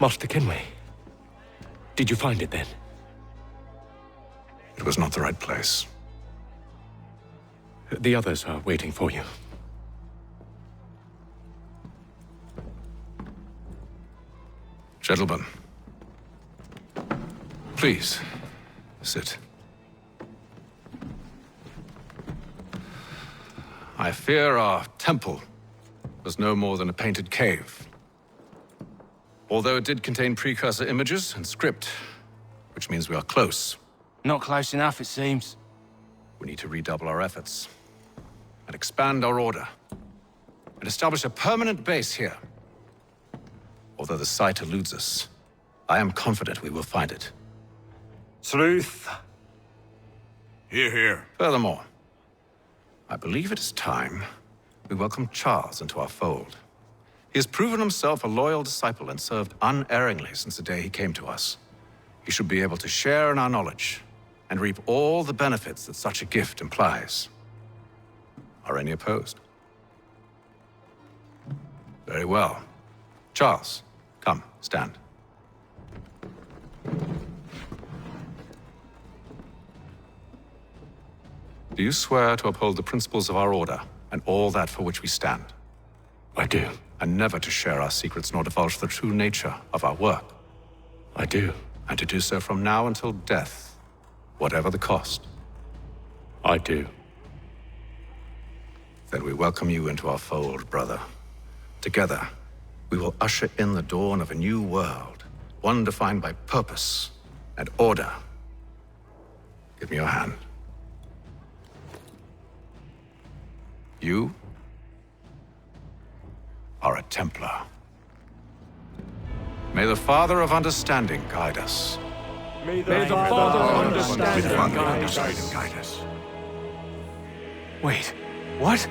Master Kenway. Did you find it then? It was not the right place. The others are waiting for you. Gentlemen, please, sit. I fear our temple was no more than a painted cave. Although it did contain precursor images and script, which means we are close. Not close enough, it seems. We need to redouble our efforts and expand our order and establish a permanent base here. Although the site eludes us, I am confident we will find it. Truth. Hear, hear. Furthermore, I believe it is time we welcome Charles into our fold. He has proven himself a loyal disciple and served unerringly since the day he came to us. He should be able to share in our knowledge and reap all the benefits that such a gift implies. Are any opposed? Very well. Charles, come, stand. Do you swear to uphold the principles of our order and all that for which we stand? I do. And never to share our secrets nor divulge the true nature of our work? I do. And to do so from now until death, whatever the cost? I do. Then we welcome you into our fold, brother. Together, we will usher in the dawn of a new world, one defined by purpose and order. Give me your hand. You are a Templar. May the Father of Understanding guide us. May the Father of Understanding Guide us. Wait, what?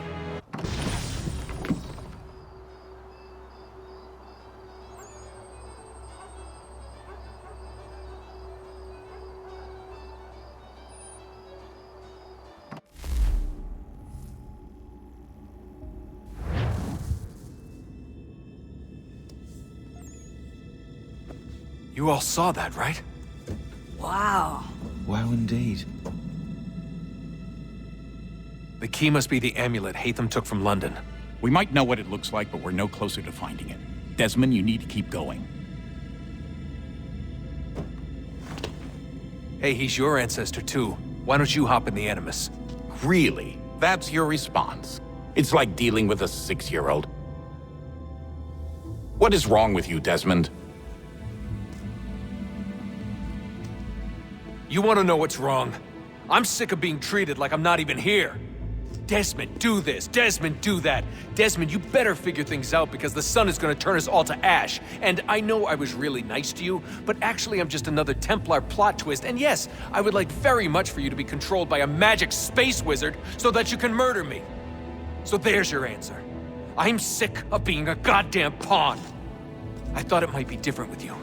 You all saw that, right? Wow. Wow, indeed. The key must be the amulet Hatham took from London. We might know what it looks like, but we're no closer to finding it. Desmond, you need to keep going. Hey, he's your ancestor too. Why don't you hop in the Animus? Really? That's your response? It's like dealing with a 6-year-old. What is wrong with you, Desmond? You want to know what's wrong? I'm sick of being treated like I'm not even here. Desmond, do this. Desmond, do that. Desmond, you better figure things out because the sun is going to turn us all to ash. And I know I was really nice to you, but actually I'm just another Templar plot twist. And yes, I would like very much for you to be controlled by a magic space wizard so that you can murder me. So there's your answer. I'm sick of being a goddamn pawn. I thought it might be different with you.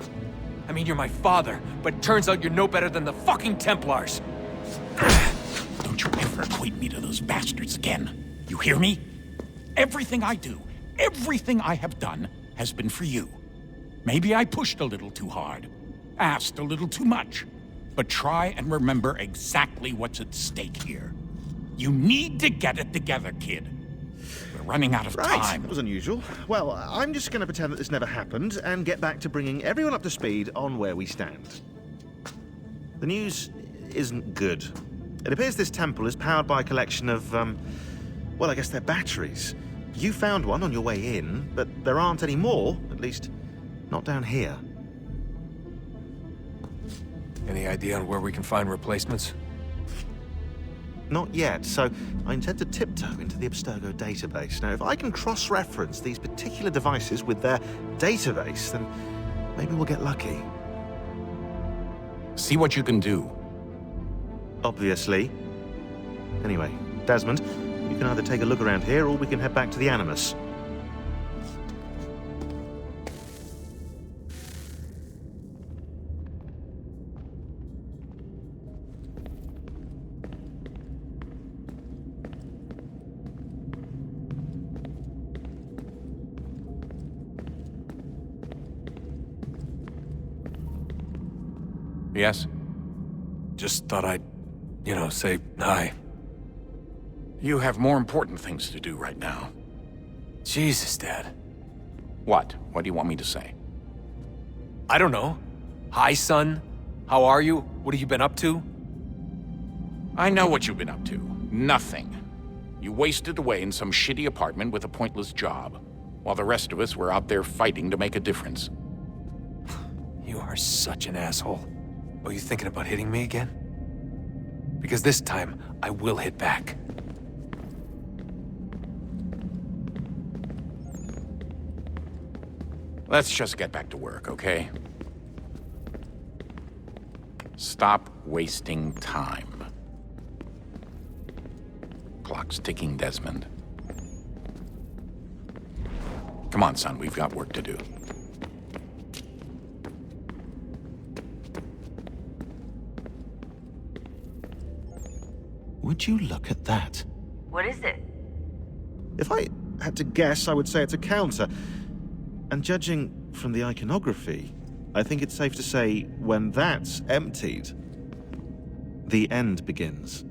I mean, you're my father, but turns out you're no better than the fucking Templars. Don't you ever equate me to those bastards again. You hear me? Everything I do, everything I have done, has been for you. Maybe I pushed a little too hard, asked a little too much, but try and remember exactly what's at stake here. You need to get it together, kid. We're running out of time. That was unusual. Well, I'm just going to pretend that this never happened and get back to bringing everyone up to speed on where we stand. The news isn't good. It appears this temple is powered by a collection of, well, I guess they're batteries. You found one on your way in, but there aren't any more, at least not down here. Any idea on where we can find replacements? Not yet, so I intend to tiptoe into the Abstergo database. Now, if I can cross-reference these particular devices with their database, then maybe we'll get lucky. See what you can do. Obviously. Anyway, Desmond, you can either take a look around here or we can head back to the Animus. Yes? Just thought I'd, say hi. You have more important things to do right now. Jesus, Dad. What? What do you want me to say? I don't know. Hi, son. How are you? What have you been up to? I know what you've been up to. Nothing. You wasted away in some shitty apartment with a pointless job, while the rest of us were out there fighting to make a difference. You are such an asshole. Are you thinking about hitting me again? Because this time, I will hit back. Let's just get back to work, okay? Stop wasting time. Clock's ticking, Desmond. Come on, son, we've got work to do. Would you look at that? What is it? If I had to guess, I would say it's a counter. And judging from the iconography, I think it's safe to say when that's emptied, the end begins.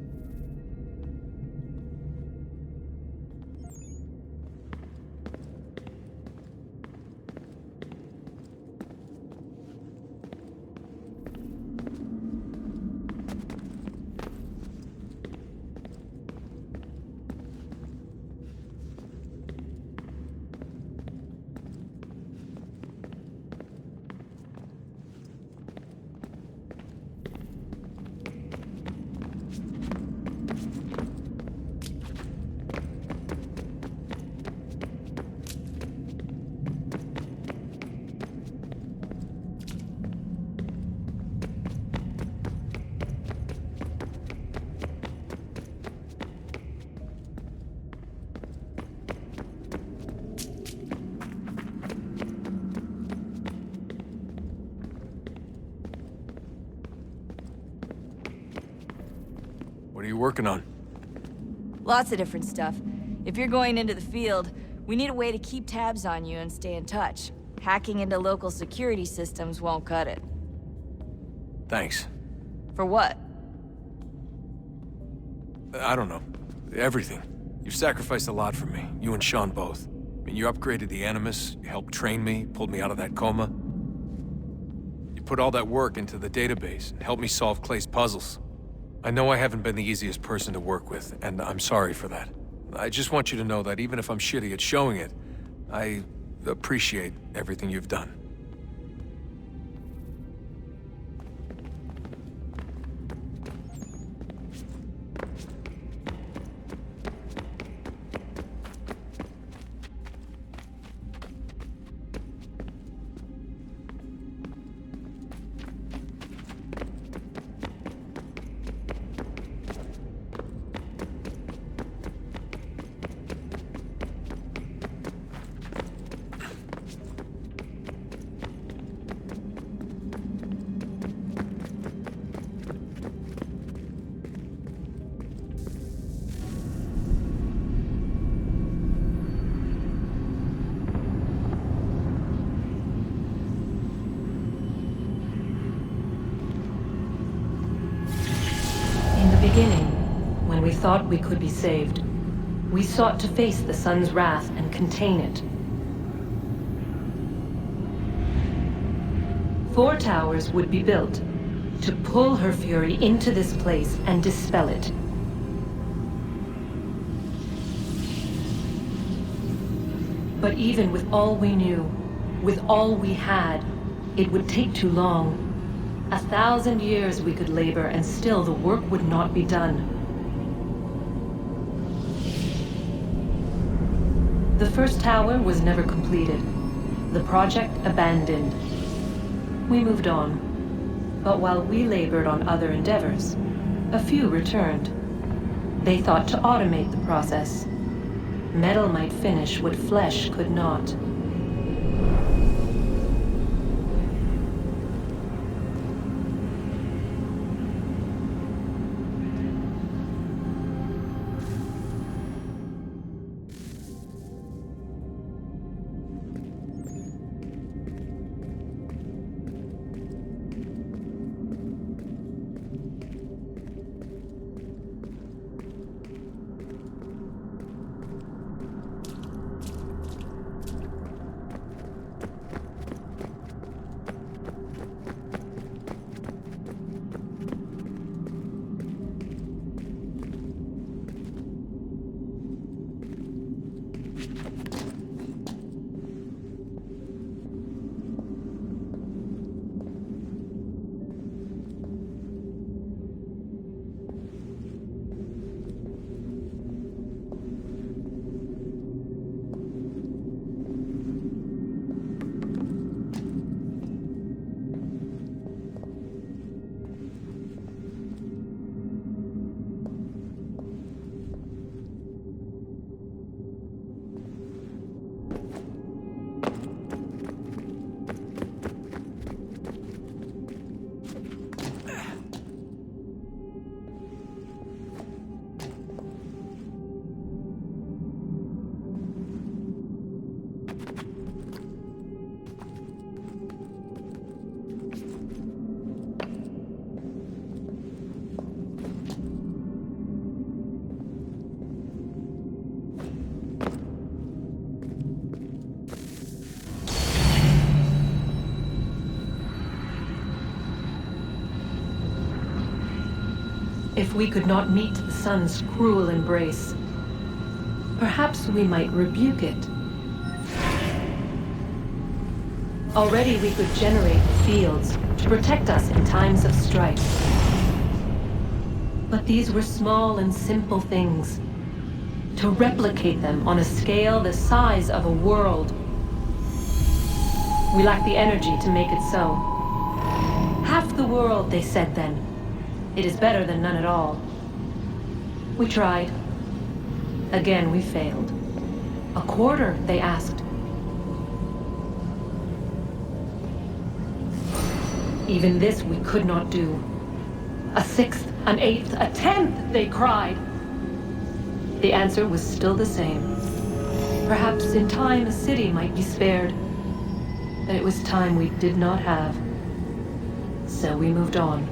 What are you working on? Lots of different stuff. If you're going into the field, we need a way to keep tabs on you and stay in touch. Hacking into local security systems won't cut it. Thanks. For what? I don't know. Everything. You've sacrificed a lot for me, you and Sean both. I mean, you upgraded the Animus, you helped train me, pulled me out of that coma. You put all that work into the database and helped me solve Clay's puzzles. I know I haven't been the easiest person to work with, and I'm sorry for that. I just want you to know that even if I'm shitty at showing it, I appreciate everything you've done. Beginning, when we thought we could be saved, we sought to face the sun's wrath and contain it. 4 towers would be built to pull her fury into this place and dispel it. But even with all we knew, with all we had, it would take too long. 1,000 years we could labor, and still the work would not be done. The first tower was never completed. The project abandoned. We moved on. But while we labored on other endeavors, a few returned. They thought to automate the process. Metal might finish what flesh could not. If we could not meet the sun's cruel embrace, perhaps we might rebuke it. Already we could generate fields to protect us in times of strife. But these were small and simple things. To replicate them on a scale the size of a world, we lack the energy to make it so. Half the world, they said then. It is better than none at all. We tried. Again, we failed. A quarter, they asked. Even this we could not do. A sixth, an eighth, a tenth, they cried. The answer was still the same. Perhaps in time a city might be spared. But it was time we did not have. So we moved on.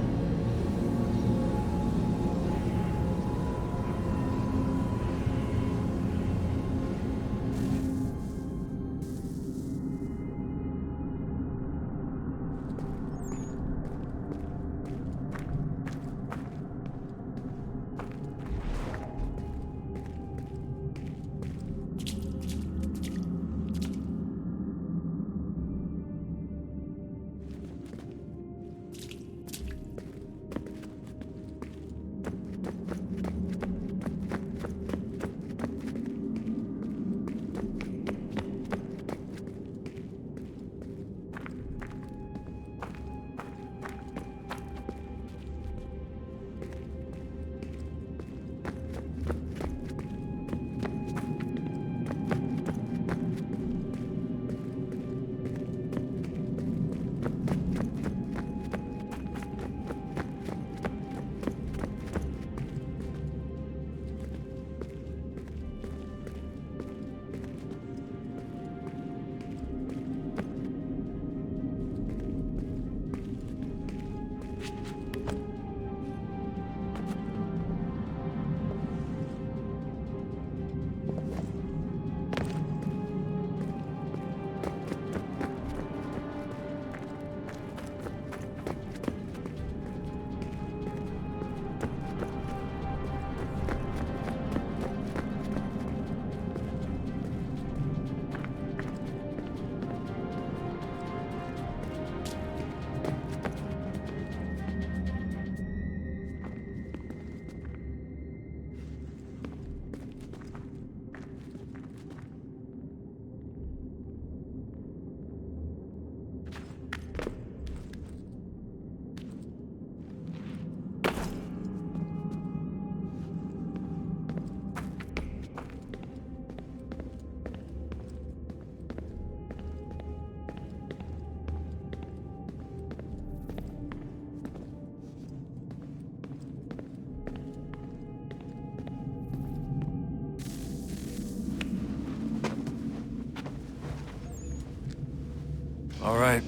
All right,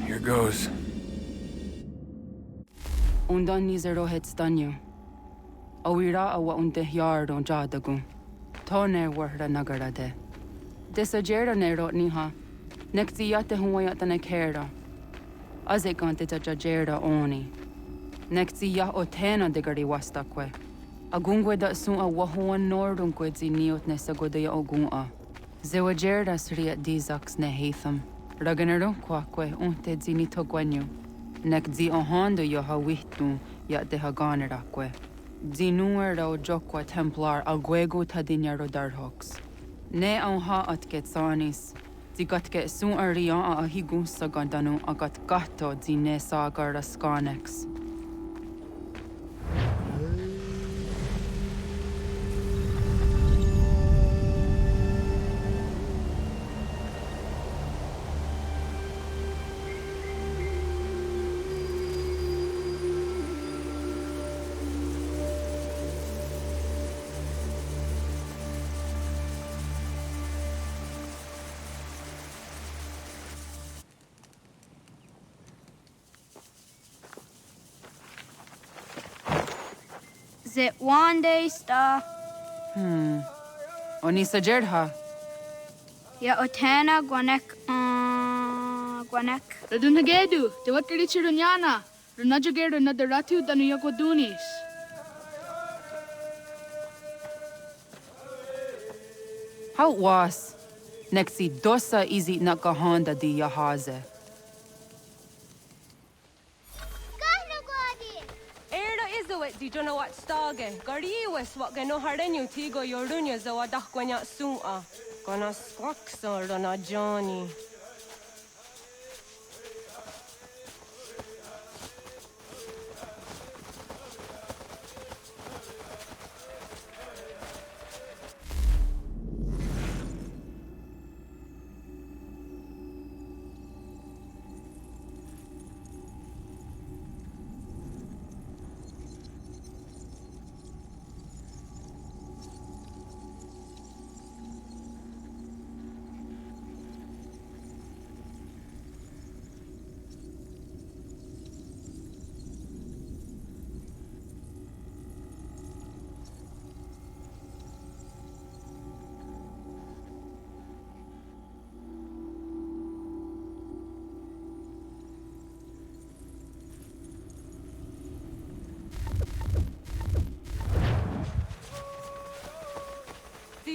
here goes. Undan nizero het stanyo. Awira awa unte yardon jadagun. Tone warda nagarade. Desajera nero niha. Nekti yate huayata nekera. Azekante tajajera oni. Nekti ya otena degari wastakwe. Agungwe da sun a wahuan nordun kwedzi niot nesagodaya ogun. Zewajera sriat dizax nehatham. Raganero kwakwe unte zini togwanyo. Nek zi ohando yo ha wihtu ya de ha ganerakwe. Zinuer o jokwa templar alguego tadinyaro darhox. Ne ha at getsanis. Zi gatke sun arian a higun sagandanu agat gato zine sagar skanex. Zit one day star. Oni sajerha. Ya otena gwanek gwanek. Radunagedu, te wakarichi runyana. Runajageru nadaratu danu yagodunis. How was? Nexi dosa izit nakahonda di yahaze. Era izuit di jono wat stage. Gariwes wat gano harenyu tigo yorunya zawa dakwanya sua. Gonna squaxor on a Johnny.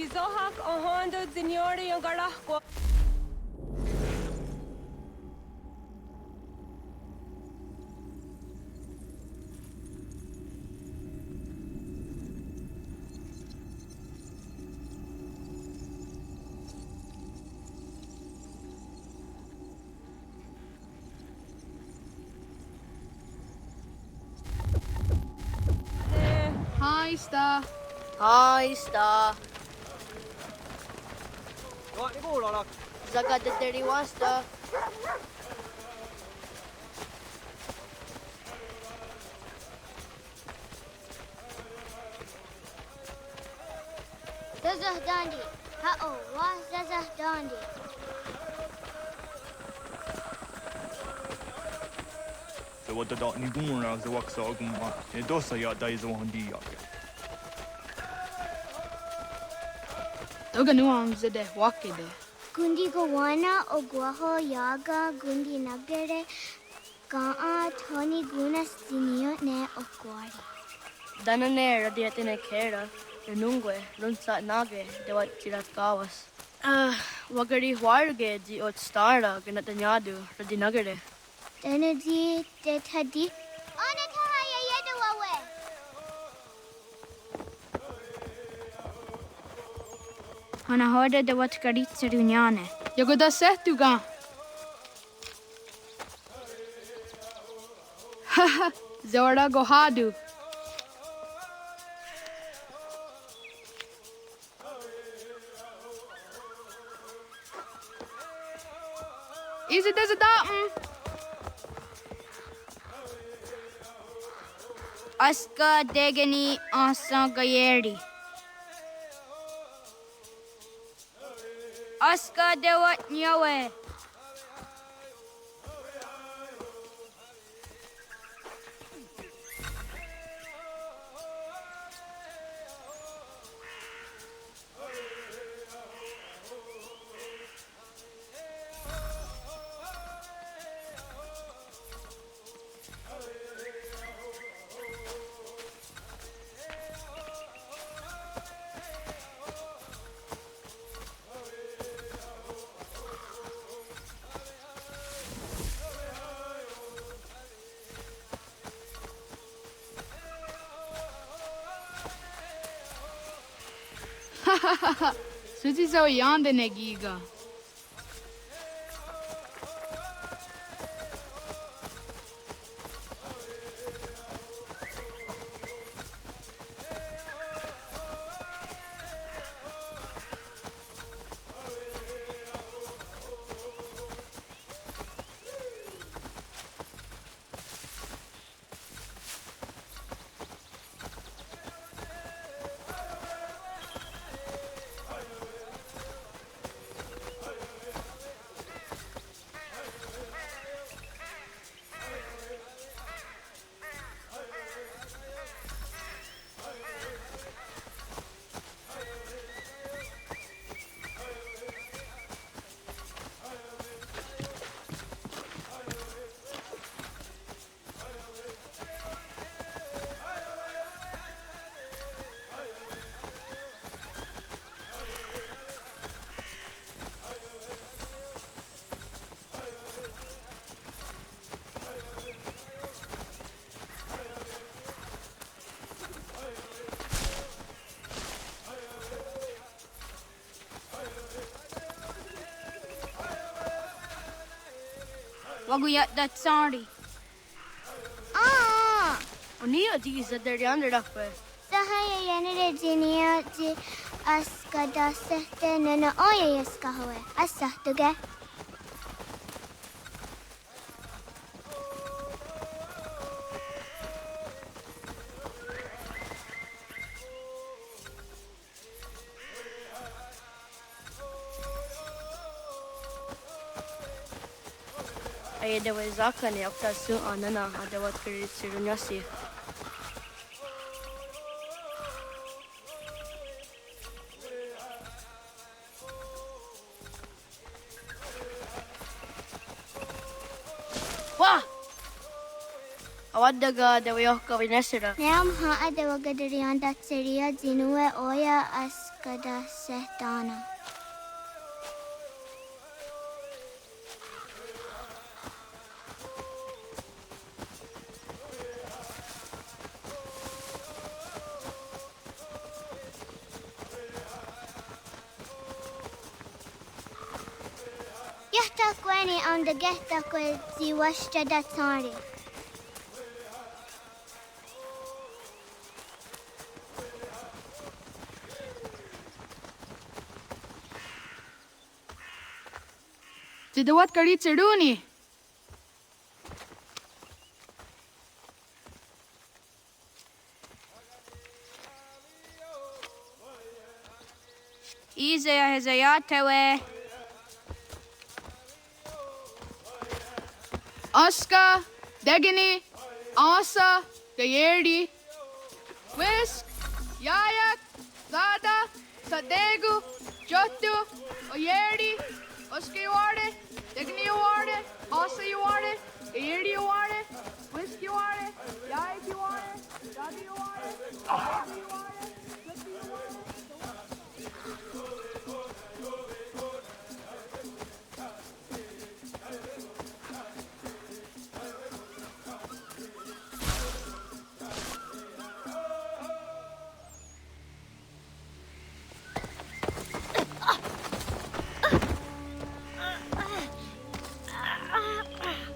Zohak on Honda Signori and Garahko. Hi, Star. Hi, Star. Right, they've all on Zaga the dirty one, Star. Zazah Dandi. Ha-oh, was Zazah Dandi. So what the dot ni gumra the wax all gumba. E dosa ya days on di ya. Toga nuam zede wakide. Gundi Gawana Oguaho Yaga Gundi Nagere Gaa Tony Gunas Dinio Ne Okwari. Danane radiatine kera. Renungue, Runsat Nage, de what Chirat Gawas. Wagari Warge di ot Stara, Ganatanyadu, Radinagare. Denadi de Tadi. Anatahaya Yedawawe. Hana horda de wat Garitsa Dunyane. Yagoda Setuga. Haha, Zora Gohadu. Is it as a datum? Aska Degani Asa Gayeri. Aska Dewat Nyawe. Suzi so yande negiga. Waguyat that sorry. Ah! Unia these at their under up. Sahaya yanere jinia ji askada sehte nana oya yaskahoe. Asahtuge. Ay there was zakani after soon on nana ada what create sirunyasi. Wah! Awadaga the way of Kavinesira. Neam ha ada wagadarian dat seria jinue oya askada sehtana. Yahta kweni on the gehta kwe ziwashta dat sorry. Did what karit seduni? Izaya Hazayatewe. Aska, Degini, Asa, Gayerdi, Whisk, Yayak, Zada, Sadegu, Jotu, Oyerdi, Oska you are it, Degini you are it, Asa you are it, Gayerdi you are it, Whisk you are it, Yayak you are it, Zada you are it, Sadegu you are it, Jotu you are it.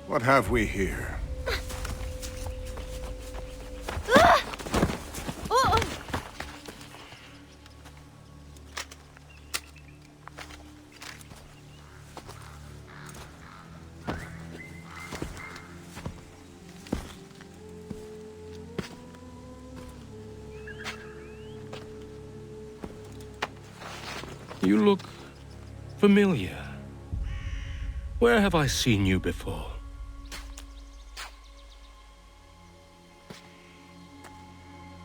What have we here? You look familiar. Where have I seen you before?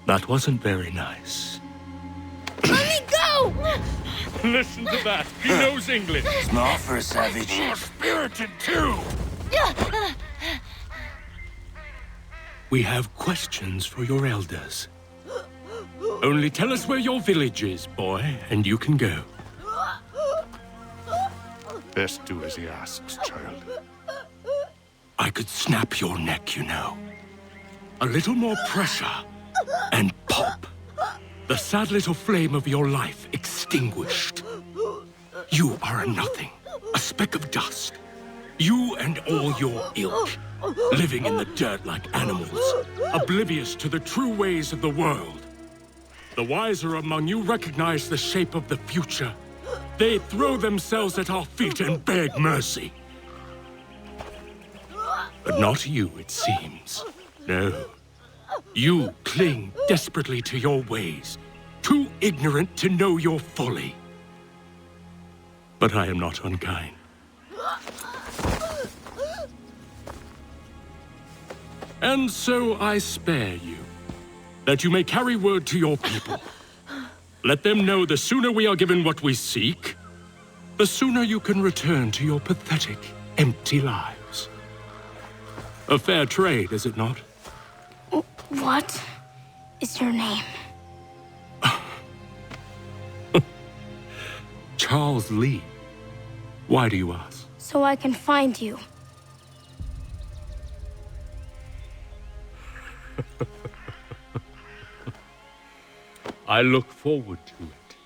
That wasn't very nice. Let me go! Listen to that. He knows English. Smart for a savage. More spirited, too. We have questions for your elders. Only tell us where your village is, boy, and you can go. Best do as he asks, child. I could snap your neck, you know. A little more pressure, and pop. The sad little flame of your life extinguished. You are a nothing, a speck of dust. You and all your ilk, living in the dirt like animals, oblivious to the true ways of the world. The wiser among you recognize the shape of the future. They throw themselves at our feet and beg mercy. But not you, it seems. No. You cling desperately to your ways, too ignorant to know your folly. But I am not unkind. And so I spare you, that you may carry word to your people. Let them know the sooner we are given what we seek, the sooner you can return to your pathetic, empty lives. A fair trade, is it not? What is your name? Charles Lee. Why do you ask? So I can find you. I look forward to it.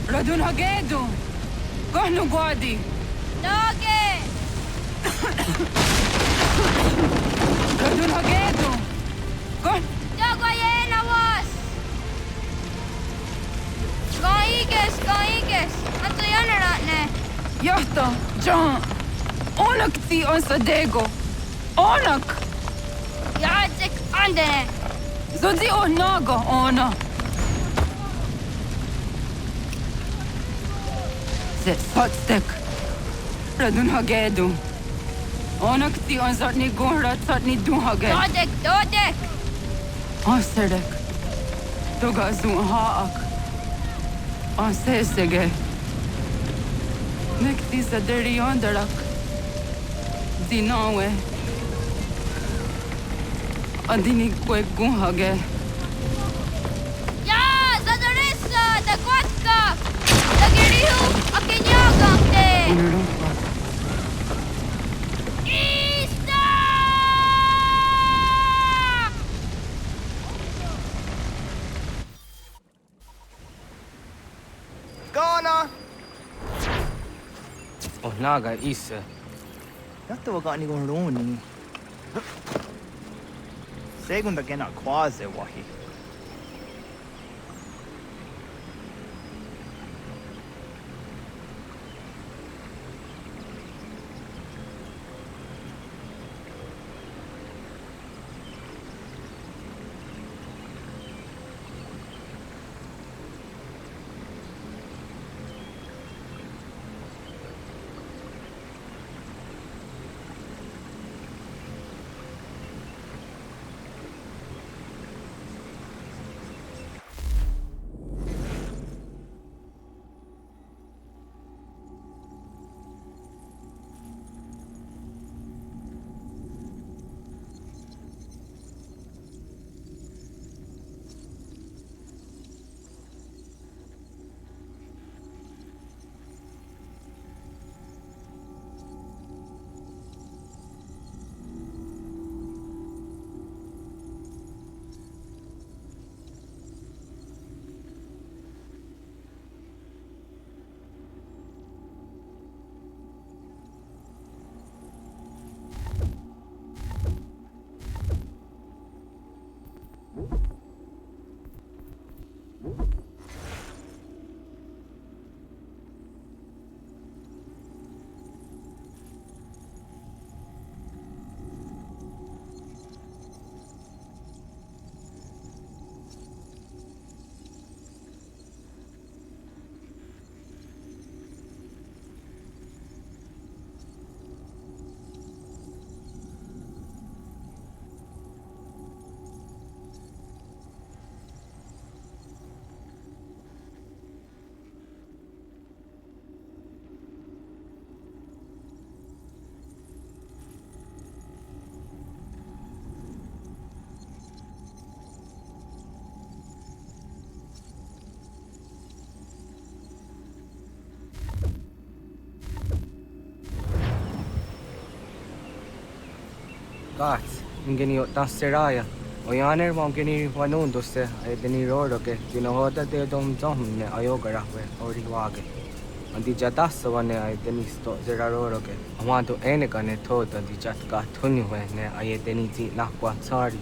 Radun hagedu. Kohnu guadi. Noge! Radun hagedu. Kohn. Dogoyena was! Kaiges! Anto jäneratne! Johto, John. Onak ti on sadego. Onak! Jacek andene! Zodzi on nago, ona. Se sotstek. Radun hagedu. Onak ti on zotni gunra zotni duhage. Dodek! Oserdek. Duga zun haak. Osesege. Nekti sa deri onderak. Dinawe. Adini kwe gunhage. Ja, zadorissa! Da kotka! Da girihu! Akinjagante! Ista! Ghana! Oh, naga isa. Yatta wakani gon roni. Segunda gena quase wahi. Gats, ingeni tasseraya. Oyaner mongeni wanundusse ay deniroro ke tinohoda de dom domne ayogarawe oriwage. Andi jadasawane ay denisto zeraroro ke. Amanto enekane toda di jatka tunywe ne ay deniti nakwa tsari.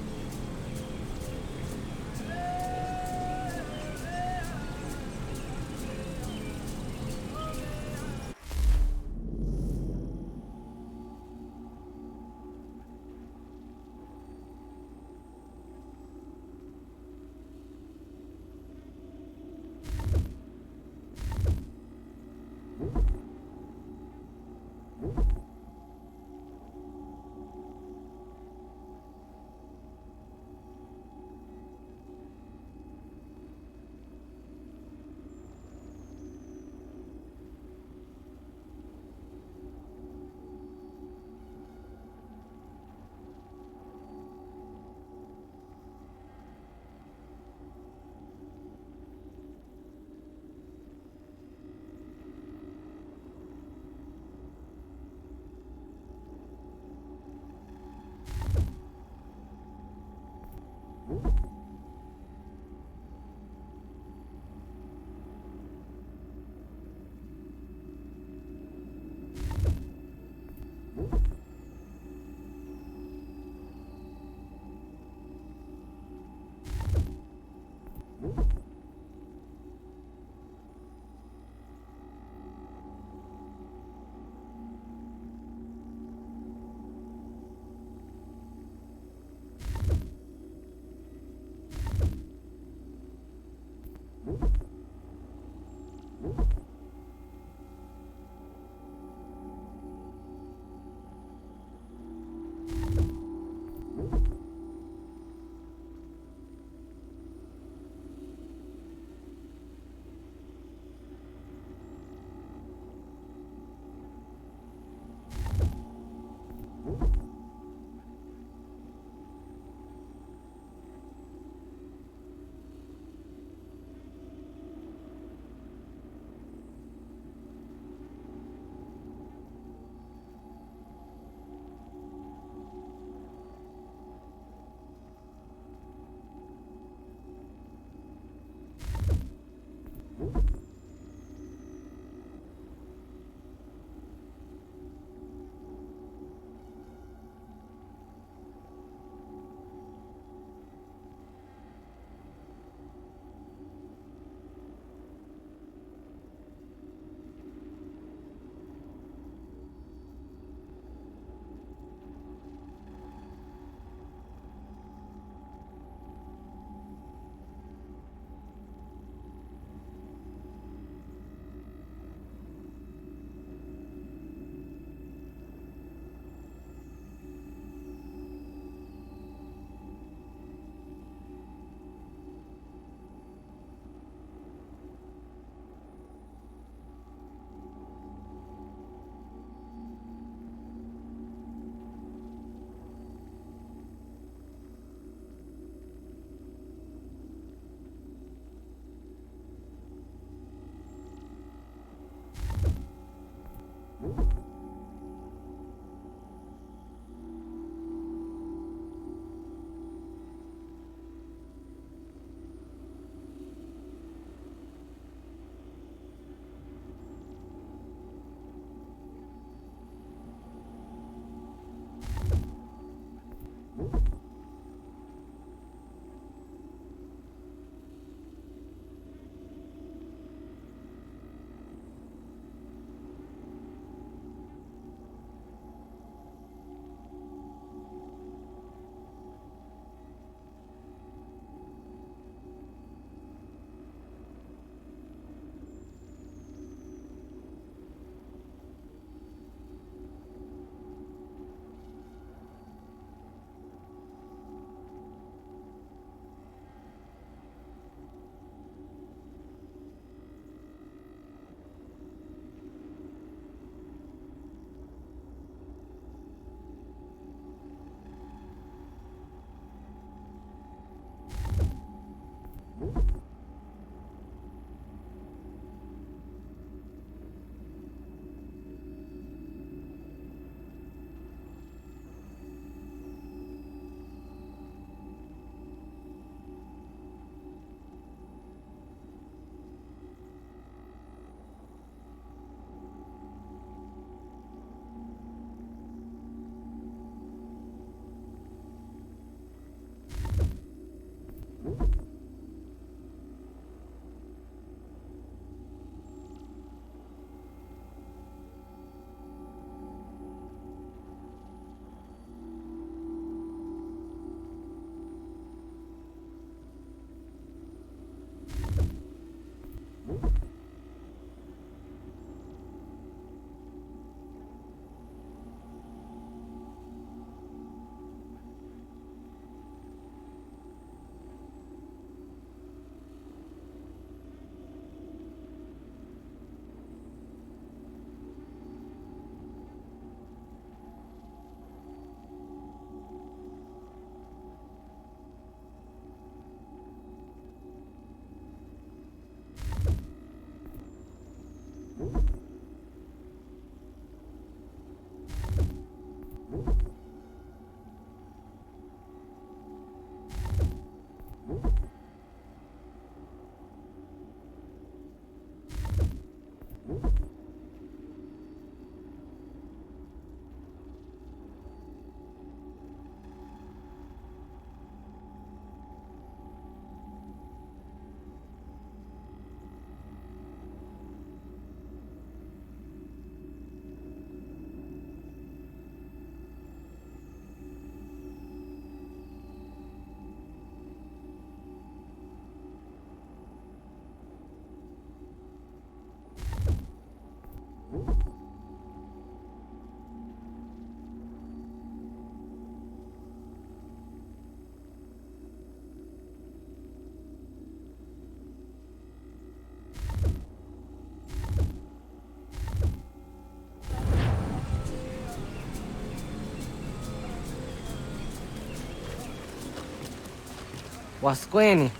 Wasqueni.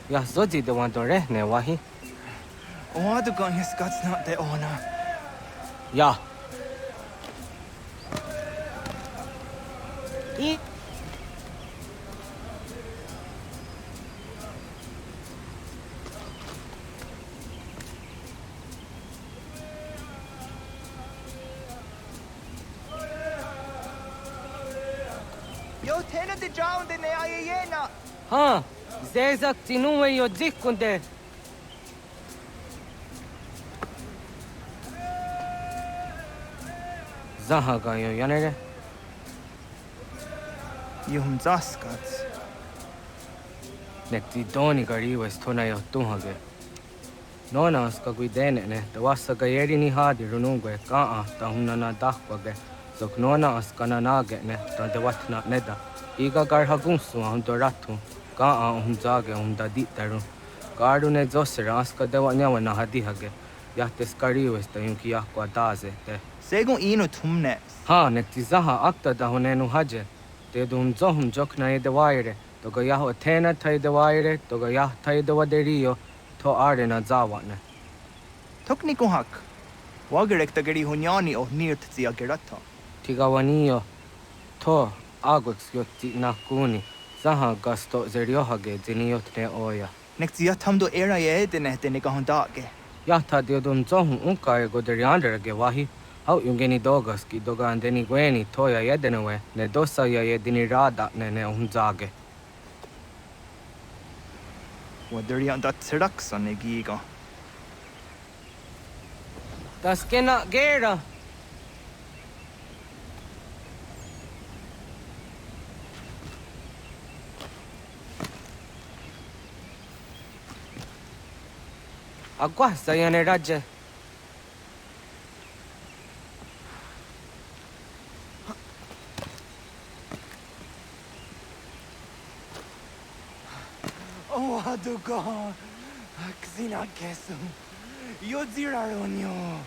Ya zodi de want to rehne wahi. Oh, the gun has got not the owner. Ja. I Yo, tenant the drowned in the Ayena. Ha, zezak tinuwe yo dzikunde. Zahaga yo yanere. Yum Zaskats. Nekti doni gari wes tona yo tuhage. Nona ska guidene ne, da wasa gayeri ni hadi runungwe kaa ta hunana dahwage. Zok nona askana nage ne, ta de watna neda. Iga gar hagunsu hundo ratu. Kaa hunzage hunda ditaru. Garu ne zosera aska de wanyawa na hadihage. Yahtes gari wes ta yunki yahkwa daze te. Segun ino tumne. Ha, nekti zaha akta da hunenu haje. Te dum zohum jokna e de waire. Toga yaho tena tai de waire, toga yah tai de waderio. To are na zawatne. Tokni ko hak. Wagerek ta gari hunyani o nirt zia gerata. Tigawanio. To agots yotti nakuni. Zaha gasto zeriohage ziniotne oya. Nek zia tamdo era ye dene dene ka hondage. Yahta diodum zohum unka e goderianderage wahi. Hau yungeni dogas ki doga andeni gweni toya yedenewe. Ne dosa ya yedini rada ne unzage. Waderian dat Siraxon e giga. Das kena gera. Aguasta yane raje. Oh, aduga. Xina kesu. Yodziraronyo.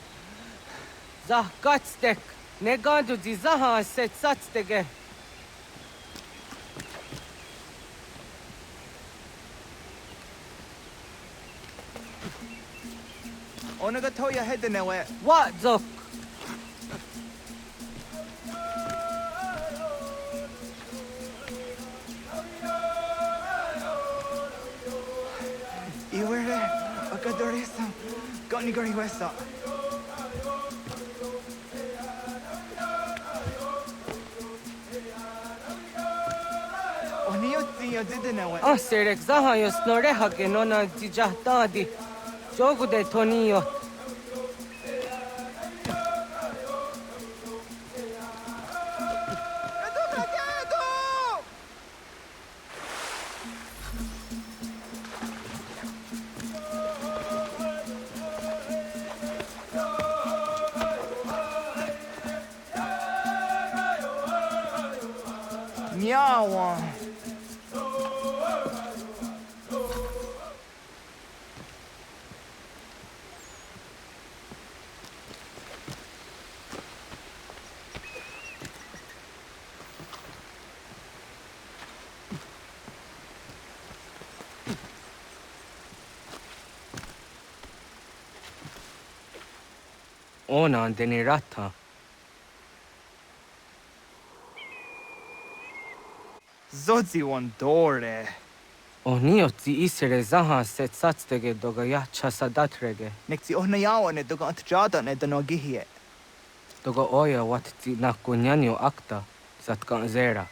Zah gatstek. Negadu di zaha set satstege. Onaga toya hedenewe. What zok? Iwere, akadoresa. Goni gari wesa. Oniyotzi yazidenewe. Serek zaha yo snoreha ke nona dijahtadi. Jogu de tonio. Nyawa. Ona andeni rata. Zodzi one dore. Oniotzi isere zaha set satstege doga yacha sadatrege. Nekzi ohnayawa ne doga antjada ne danogihie. Doga oya watzi nakunyanyo akta zatkan zera.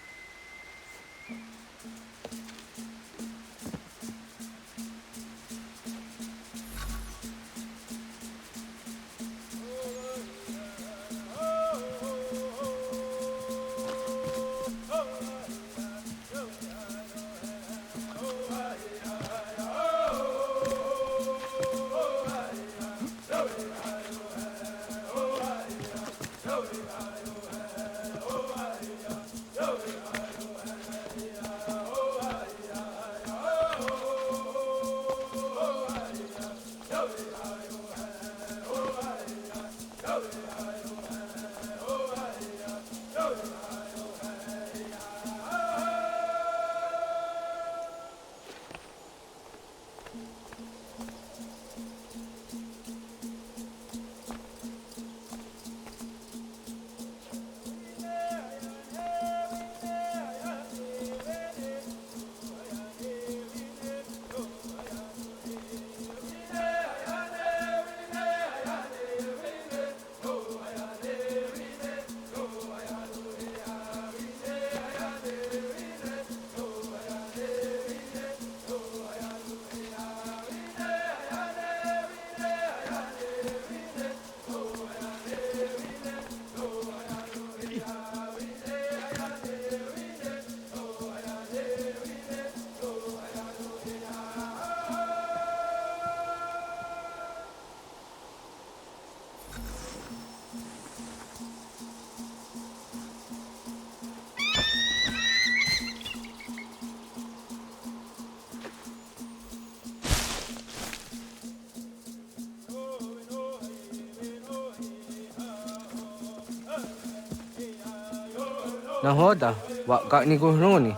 Na hoda, wa ka ni guruni.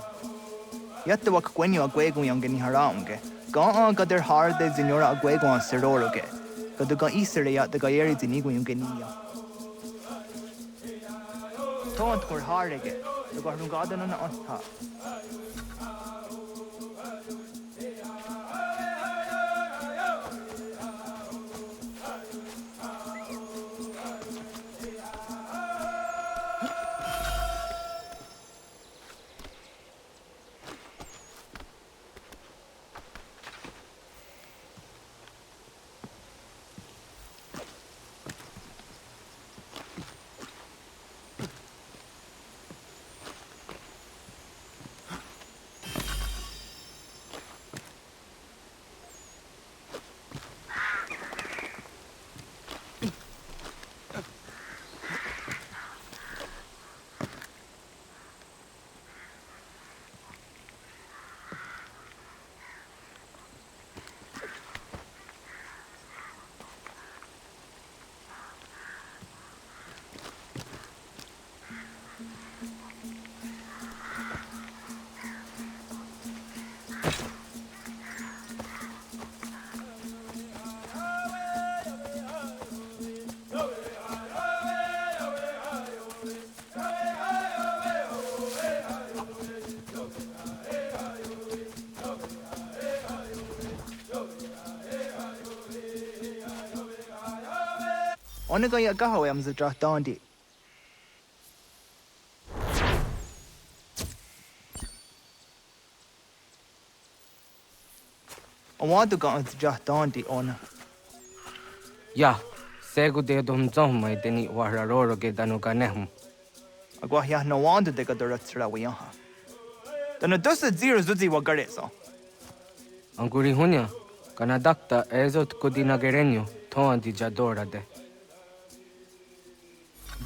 Yatte wak kwenyo agwego yang geni haraunge. Ga gader harde zinora agwego an seroroge. Gaduga isere ya de gayeri zinigo yung genia. Tont kor harege. The garden on anta. Onega ya gahawe am zidra dandi. Awadu ga zidra dandi ona. Ya, segu de dom zomma deni wararoro ge danuga nehum. Agwa ya no wandu de gadura tsra wiyaha. Dana dosa zero zuzi wagareso. Anguri hunya, kana dakta ezot kudina gerenyo, toan di jadora de.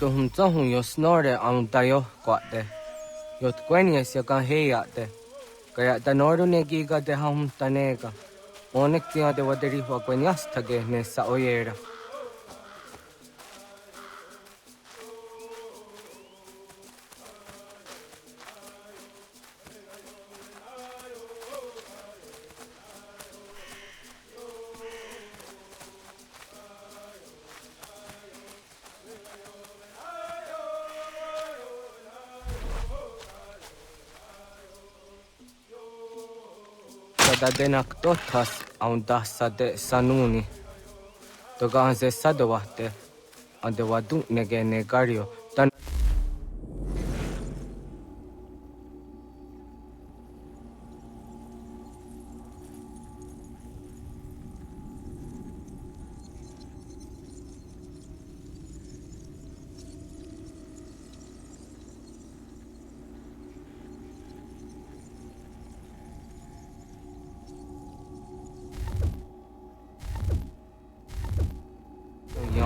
Dohum zohum yo snore am dayo kwate. Yot kwenye siya kan heya de. Kaya danoru ne giga de ham tanega. Onek tiya de waderi wa kwenyas tage ne sa oyera. Da denak totas aun dassa de sanuni. Togaan se sadovahte, ande wadu nege negario. Tan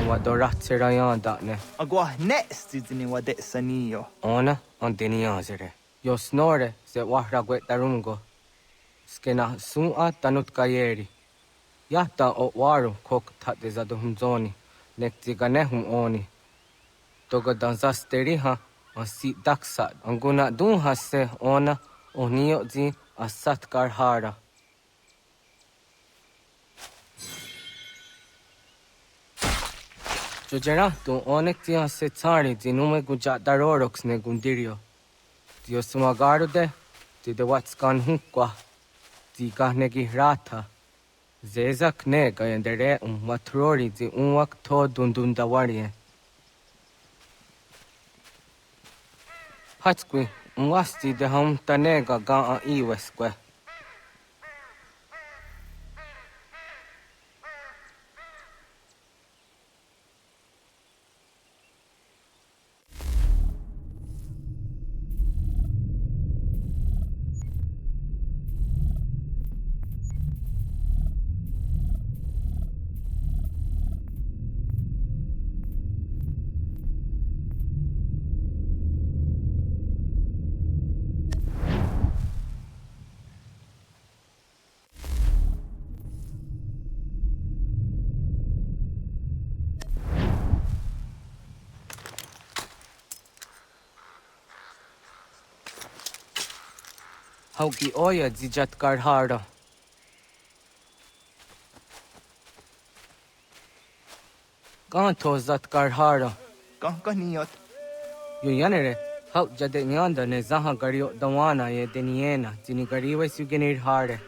wadoratsera yanda ne. Agwa next zini wade saniyo. Ona anteni yazere. Yo snore se wahra guetarungo. Skena sua tanut kayeri. Yahta o waru kok tate zaduhum zoni. Nektiga nehum oni. Toga danzasteri ha asi daksa. Anguna dunha se ona onio zi asat karhara. Jojera tu onek tia se tsari zinume gujatarorox ne gundirio. Tio sumagaru de, ti de watskan hunkwa, ti kahnegi rata. Zezak ne gayendere matrori zi unwak to dundundawarie. Hatskwi, unwasti de ham tanega ga iweskwe. Hauki oya zijat karhara. Ganto zat karhara. Niot. Yuyanere, how Jadenyanda ne Zaha Gario Dawana ye Deniena, Zinigariwe Sugenir Hare.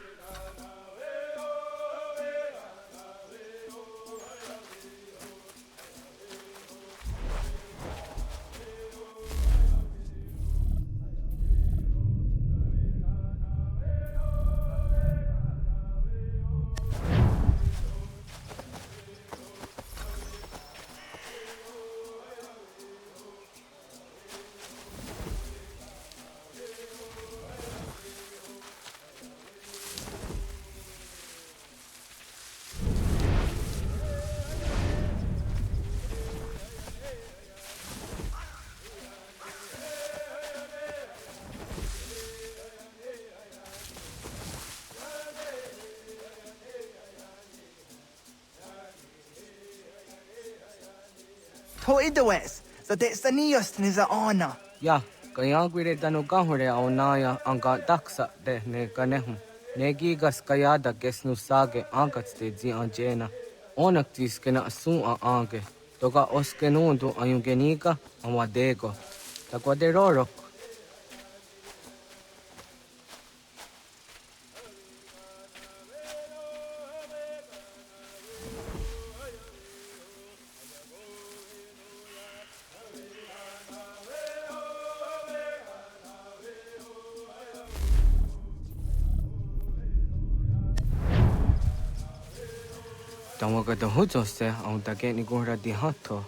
To idawes, so de sanios ni za ona. Ya, Kayagwire Danugahore Aonaya Anga Daksa de Ne Ganehum. Negigas Kayada Gesnusage Angats de Zi Angena. Onaktis Kena Asun a Ange. Toga Oskenundu Ayungenika Amadego. Taguaderoro. Tawaga the Hujose on the Genigura di Hato.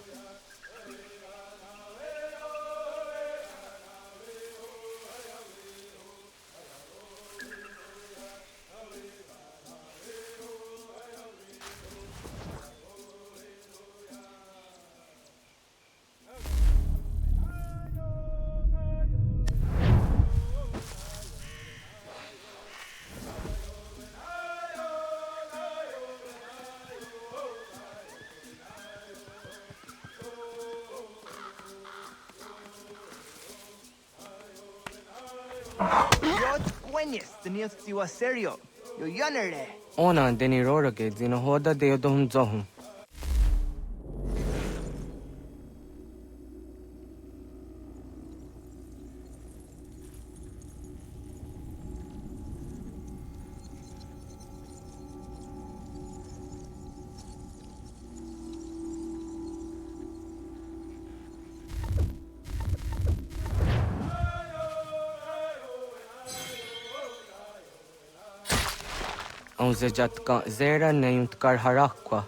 Tenias tiwa serio. Yo yanere. Ona Denirora get Zinohoda de Odom Zohum. On Zejatka Zera named Karharakwa.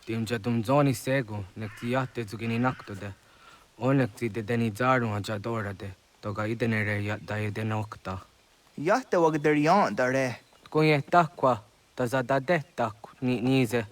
Tim Jadum Zoni Sego, Nectiate Zugini Nactode, Onecti de Denizaru Ajadora de, Toga Idenere Yat Daedenocta. Yatte wag derian dare. Gunye Takwa, Tazadadetak, Nize.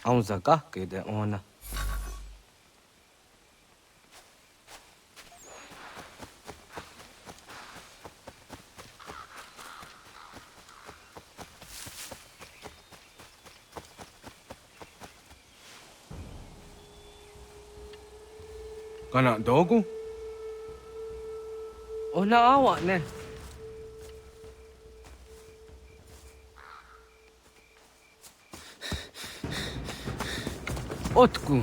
Aunzaka ke de ona. Kana dogu? Ona awa ne. Otku.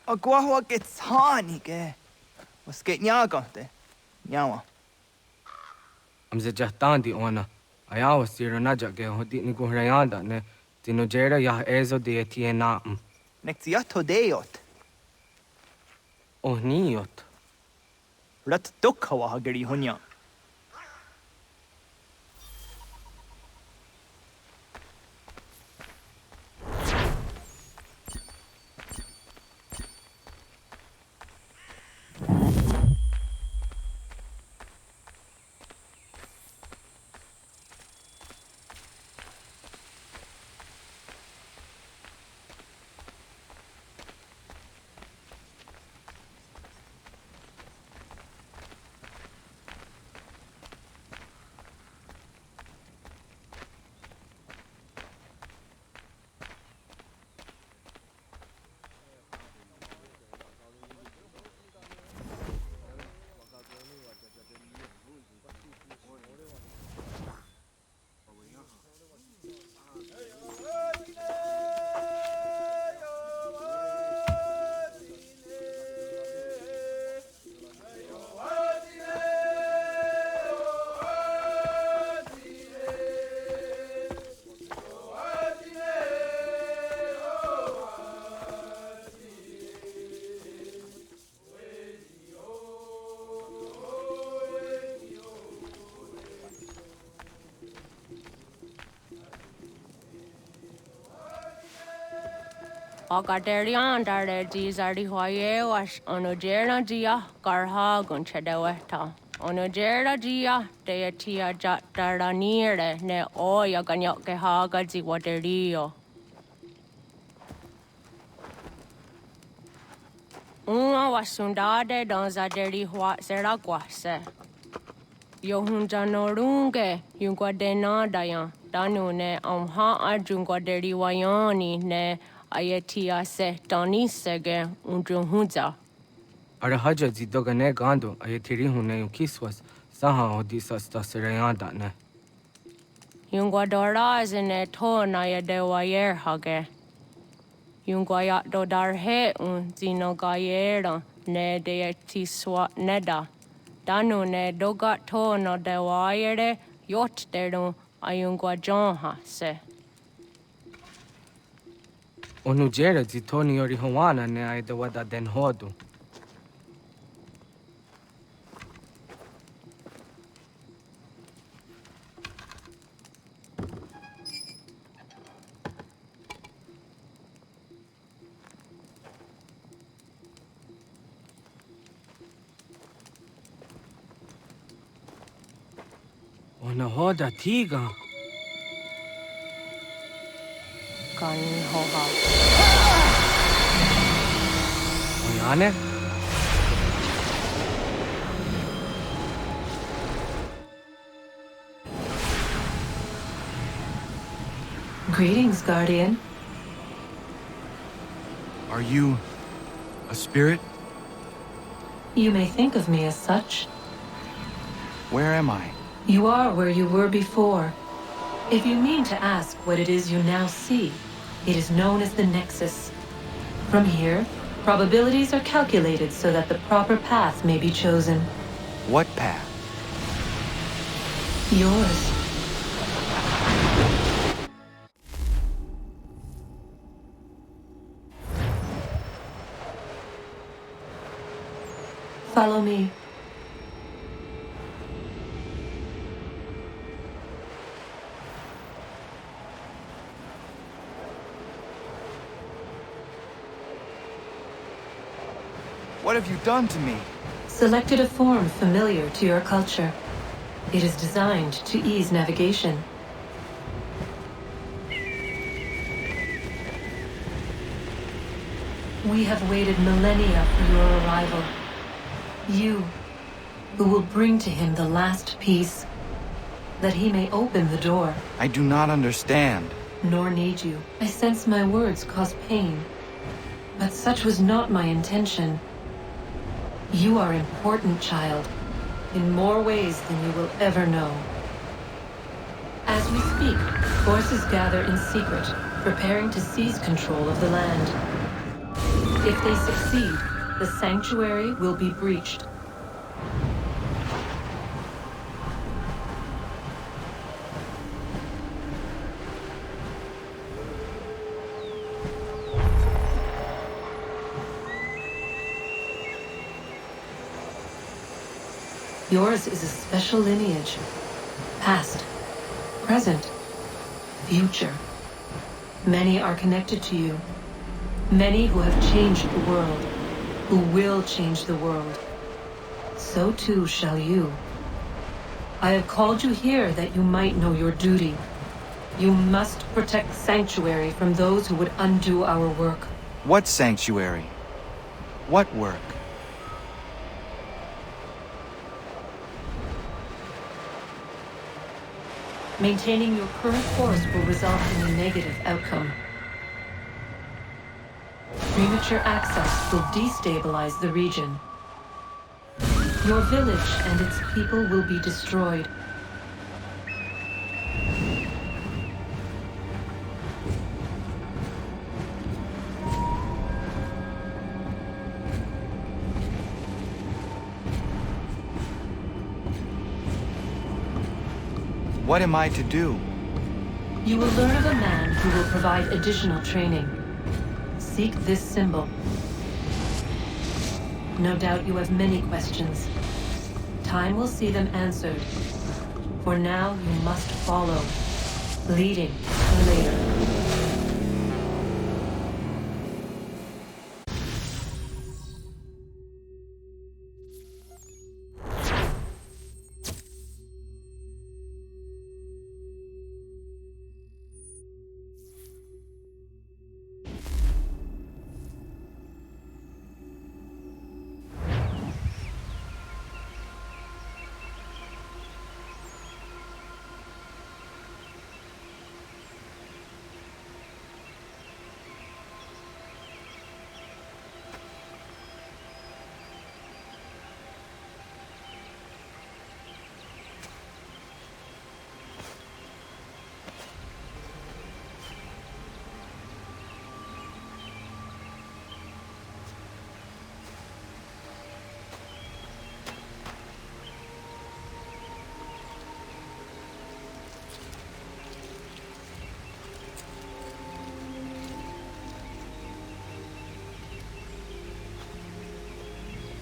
Agua gets honey, ge. Was get nyagante? Nyawa. Amze jahtandi ona. Ayawa siro naja ge hodi ni guhrayanda ne. Tinojera ya ezo de tiena. Nektiato deot. Oh niot. Rat dukhawa hageri hunya. Agaderian dare Gizardi Hoye was Onojera Gia Garha Gunchedeweta. Onojera Gia Deatia Jataranire ne Oya Ganyoke Haga Ziwaterio. Uma was Sundade Donzaderi Huat Seraguase. Yohunjanorunge, Yunguadena Dayan, Danune, Amha Junguaderi Wayani ne. Ayatia se Dani Sege Unjunhuza. Arahaja zidogane gando ayetiri hune yukiswas saha odisa stasirayanda ne. Yunguadora zine to na yadewayer hage. Yunguayat dodarhe zinogayera ne deetiswa neda. Danu ne dogat to no dewayere yot deru ayunguajonha se. Onujera zitoni yori hawana ne aidawada den hodu. Ona hoda tiga. Kani hoha. Oyane? Greetings, Guardian. Are you a spirit? You may think of me as such. Where am I? You are where you were before. If you mean to ask what it is you now see, it is known as the Nexus. From here, probabilities are calculated so that the proper path may be chosen. What path? Yours. Follow me. What have you done to me? Selected a form familiar to your culture. It is designed to ease navigation. We have waited millennia for your arrival. You, who will bring to him the last piece, that he may open the door. I do not understand. Nor need you. I sense my words cause pain. But such was not my intention. You are important, child, in more ways than you will ever know. As we speak, forces gather in secret, preparing to seize control of the land. If they succeed, the sanctuary will be breached. Yours is a special lineage. Past, present, future. Many are connected to you. Many who have changed the world, who will change the world. So too shall you. I have called you here that you might know your duty. You must protect Sanctuary from those who would undo our work. What sanctuary? What work? Maintaining your current course will result in a negative outcome. Premature access will destabilize the region. Your village and its people will be destroyed. What am I to do? You will learn of a man who will provide additional training. Seek this symbol. No doubt you have many questions. Time will see them answered. For now, you must follow, leading later.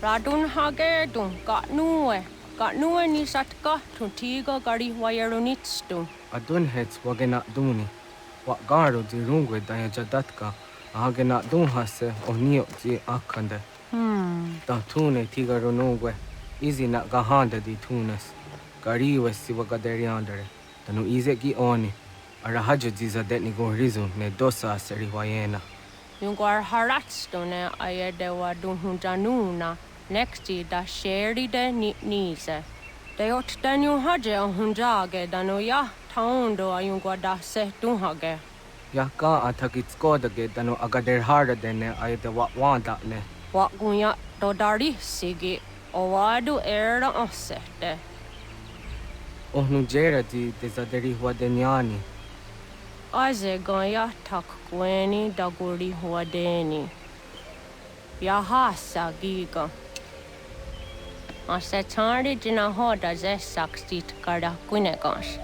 Radun hage dun got nuwe ni satka tun tigo gari wayarunitstun. Adun hets wagena duni. Wa garo di rungwe daya jadatka. Ahagena dun hase onio di akande. Da tune tiga runungwe. Izi na gahanda di tunes. Gariwe si wagaderiandere. Tanu ize gi oni. Arahajo ziza detni gorizu ne dosa seri wayena. Yungar haratstune ayedewa dun hundanuna. Nexti da sheri de nise. De ot danu haje hunjage danu ya taundo ayungwa da se dun Ya ka atakit skoda ge danu agader harda dene ayede wanda ne. Wakunya dodari sigi owadu era osete. Ohnu jera di desaderi huadeniani. Aze gaya takweni daguri huadeni. Yahasa giga. Ase tari jina hoda ze sakstit kada kunegas.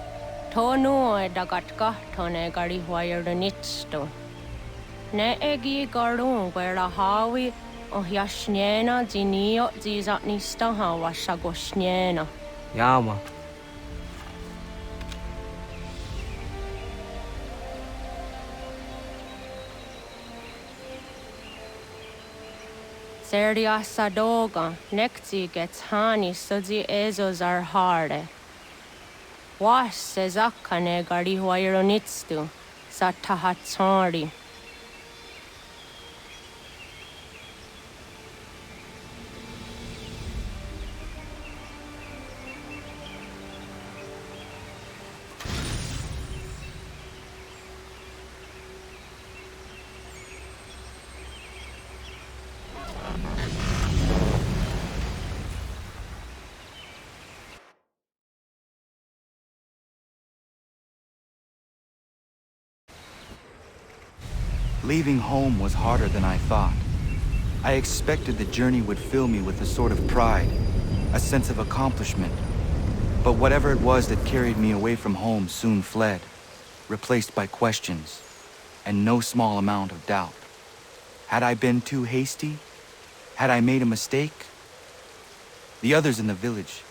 Tonu e dagatka tone gari huayernitsto. Ne egi garun wera hawi o yashnena zinio zizatnista hawa shagoshnena. Yama. Serdia sadoga, nekti gets hani sudzi ezos are harde. Was sezakane gari huayronitstu, satahatsari. Leaving home was harder than I thought. I expected the journey would fill me with a sort of pride, a sense of accomplishment. But whatever it was that carried me away from home soon fled, replaced by questions, and no small amount of doubt. Had I been too hasty? Had I made a mistake? The others in the village,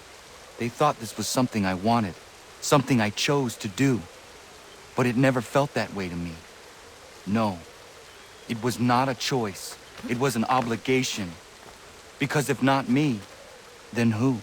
they thought this was something I wanted, something I chose to do. But it never felt that way to me. No. It was not a choice. It was an obligation. Because if not me, then who?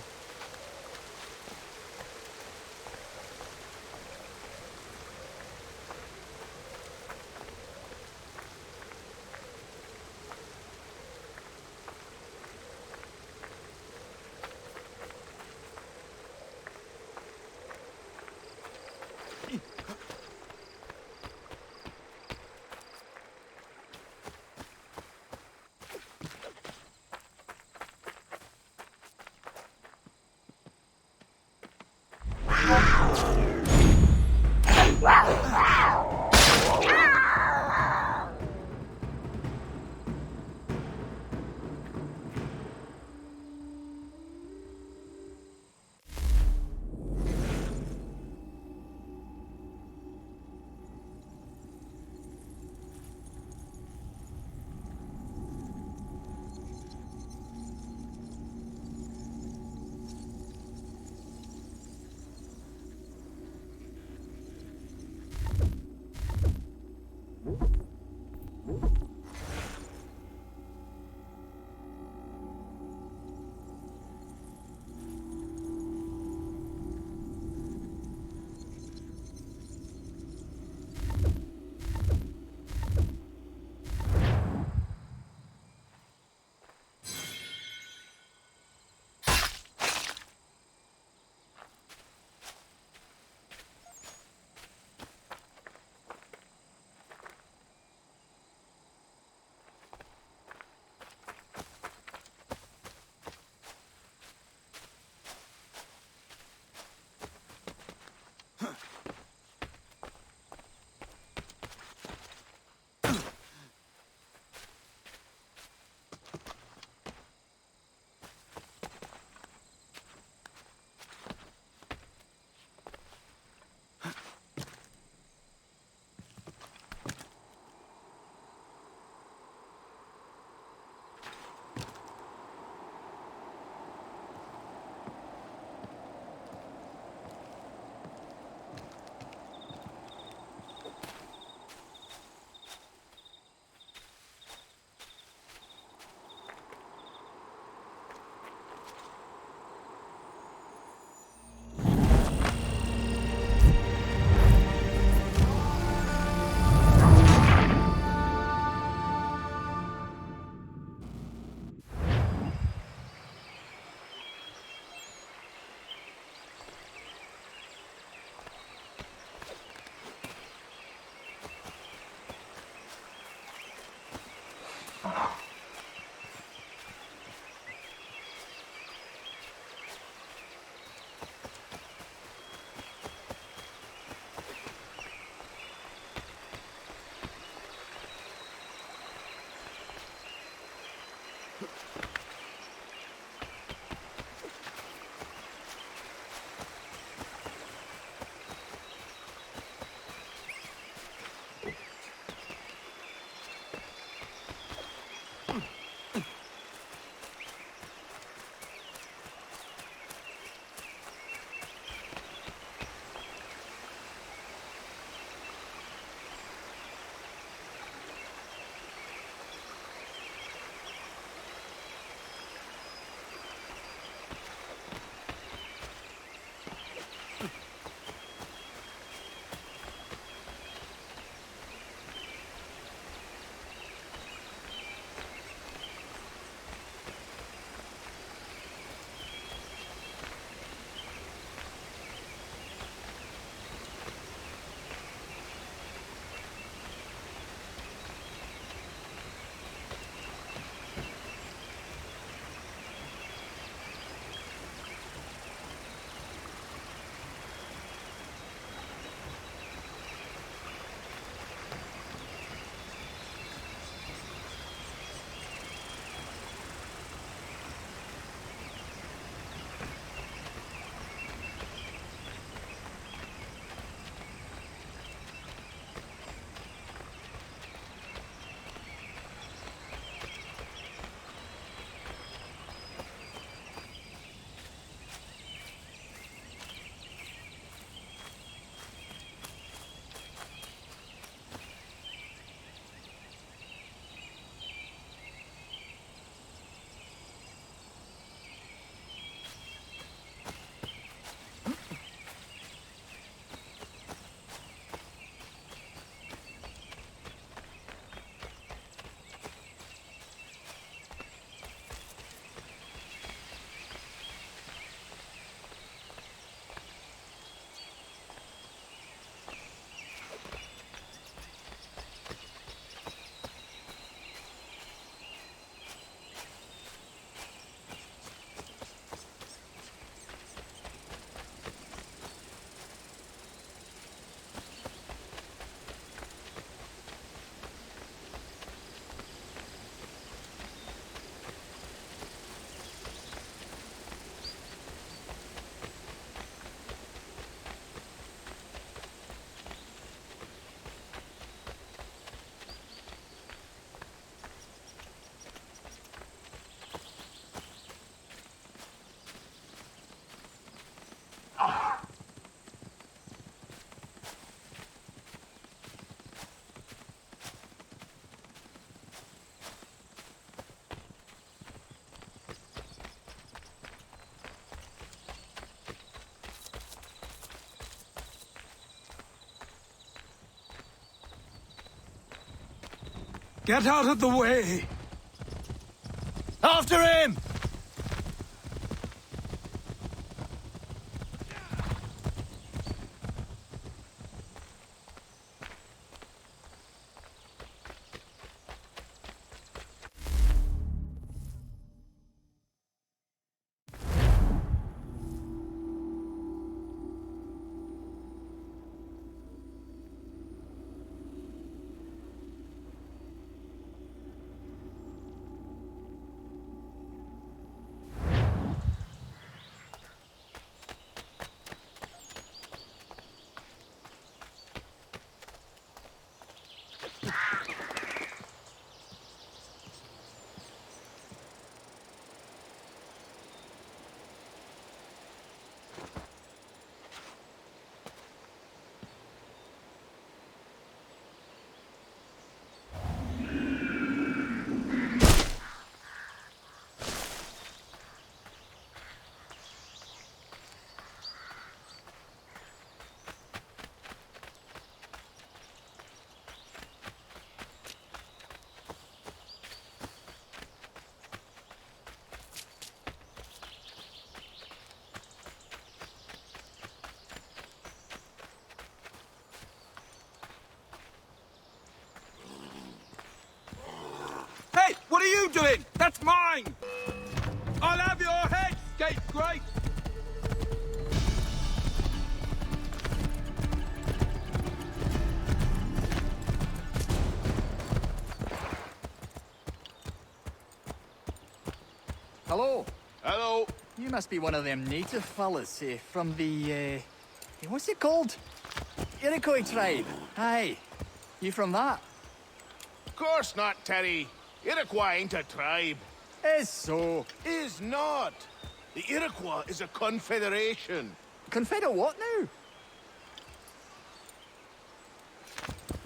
Get out of the way! After him! Hey, what are you doing? That's mine! I'll have your head, scapegrace! Hello. Hello. You must be one of them native fellas from the, what's it called? Iroquois tribe. Aye. You from that? Of course not, Terry. Iroquois ain't a tribe. Is so. Is not. The Iroquois is a confederation. Confederate what now?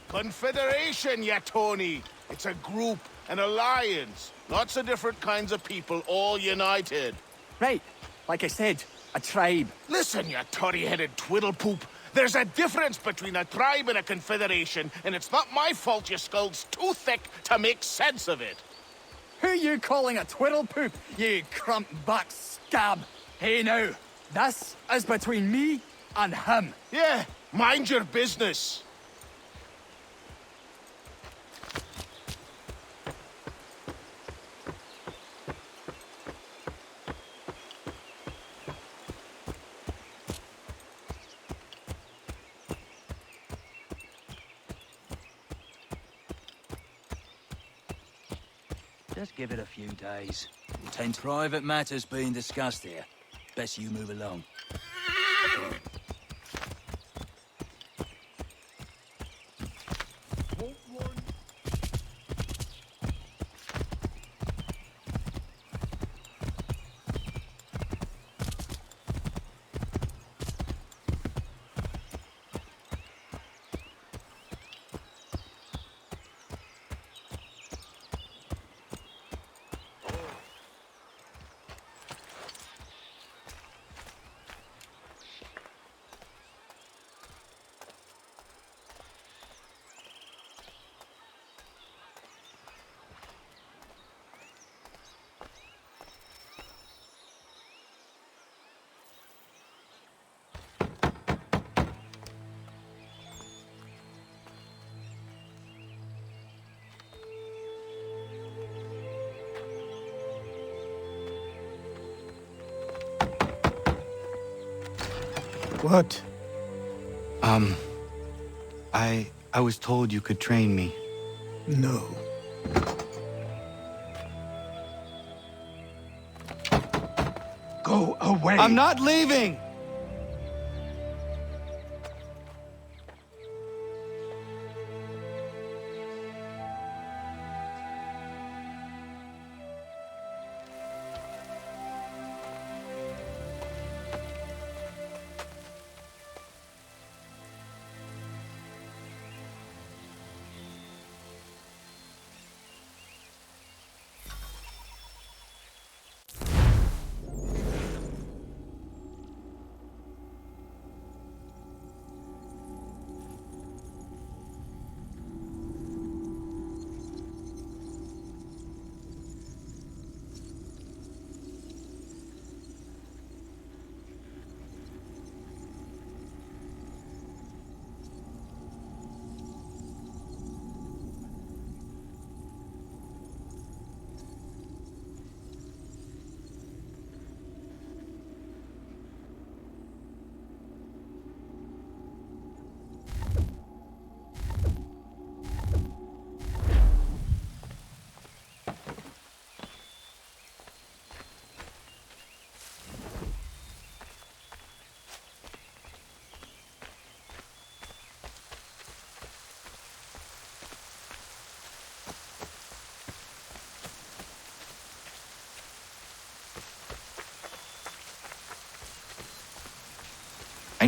Confederation, ya Tony. It's a group, an alliance. Lots of different kinds of people, all united. Right. Like I said, a tribe. Listen, you toddy-headed twiddlepoop. There's a difference between a tribe and a confederation, and it's not my fault your skull's too thick to make sense of it. Who you calling a twiddlepoop, you crump back scab? Hey now, this is between me and him. Yeah, mind your business. Just give it a few days. Intense private matters being discussed here. Best you move along. What? I was told you could train me. No. Go away! I'm not leaving!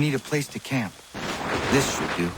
need a place to camp. This should do.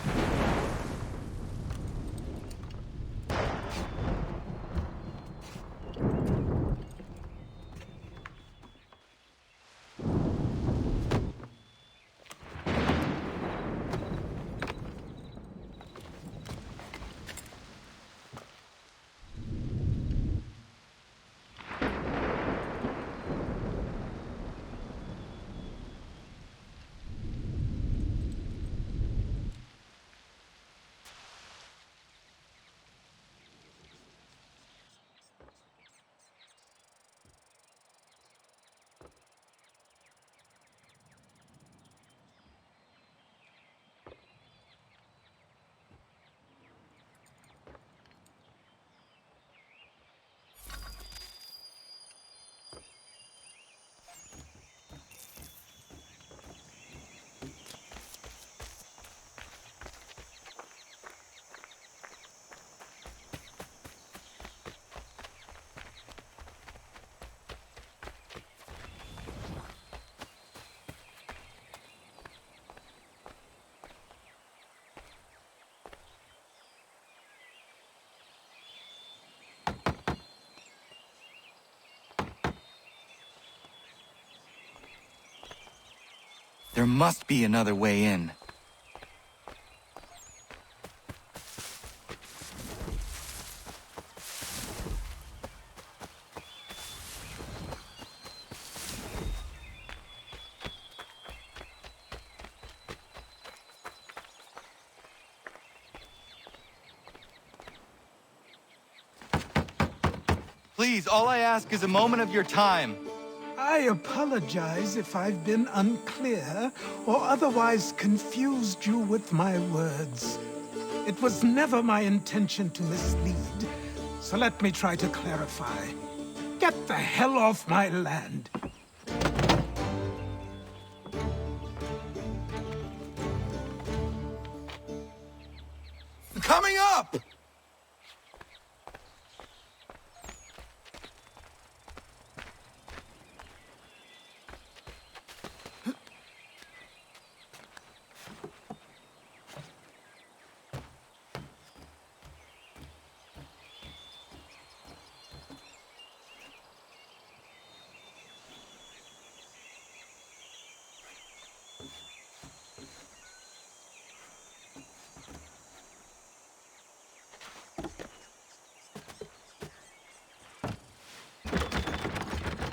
There must be another way in. Please, all I ask is a moment of your time. I apologize if I've been unclear or otherwise confused you with my words. It was never my intention to mislead, so let me try to clarify. Get the hell off my land. Coming up!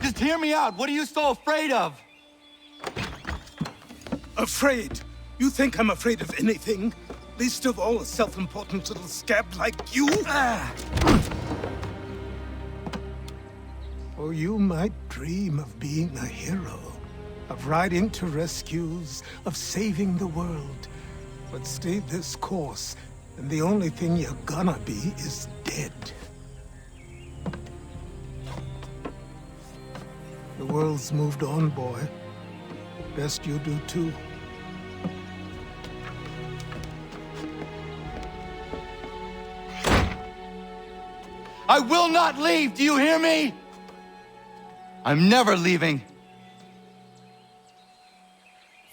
Just hear me out. What are you so afraid of? Afraid? You think I'm afraid of anything? Least of all a self-important little scab like you? Or you might dream of being a hero, of riding to rescues, of saving the world. But stay this course, and the only thing you're gonna be is dead. The world's moved on, boy. Best you do too. I will not leave, do you hear me? I'm never leaving.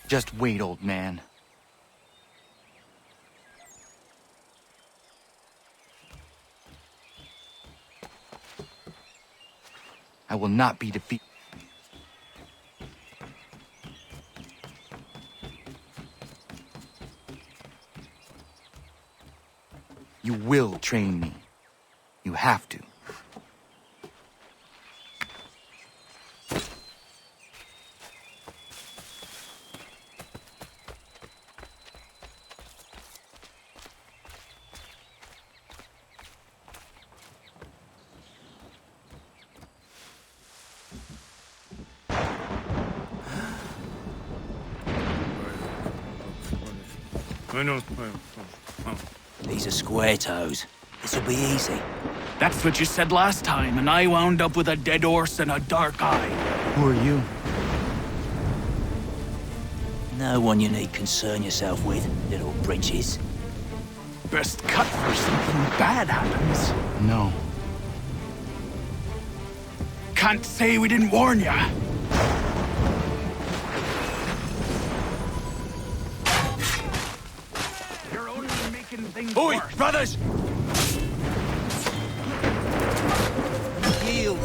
Just wait, old man. I will not be defeated. You will train me. You have to. These are square toes. This'll be easy. That's what you said last time, and I wound up with a dead horse and a dark eye. Who are you? No one you need concern yourself with, little bridges. Best cut for something bad happens. No. Can't say we didn't warn ya. Oi, brothers! Heal.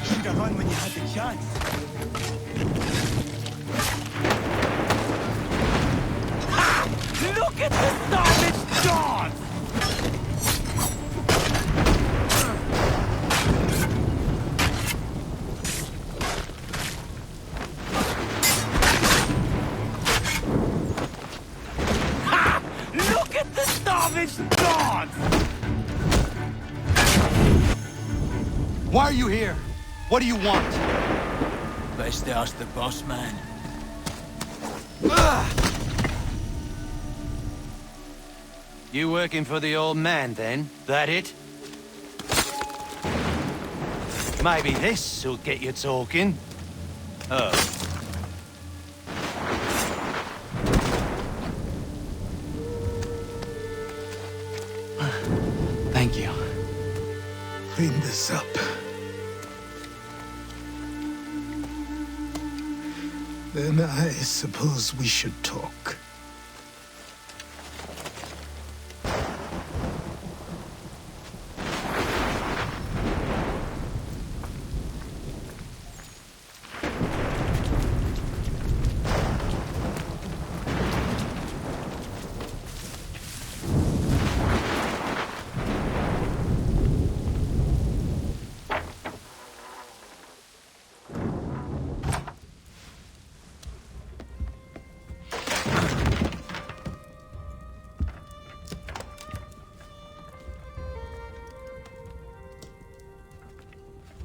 Should have run when you had the chance. Look at the starvage dawn! Ha! Look at the starvage dawn! Why are you here? What do you want? Best ask the boss man. You working for the old man, then? That it? Maybe this'll get you talking. Oh. Thank you. Clean this up. Then I suppose we should talk.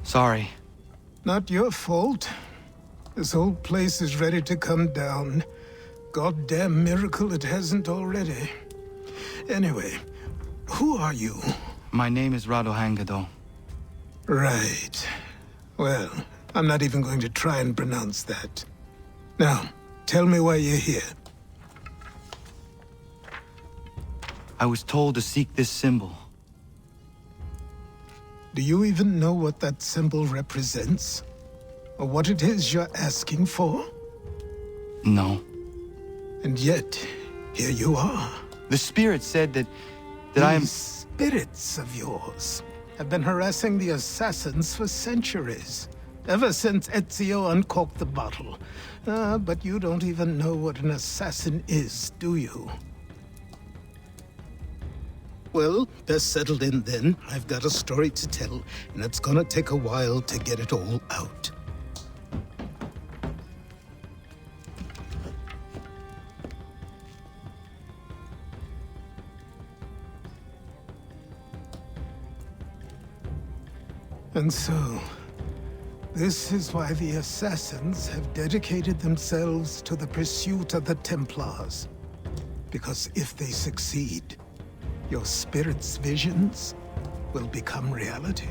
Sorry. Not your fault. This whole place is ready to come down. Goddamn miracle it hasn't already. Anyway, who are you? My name is Radohangado. Right. Well, I'm not even going to try and pronounce that. Now, tell me why you're here. I was told to seek this symbol. Do you even know what that symbol represents? Or what it is you're asking for? No. And yet, here you are. The spirit said that I am... These spirits of yours have been harassing the assassins for centuries. Ever since Ezio uncorked the bottle. But you don't even know what an assassin is, do you? Well, best settled in then. I've got a story to tell, and it's gonna take a while to get it all out. And so, this is why the Assassins have dedicated themselves to the pursuit of the Templars. Because if they succeed, your spirit's visions will become reality.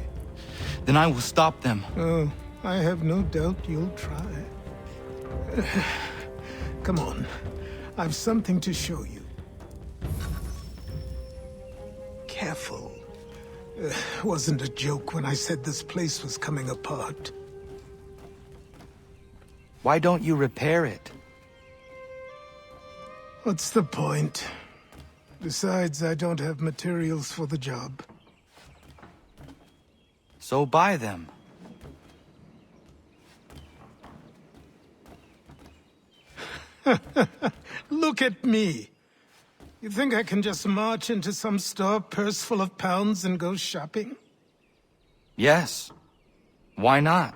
Then I will stop them. Oh, I have no doubt you'll try. Come on, I've something to show you. Careful. Wasn't a joke when I said this place was coming apart. Why don't you repair it? What's the point? Besides, I don't have materials for the job. So buy them. Look at me. You think I can just march into some store, purse full of pounds, and go shopping? Yes. Why not?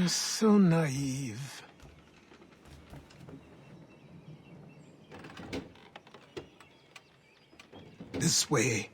So naive. This way.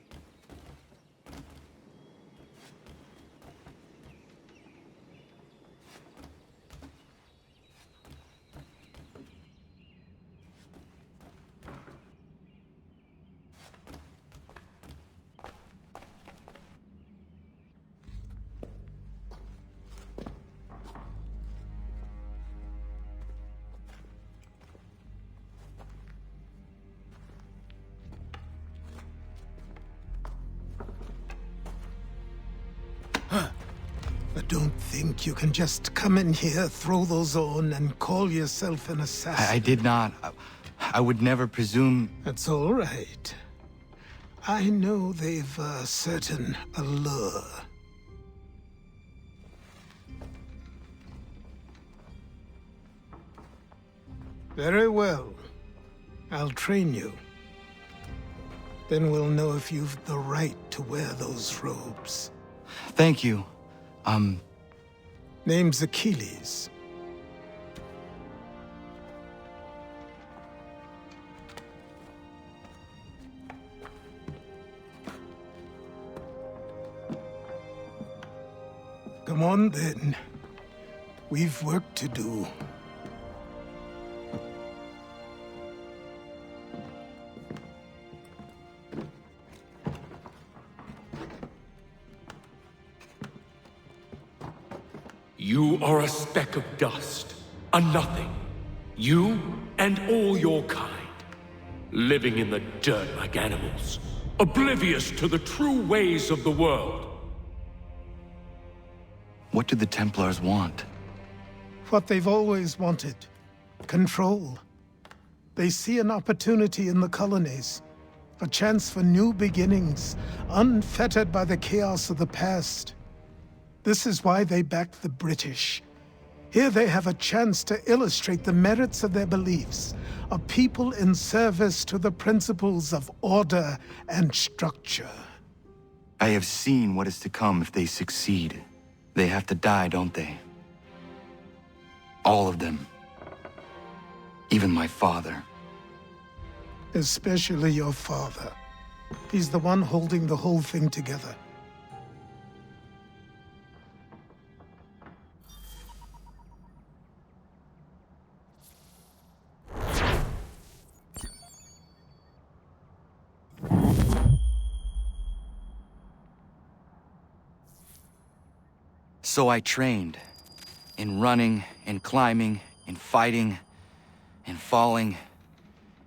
I don't think you can just come in here, throw those on, and call yourself an assassin. I did not. I would never presume... That's all right. I know they've a certain allure. Very well. I'll train you. Then we'll know if you've the right to wear those robes. Thank you. Name's Achilles. Come on, then. We've work to do. You are a speck of dust, a nothing. You and all your kind, living in the dirt like animals, oblivious to the true ways of the world. What do the Templars want? What they've always wanted. Control. They see an opportunity in the colonies. A chance for new beginnings, unfettered by the chaos of the past. This is why they backed the British. Here they have a chance to illustrate the merits of their beliefs, a people in service to the principles of order and structure. I have seen what is to come if they succeed. They have to die, don't they? All of them. Even my father. Especially your father. He's the one holding the whole thing together. So I trained. In running, in climbing, in fighting, in falling.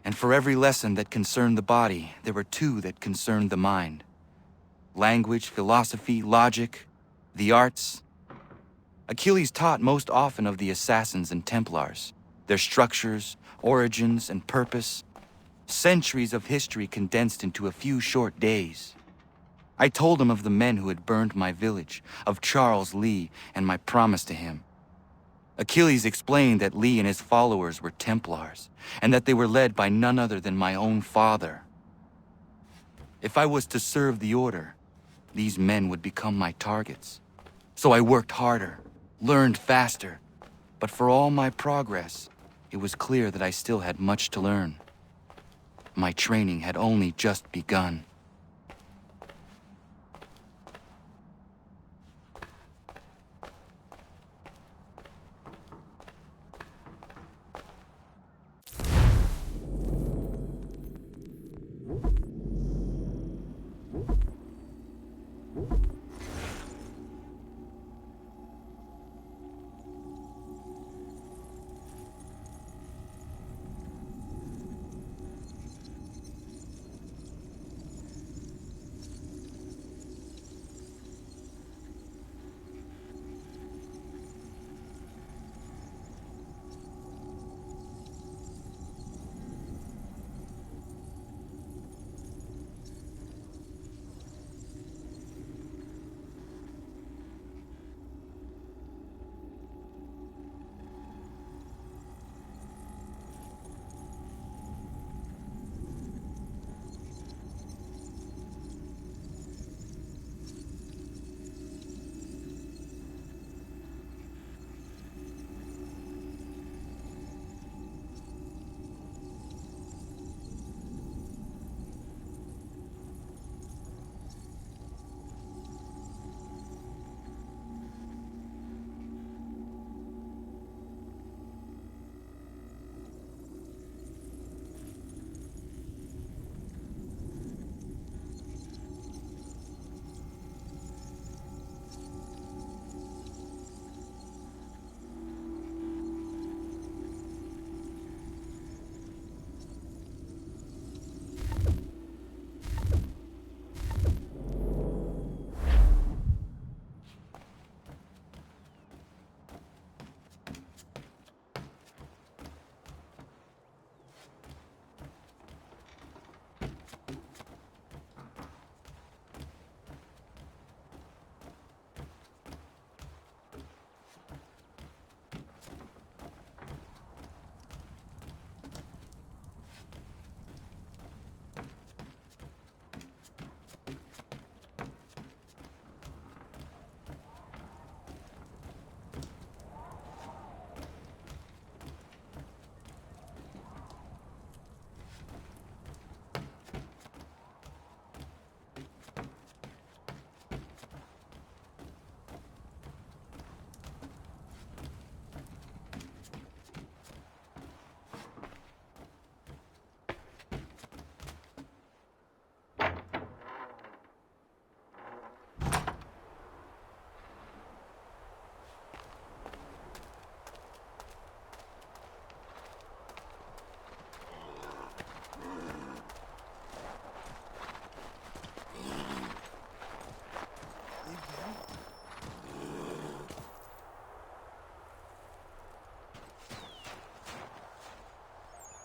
And for every lesson that concerned the body, there were two that concerned the mind. Language, philosophy, logic, the arts. Achilles taught most often of the assassins and Templars, their structures, origins, and purpose. Centuries of history condensed into a few short days. I told him of the men who had burned my village, of Charles Lee, and my promise to him. Achilles explained that Lee and his followers were Templars, and that they were led by none other than my own father. If I was to serve the Order, these men would become my targets. So I worked harder, learned faster, but for all my progress, it was clear that I still had much to learn. My training had only just begun.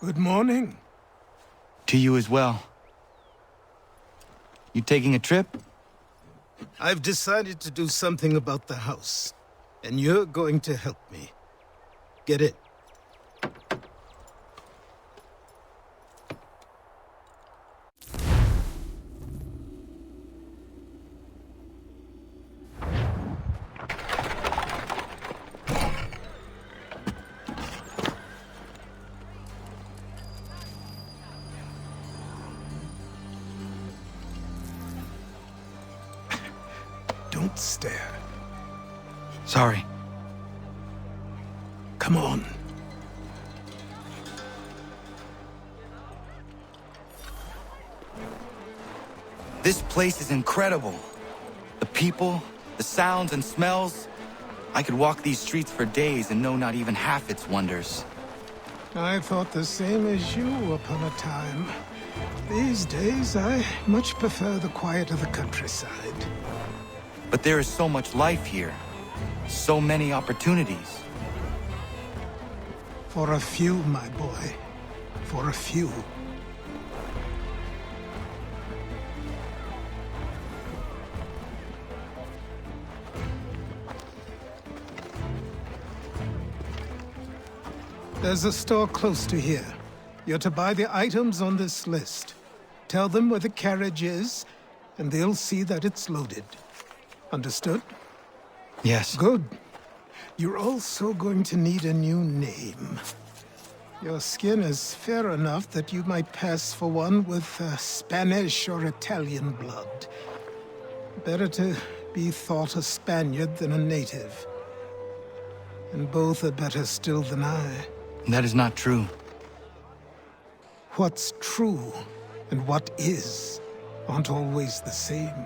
Good morning. To you as well. You taking a trip? I've decided to do something about the house, and you're going to help me. Get it? Don't stare. Sorry. Come on. This place is incredible. The people, the sounds and smells. I could walk these streets for days and know not even half its wonders. I thought the same as you upon a time. These days, I much prefer the quiet of the countryside. But there is so much life here. So many opportunities. For a few, my boy. For a few. There's a store close to here. You're to buy the items on this list. Tell them where the carriage is, and they'll see that it's loaded. Understood? Yes. Good. You're also going to need a new name. Your skin is fair enough that you might pass for one with Spanish or Italian blood. Better to be thought a Spaniard than a native. And both are better still than I. That is not true. What's true and what is aren't always the same.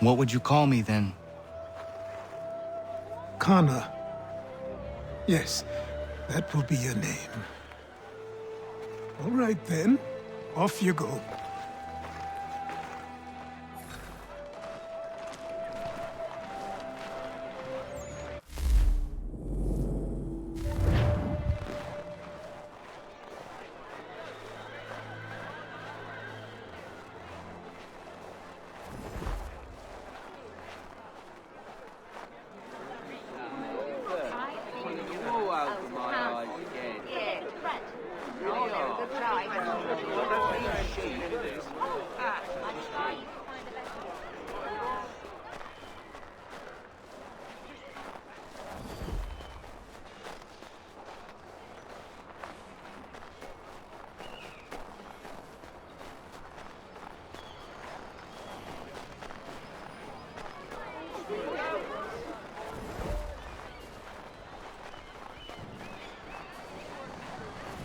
What would you call me then? Kana. Yes, that will be your name. All right then, off you go.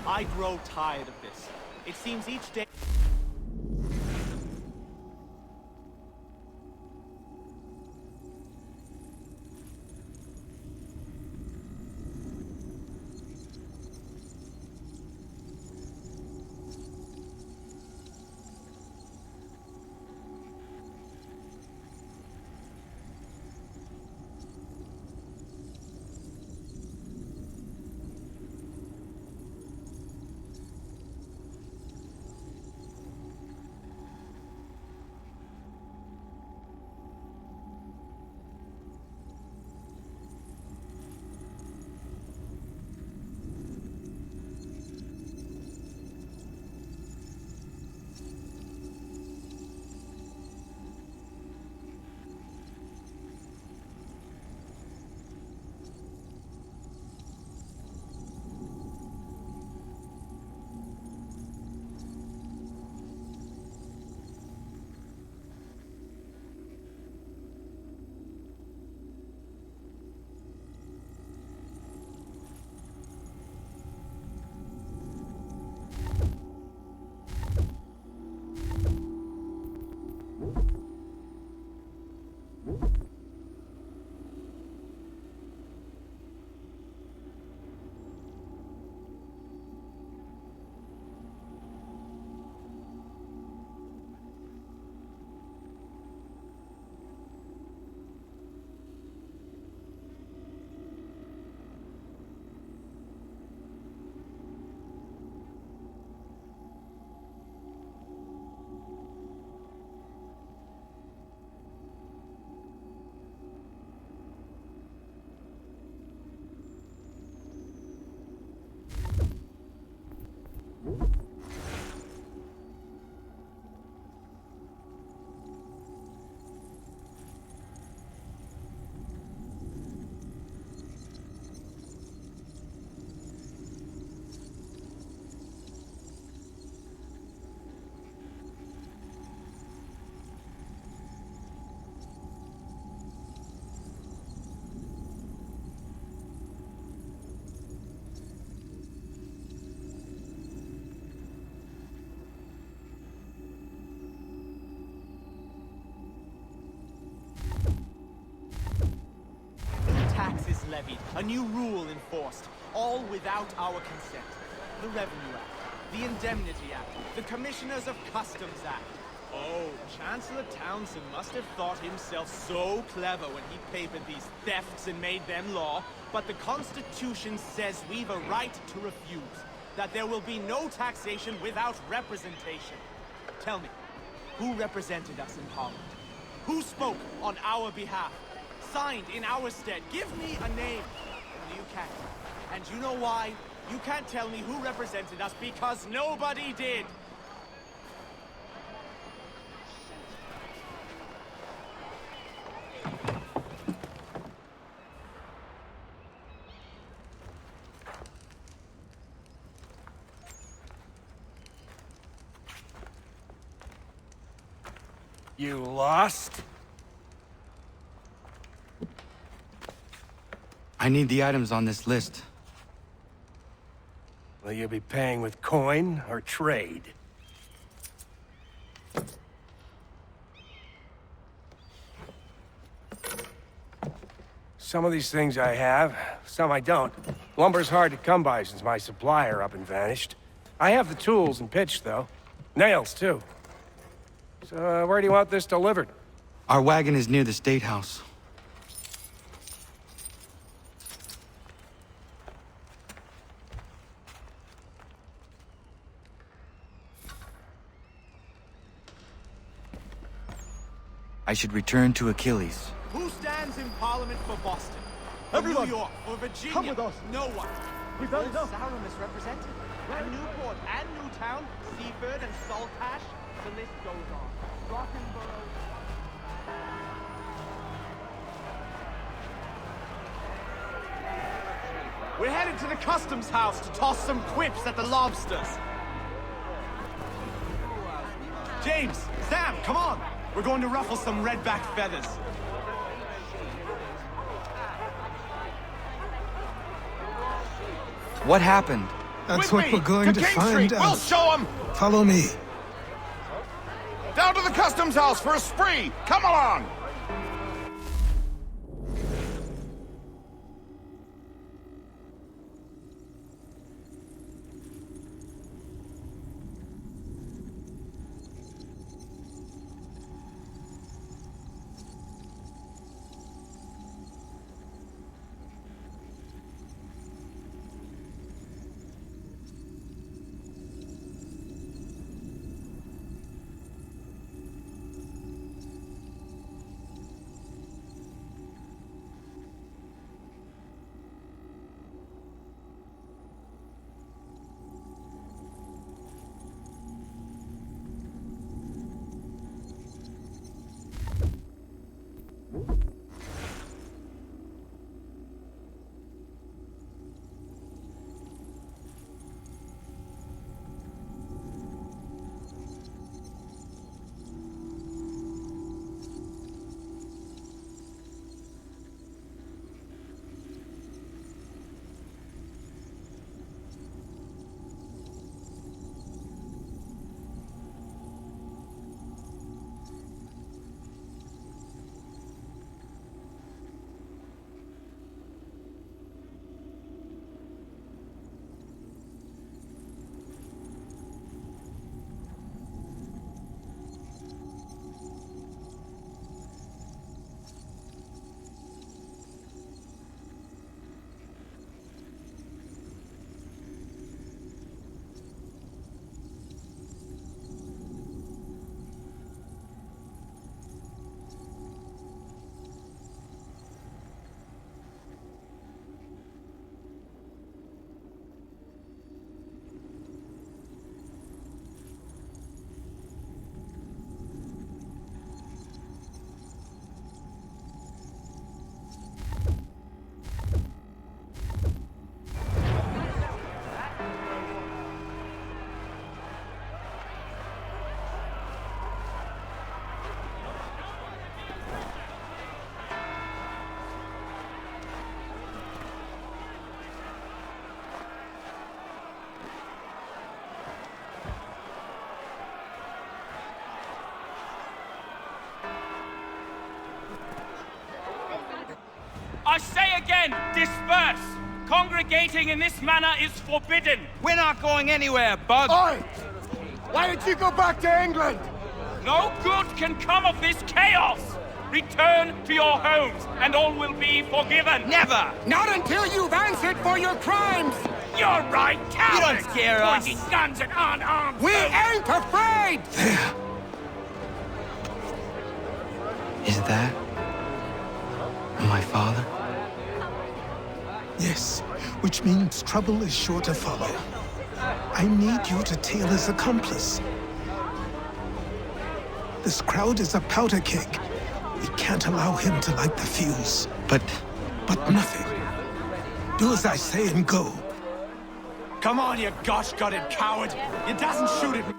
I grow tired of this. It seems each day... A new rule enforced, all without our consent. The Revenue Act, the Indemnity Act, the Commissioners of Customs Act. Oh, Chancellor Townsend must have thought himself so clever when he papered these thefts and made them law, but the Constitution says we've a right to refuse, that there will be no taxation without representation. Tell me, who represented us in Parliament? Who spoke on our behalf? Signed in our stead? Give me a name. You can't. And you know why? You can't tell me who represented us because nobody did. You lost? I need the items on this list. Will you be paying with coin or trade? Some of these things I have, some I don't. Lumber's hard to come by since my supplier up and vanished. I have the tools and pitch, though. Nails, too. So, where do you want this delivered? Our wagon is near the State House. I should return to Achilles. Who stands in Parliament for Boston? For Everyone! New York or Virginia? Come with us! No one! We've done enough! Sarum is represented. And Newport and Newtown, Seaford and Saltash. The list goes on. Rockenborough. We're headed to the customs house to toss some quips at the lobsters. James, Sam, come on! We're going to ruffle some redback feathers. What happened? That's With what me, we're going to King find Street. out. We'll show 'em. Follow me. Down to the customs house for a spree. Come along. I say again, disperse! Congregating in this manner is forbidden! We're not going anywhere, Bug! Oi! Why did you go back to England? No good can come of this chaos! Return to your homes, and all will be forgiven! Never! Not until you've answered for your crimes! You're right, cowards! You don't scare us! Pointing guns at unarmed We ain't afraid! There. Is that my father? Yes, which means trouble is sure to follow. I need you to tail his accomplice. This crowd is a powder keg. We can't allow him to light the fuse. But nothing. Do as I say and go. Come on, you gosh-gutted coward! You doesn't shoot at me!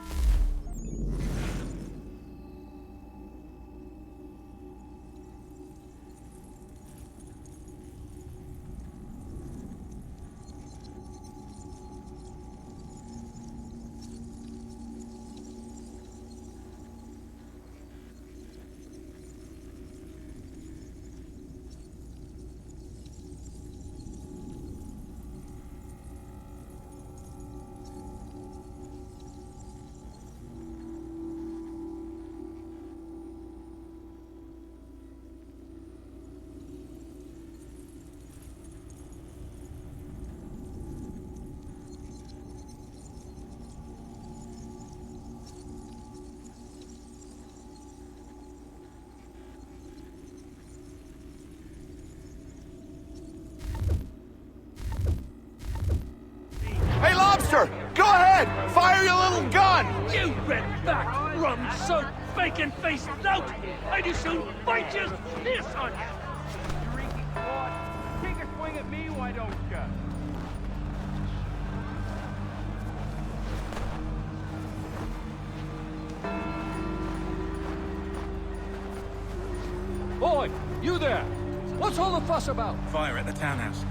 Hey, Lobster! Go ahead! Fire your little gun! You red-backed, rum-soaked, bacon-faced lout! I just soon bite you piss on you! Take a swing at me, why don't you? Boy, you there! What's all the fuss about? Fire at the townhouse.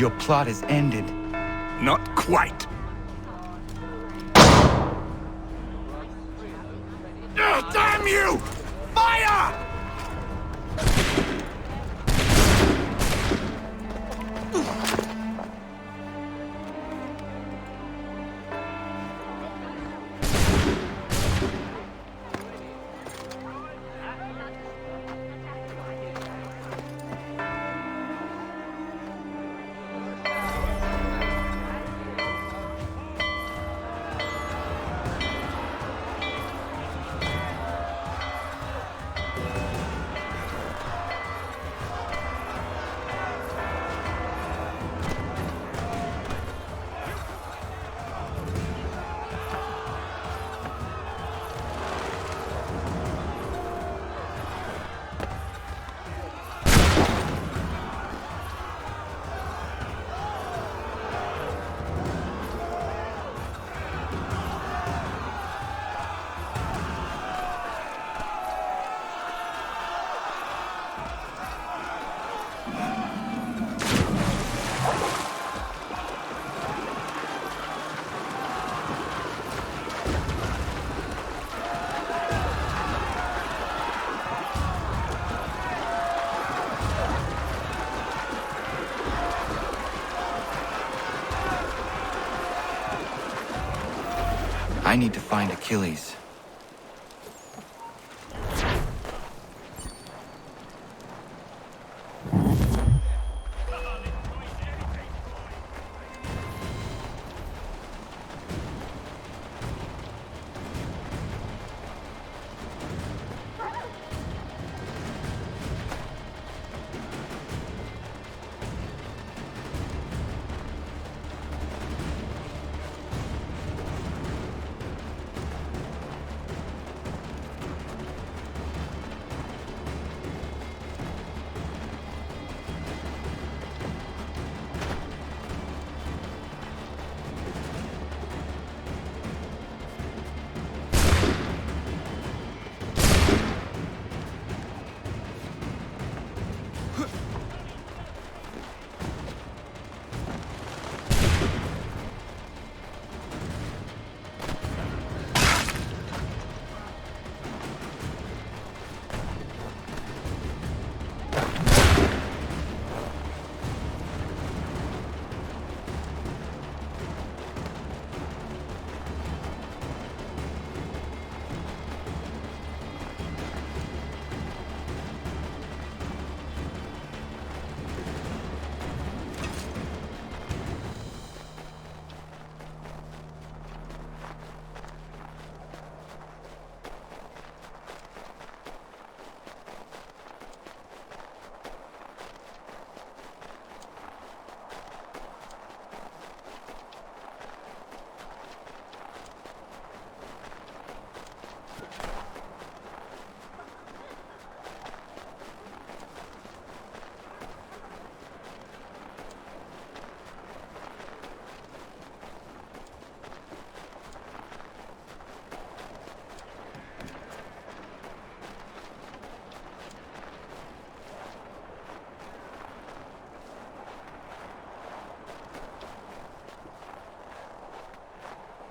Your plot is ended. Not quite. Damn you! Fire! I need to find Achilles.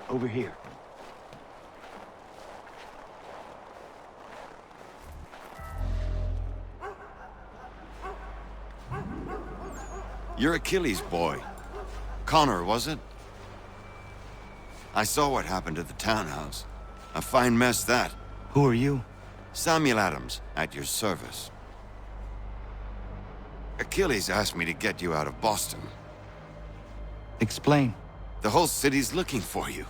Over here. You're Achilles' boy. Connor, was it? I saw what happened at the townhouse. A fine mess, that. Who are you? Samuel Adams, at your service. Achilles asked me to get you out of Boston. Explain. The whole city's looking for you.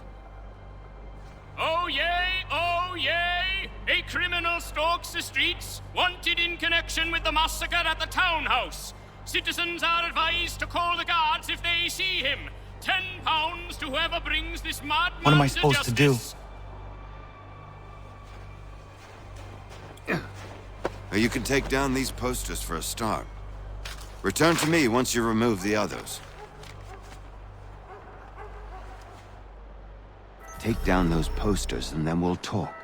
Oh yay, oh yay! A criminal stalks the streets, wanted in connection with the massacre at the townhouse. Citizens are advised to call the guards if they see him. £10 to whoever brings this madman. What am I supposed to do? You can take down these posters for a start. Return to me once you remove the others. Take down those posters and then we'll talk.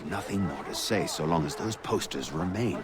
nothing more to say so long as those posters remain.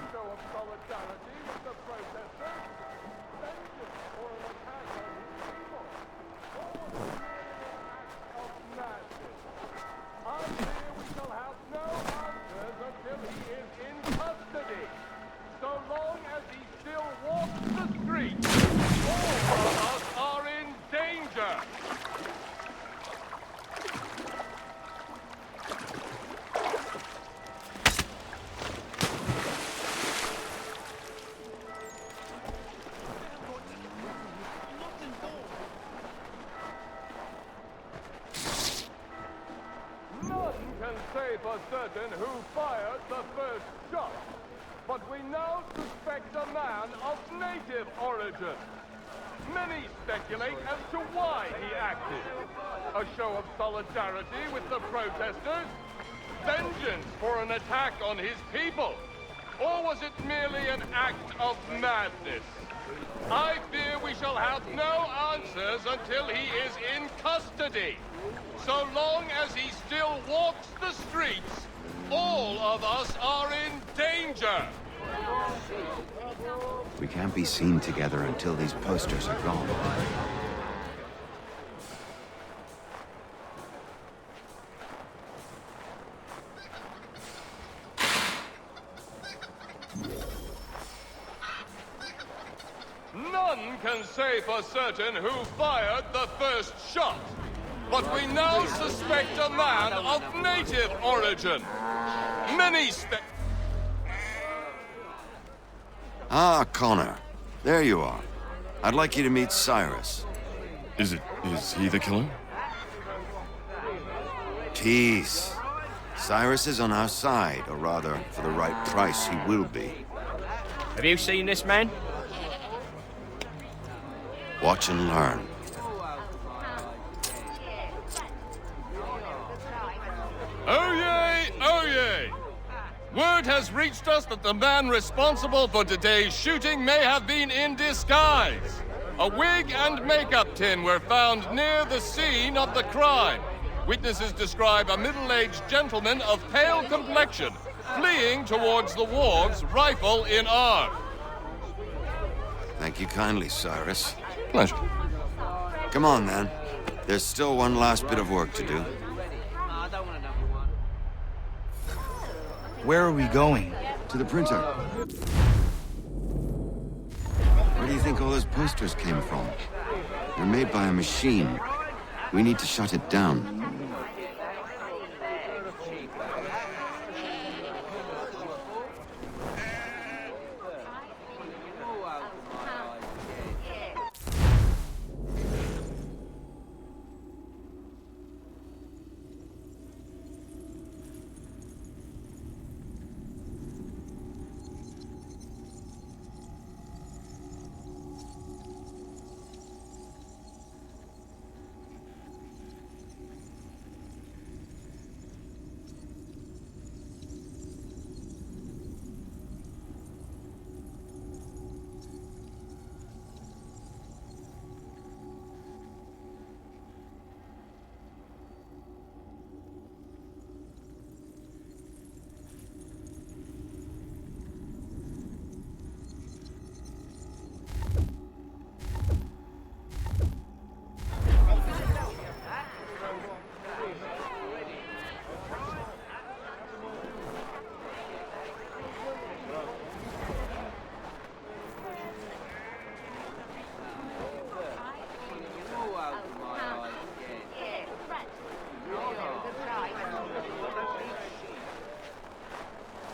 For certain who fired the first shot, but we now suspect a man of native origin. Many speculate as to why he acted. A show of solidarity with the protesters? Vengeance for an attack on his people? Or was it merely an act of madness? I fear we shall have no answers until he is in custody. So long as he still walks the streets, all of us are in danger. We can't be seen together until these posters are gone. None can say for certain who fired the first shot, but we now suspect a man of native origin. Many Ah, Connor. There you are. I'd like you to meet Cyrus. Is he the killer? Tease. Cyrus is on our side, or rather, for the right price, he will be. Have you seen this man? Watch and learn. Oh yay! Oh yay! Word has reached us that the man responsible for today's shooting may have been in disguise. A wig and makeup tin were found near the scene of the crime. Witnesses describe a middle-aged gentleman of pale complexion fleeing towards the wharves, rifle in arm. Thank you kindly, Cyrus. Pleasure. Come on, then. There's still one last bit of work to do. Where are we going? To the printer. Where do you think all those posters came from? They're made by a machine. We need to shut it down.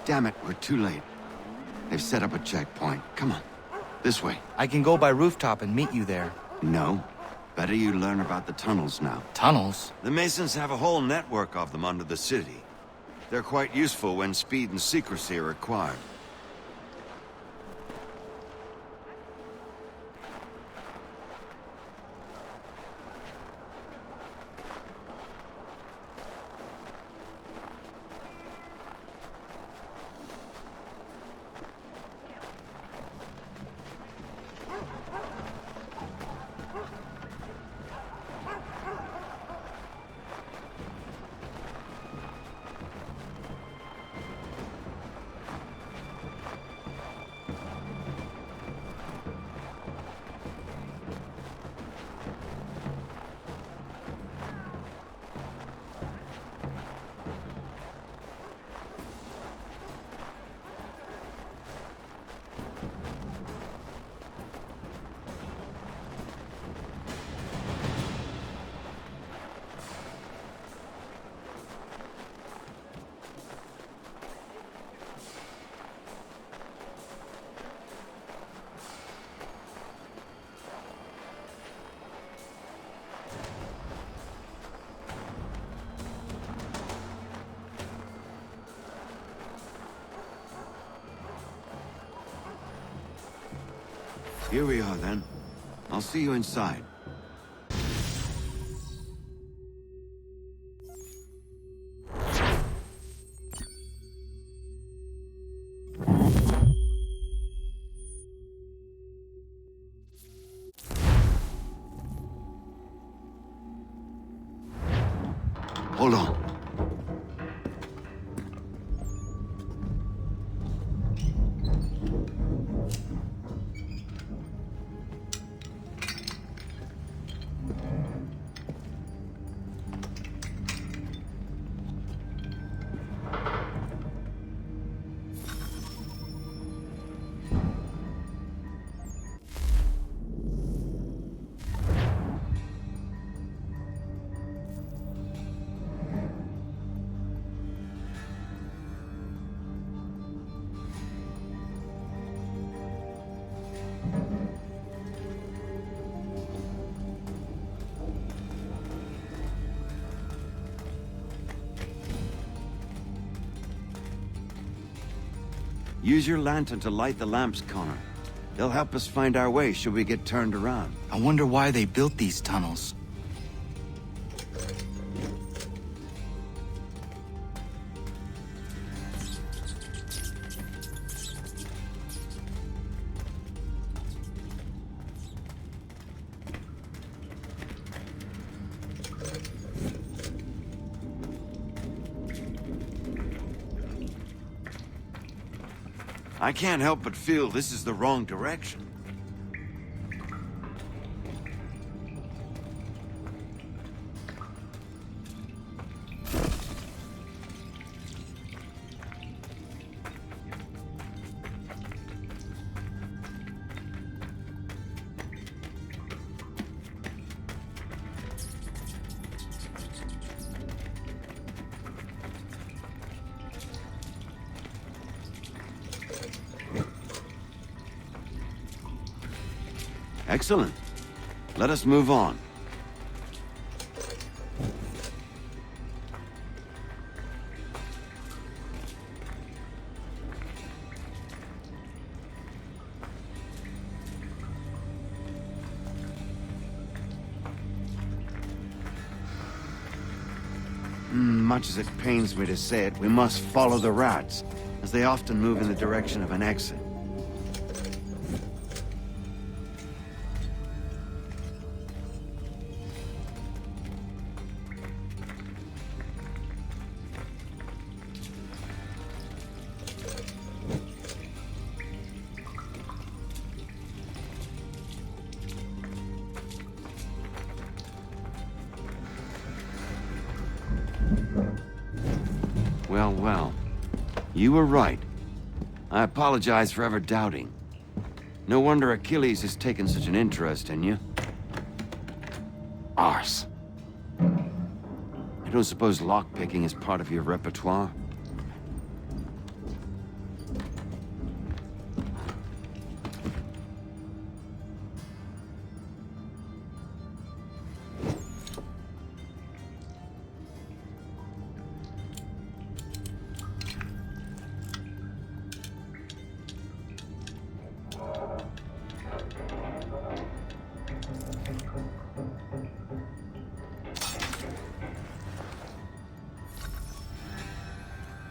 Damn it, we're too late. They've set up a checkpoint. Come on. This way. I can go by rooftop and meet you there. No. Better you learn about the tunnels now. Tunnels? The Masons have a whole network of them under the city. They're quite useful when speed and secrecy are required. Here we are, then. I'll see you inside. Hold on. Use your lantern to light the lamps, Connor. They'll help us find our way should we get turned around. I wonder why they built these tunnels. I can't help but feel this is the wrong direction. Excellent. Let us move on. Much as it pains me to say it, we must follow the rats, as they often move in the direction of an exit. Well, well. You were right. I apologize for ever doubting. No wonder Achilles has taken such an interest in you. Arse. I don't suppose lockpicking is part of your repertoire?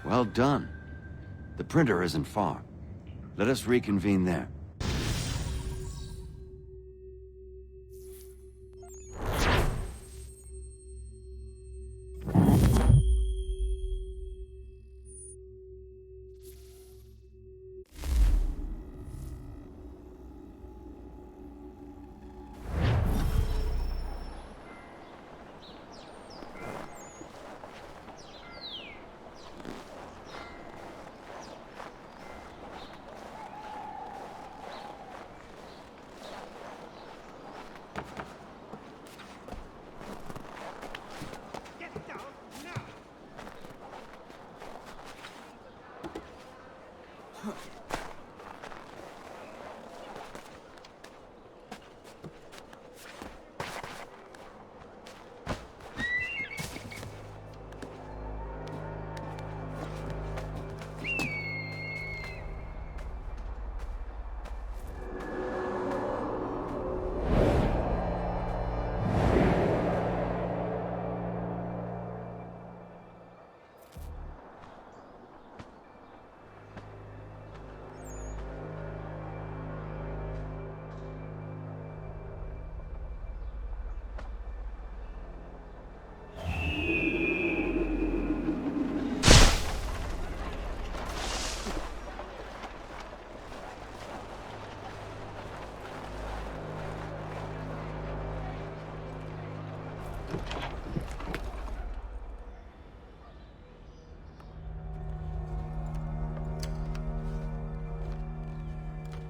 Well done. The printer isn't far. Let us reconvene there.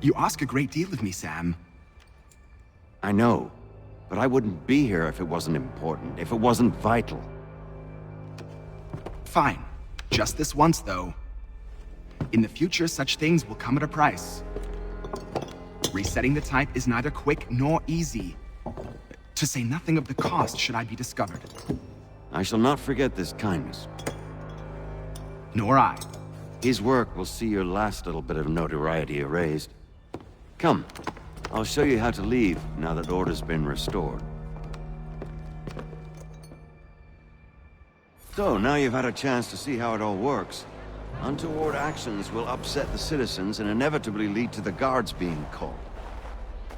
You ask a great deal of me, Sam. I know, but I wouldn't be here if it wasn't important, if it wasn't vital. Fine. Just this once, though. In the future, such things will come at a price. Resetting the type is neither quick nor easy. To say nothing of the cost should I be discovered. I shall not forget this kindness. Nor I. His work will see your last little bit of notoriety erased. Come, I'll show you how to leave now that order's been restored. So, now you've had a chance to see how it all works. Untoward actions will upset the citizens and inevitably lead to the guards being called.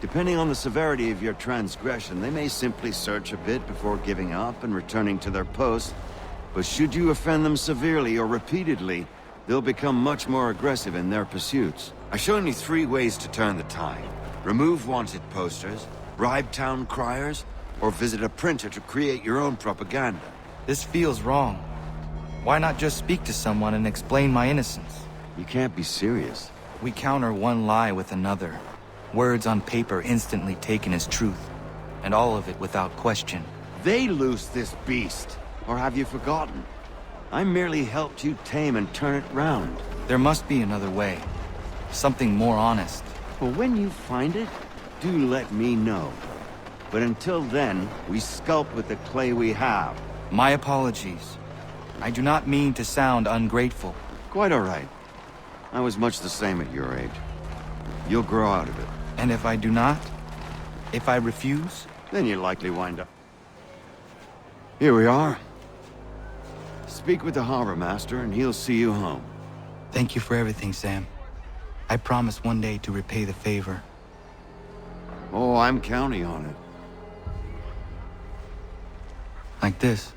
Depending on the severity of your transgression, they may simply search a bit before giving up and returning to their posts. But should you offend them severely or repeatedly, they'll become much more aggressive in their pursuits. I've shown you 3 ways to turn the tide. Remove wanted posters, bribe town criers, or visit a printer to create your own propaganda. This feels wrong. Why not just speak to someone and explain my innocence? You can't be serious. We counter one lie with another. Words on paper instantly taken as truth. And all of it without question. They loose this beast. Or have you forgotten? I merely helped you tame and turn it round. There must be another way. Something more honest. Well, when you find it, do let me know. But until then, we sculpt with the clay we have. My apologies. I do not mean to sound ungrateful. Quite all right. I was much the same at your age. You'll grow out of it. And if I do not? If I refuse? Then you'll likely wind up. Here we are. Speak with the harbor master and he'll see you home. Thank you for everything, Sam. I promise one day to repay the favor. Oh, I'm counting on it. Like this.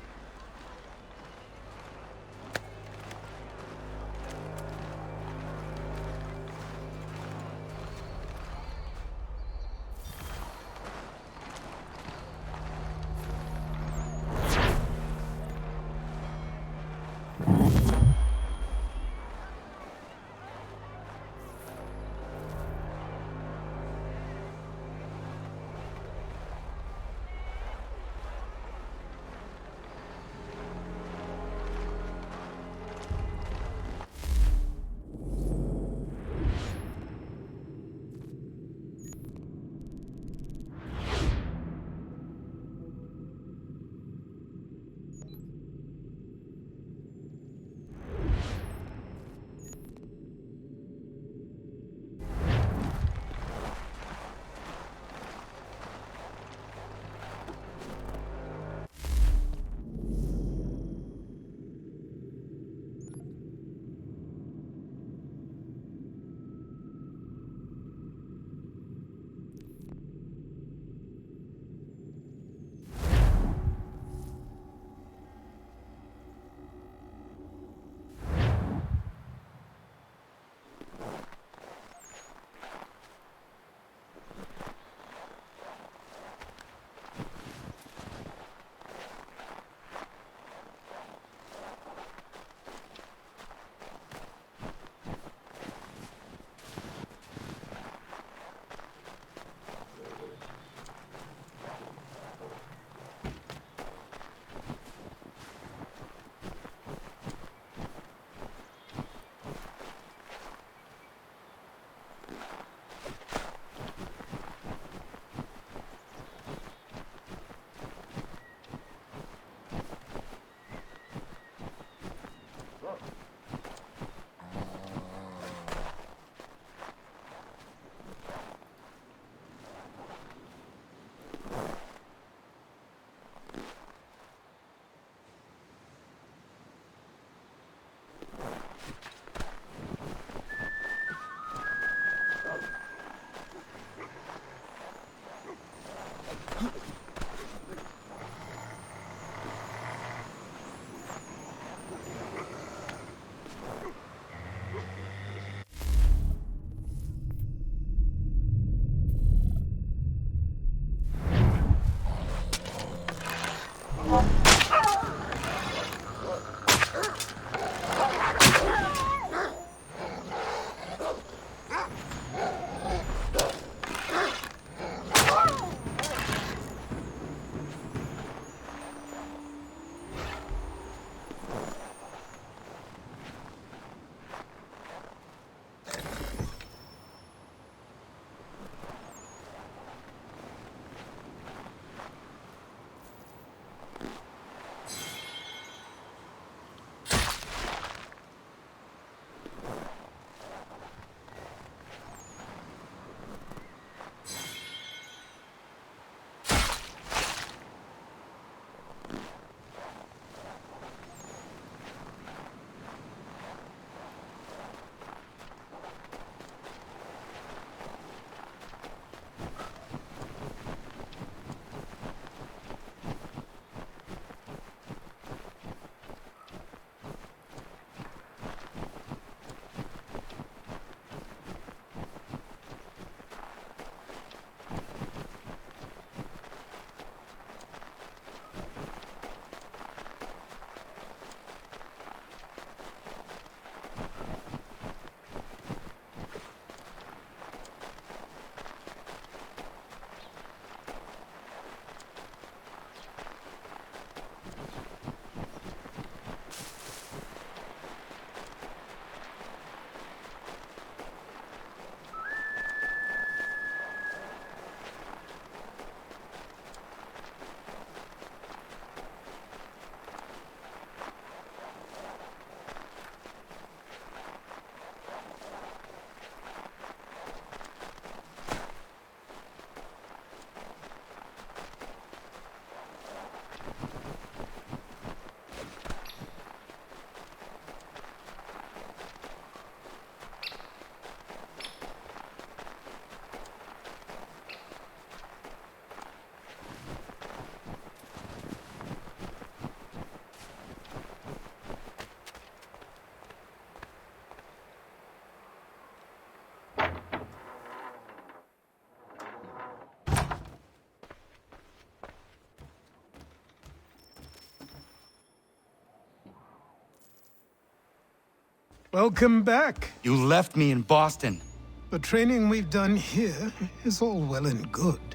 Welcome back. You left me in Boston. The training we've done here is all well and good,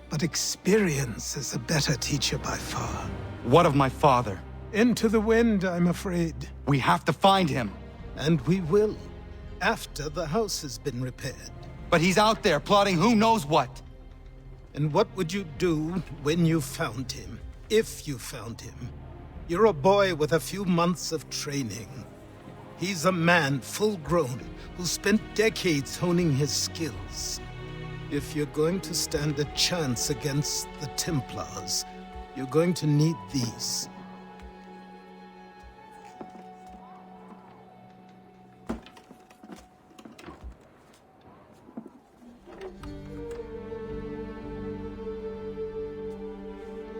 but experience is a better teacher by far. What of my father? Into the wind, I'm afraid. We have to find him. And we will, after the house has been repaired. But he's out there plotting who knows what. And what would you do when you found him? If you found him? You're a boy with a few months of training. He's a man, full-grown, who spent decades honing his skills. If you're going to stand a chance against the Templars, you're going to need these.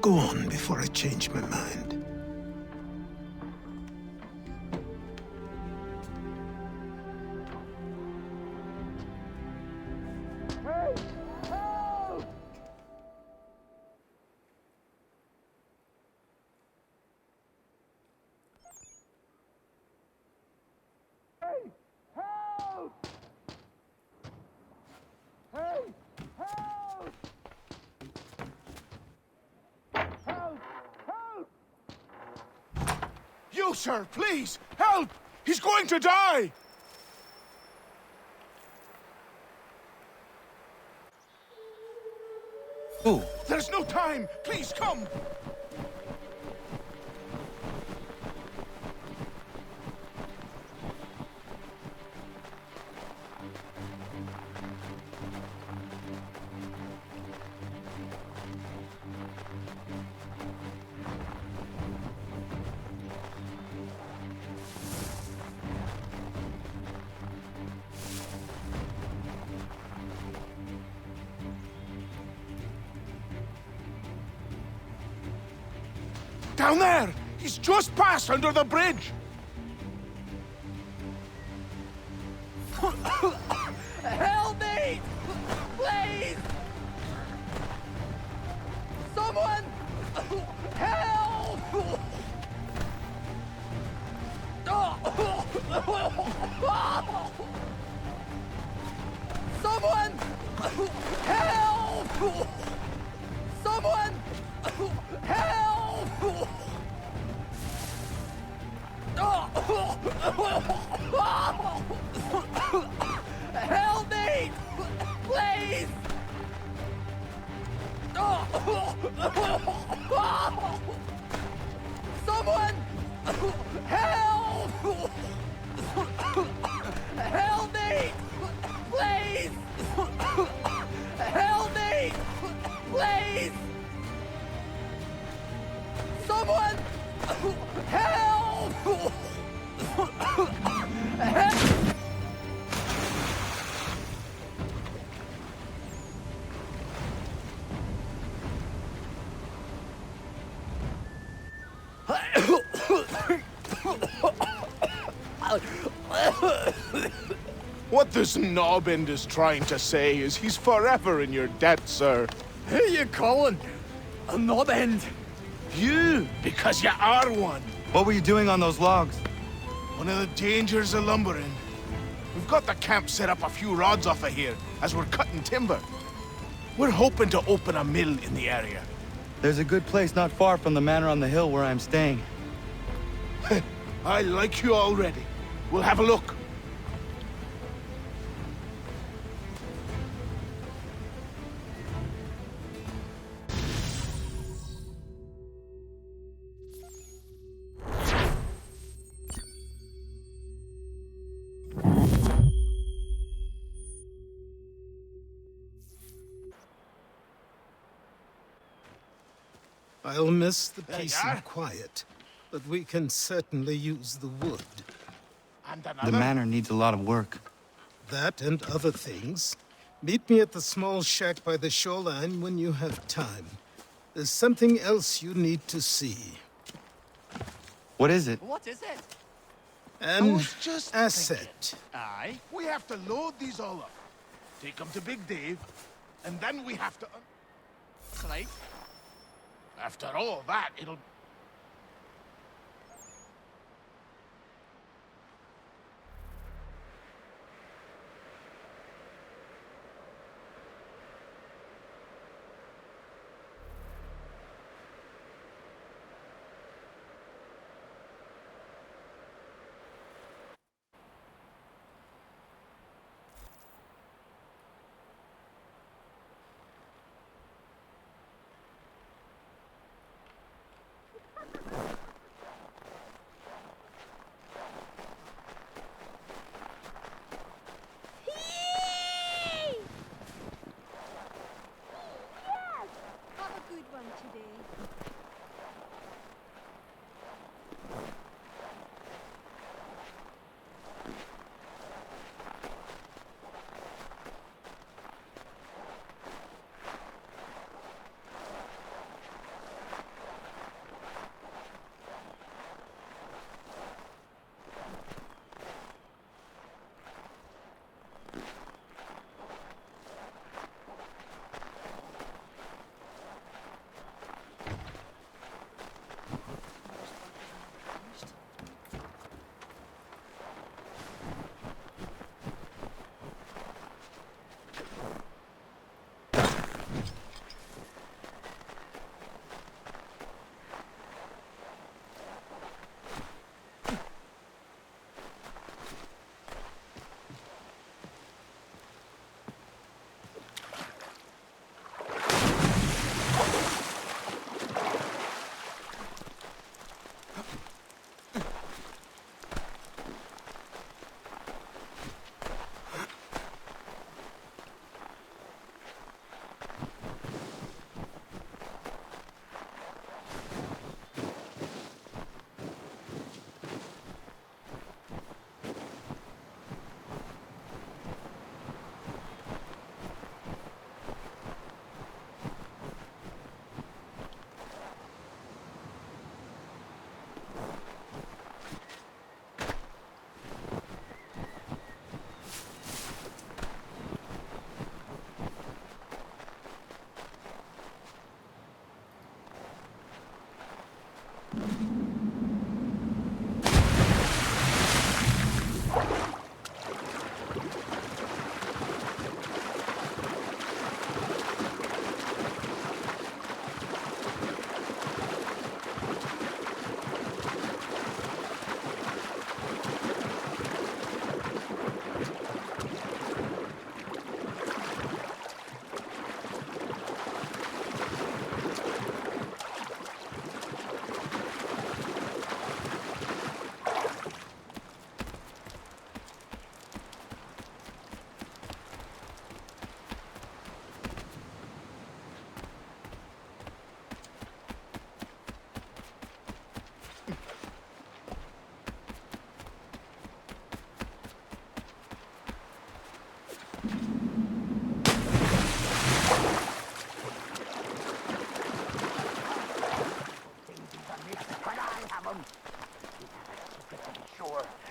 Go on before I change my mind. You, sir, please, help! He's going to die! Who? There's no time! Please, come! Down there! He's just passed under the bridge! Help me! Please! Someone! Help! Someone! Help! Someone! Help! Help me! Please! Someone! Help! Help me! Please! Help me! Please! Someone! Help! Help! What this knobbend is trying to say is he's forever in your debt, sir. Who you calling? A knob-end? You, because you are one. What were you doing on those logs? One of the dangers of lumbering. We've got the camp set up a few rods off of here, as we're cutting timber. We're hoping to open a mill in the area. There's a good place not far from the manor on the hill where I'm staying. I like you already. We'll have a look. I'll miss the peace and quiet, but we can certainly use the wood. The manor needs a lot of work. That and other things. Meet me at the small shack by the shoreline when you have time. There's something else you need to see. What is it? What is it? An just asset. Aye. We have to load these all up, take them to Big Dave, and then we have to... Right. After all that, it'll... Have a good one today.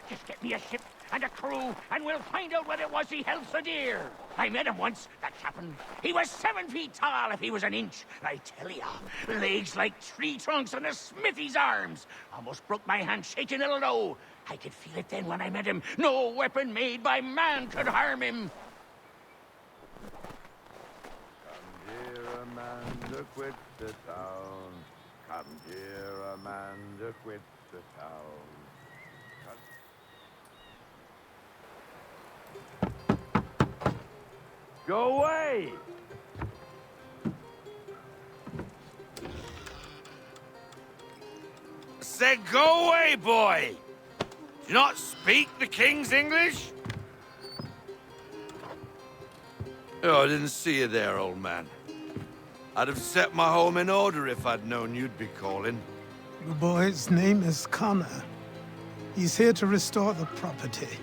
Just get me a ship and a crew, and we'll find out what it was he held so dear. I met him once, that chappin'. He was 7 feet tall if he was an inch. I tell ya, legs like tree trunks and a smithy's arms. Almost broke my hand shaking it'll know. I could feel it then when I met him. No weapon made by man could harm him. Come here, Amanda, quit the town. Come here, Amanda, quit the town. Go away! Said go away, boy! Do you not speak the King's English? Oh, I didn't see you there, old man. I'd have set my home in order if I'd known you'd be calling. The boy's name is Connor. He's here to restore the property.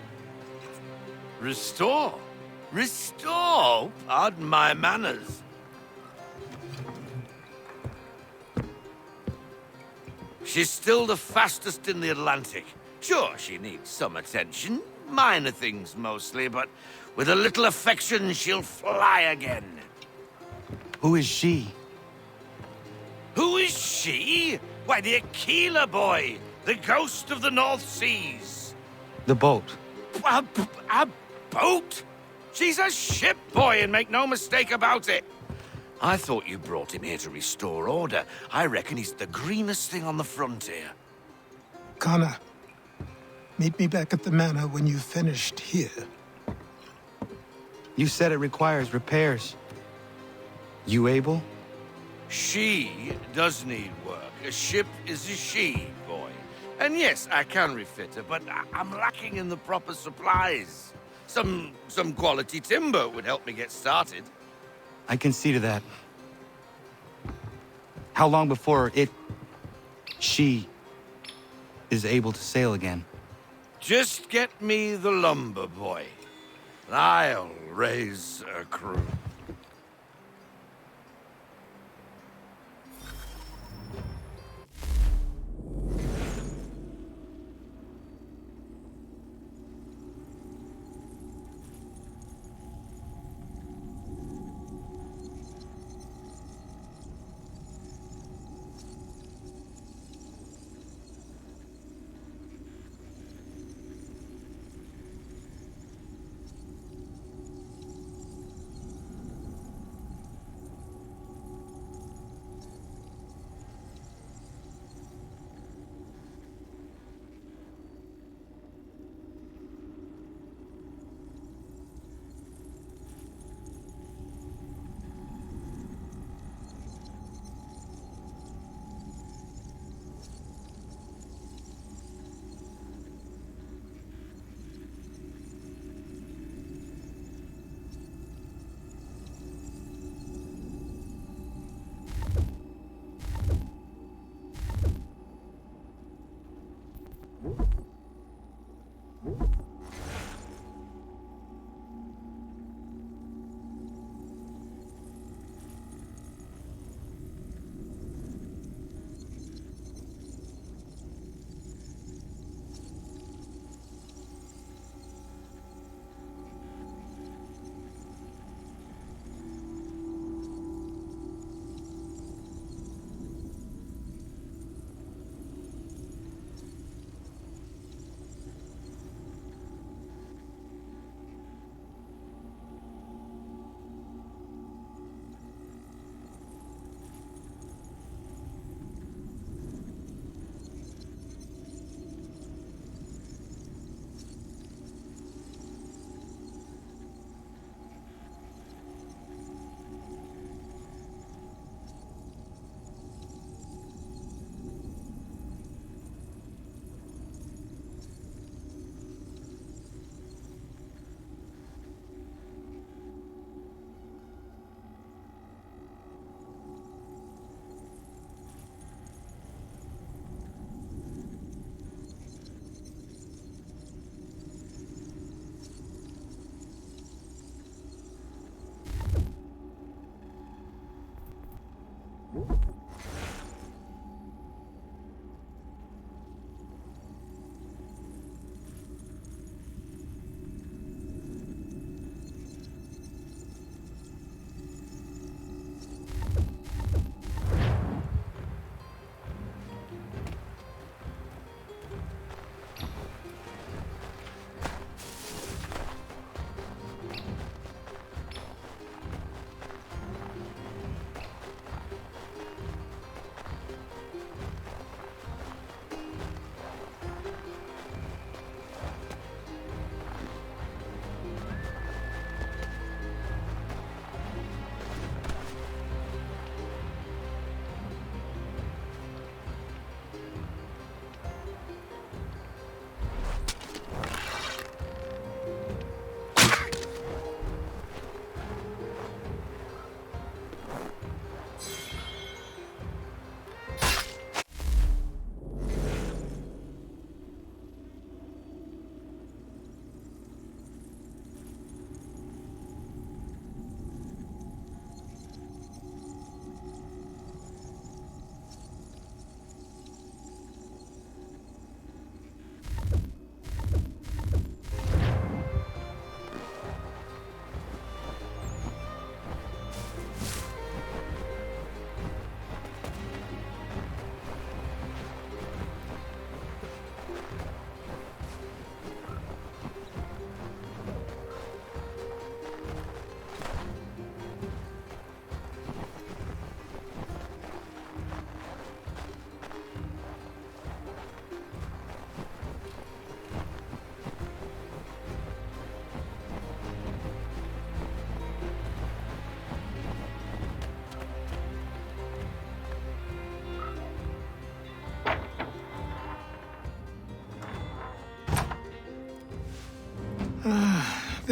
Restore? Restore? Pardon my manners. She's still the fastest in the Atlantic. Sure, she needs some attention. Minor things mostly, but with a little affection, she'll fly again. Who is she? Who is she? Why, the Aquila boy, the ghost of the North Seas. The boat. A boat? She's a ship, boy, and make no mistake about it. I thought you brought him here to restore order. I reckon he's the greenest thing on the frontier. Connor, meet me back at the manor when you've finished here. You said it requires repairs. You able? She does need work. A ship is a she, boy. And yes, I can refit her, but I'm lacking in the proper supplies. Some quality timber would help me get started. I can see to that. How long before she is able to sail again? Just get me the lumber, boy. And I'll raise a crew.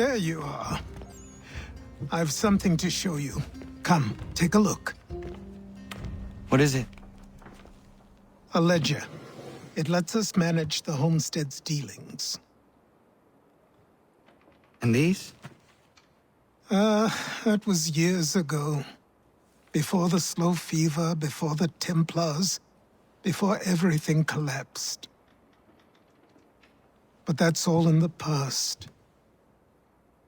There you are. I've something to show you. Come, take a look. What is it? A ledger. It lets us manage the homestead's dealings. And these? That was years ago. Before the slow fever, before the Templars, before everything collapsed. But that's all in the past.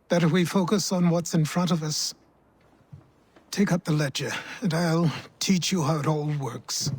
Better we focus on what's in front of us. Take up the ledger, and I'll teach you how it all works.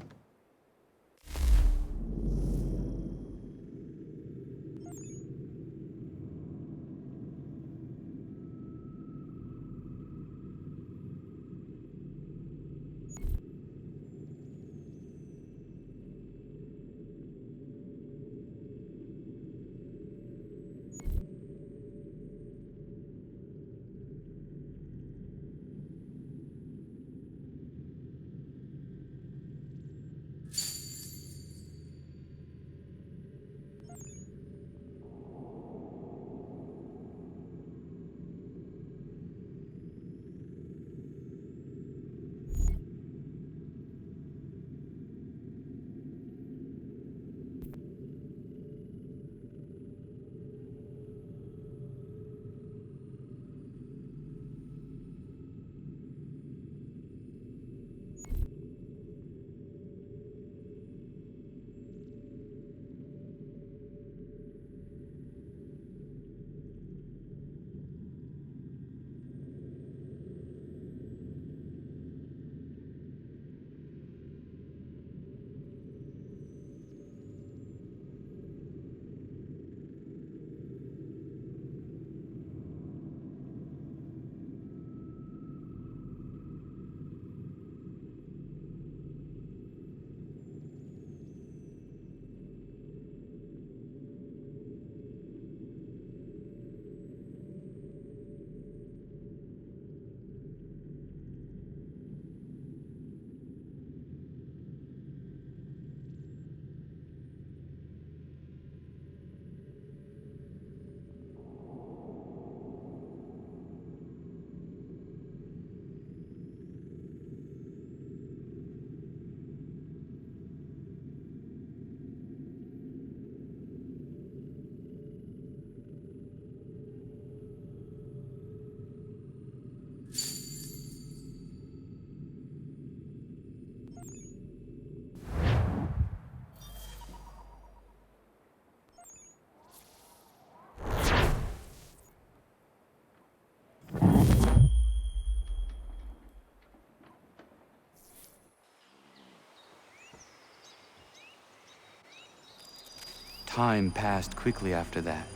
Time passed quickly after that.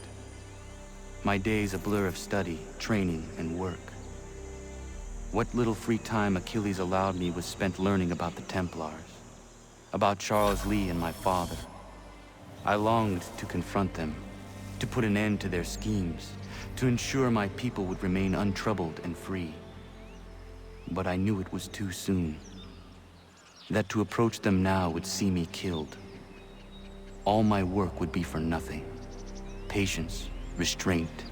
My days a blur of study, training, and work. What little free time Achilles allowed me was spent learning about the Templars, about Charles Lee and my father. I longed to confront them, to put an end to their schemes, to ensure my people would remain untroubled and free. But I knew it was too soon, that to approach them now would see me killed. All my work would be for nothing. Patience, restraint.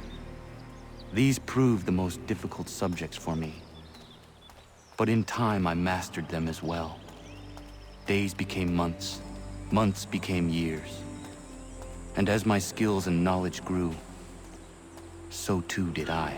These proved the most difficult subjects for me. But in time, I mastered them as well. Days became months, months became years. And as my skills and knowledge grew, so too did I.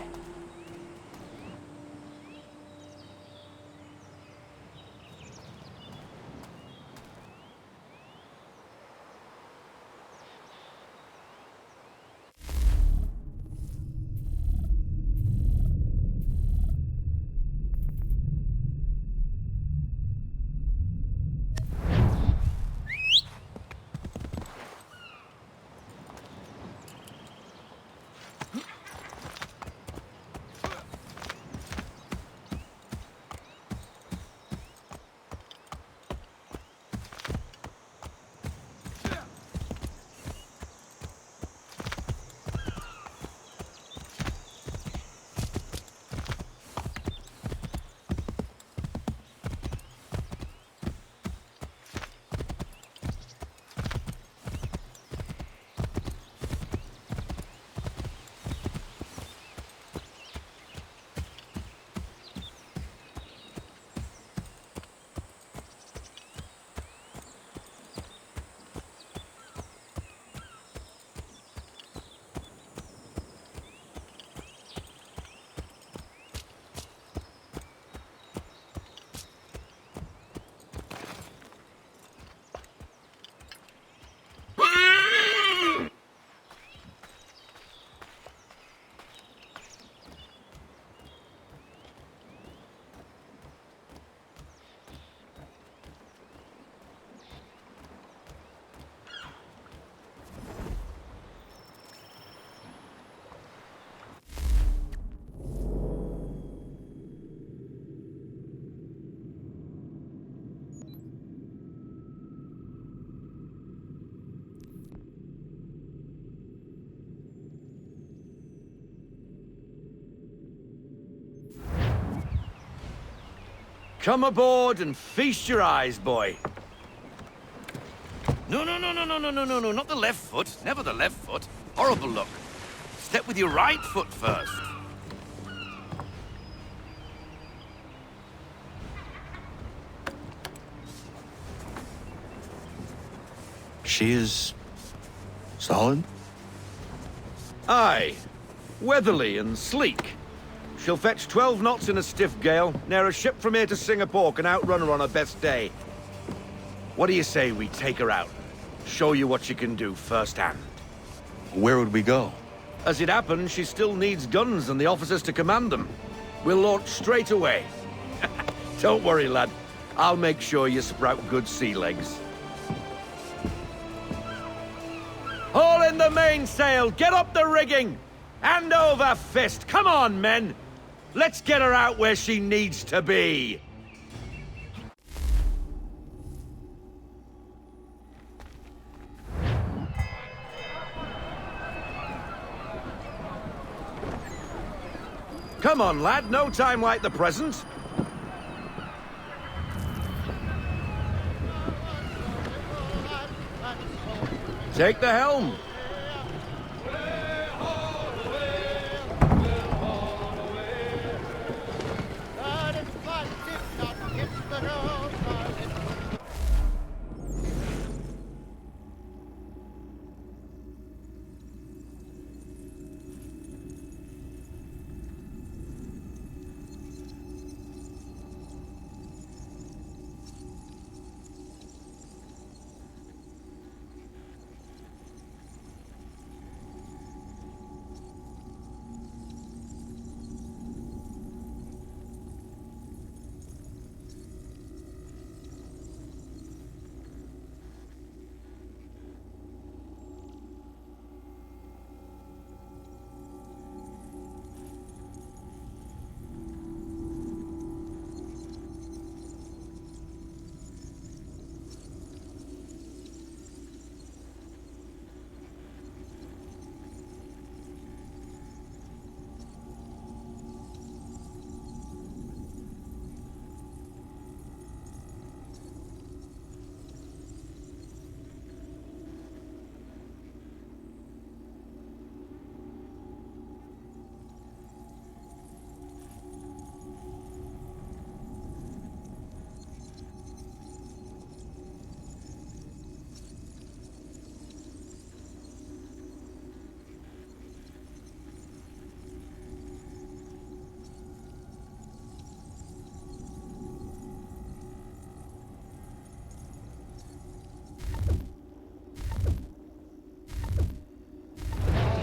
Come aboard and feast your eyes, boy. No, not the left foot. Never the left foot. Horrible look. Step with your right foot first. She is solid? Aye. Weatherly and sleek. She'll fetch 12 knots in a stiff gale, ne'er a ship from here to Singapore can outrun her on her best day. What do you say we take her out? Show you what she can do firsthand. Where would we go? As it happens, she still needs guns and the officers to command them. We'll launch straight away. Don't worry, lad. I'll make sure you sprout good sea legs. Haul in the mainsail! Get up the rigging! Hand over fist! Come on, men! Let's get her out where she needs to be! Come on, lad. No time like the present. Take the helm.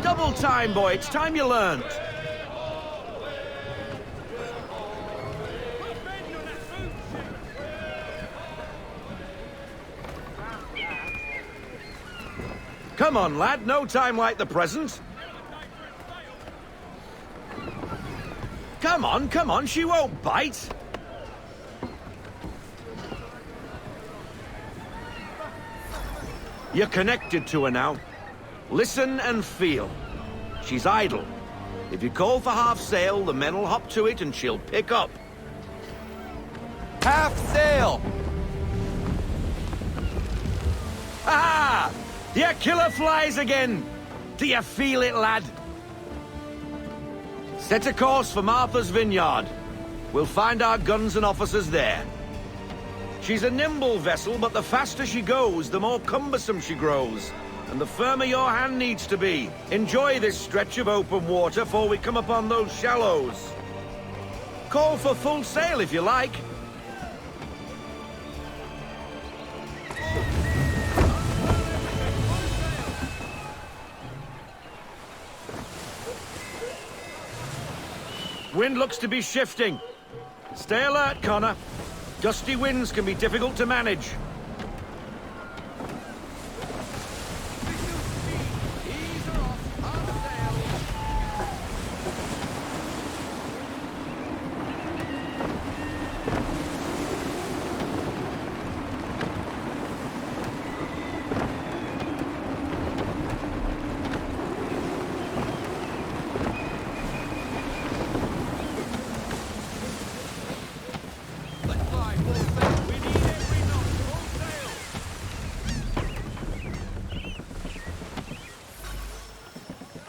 Double time, boy. It's time you learned. Come on, lad. No time like the present. Come on. She won't bite. You're connected to her now. Listen and feel. She's idle. If you call for half sail, the men will hop to it and she'll pick up. Half sail! Ha! Your killer flies again! Do you feel it, lad? Set a course for Martha's Vineyard. We'll find our guns and officers there. She's a nimble vessel, but the faster she goes, the more cumbersome she grows. And the firmer your hand needs to be. Enjoy this stretch of open water before we come upon those shallows. Call for full sail if you like. Wind looks to be shifting. Stay alert, Connor. Gusty winds can be difficult to manage.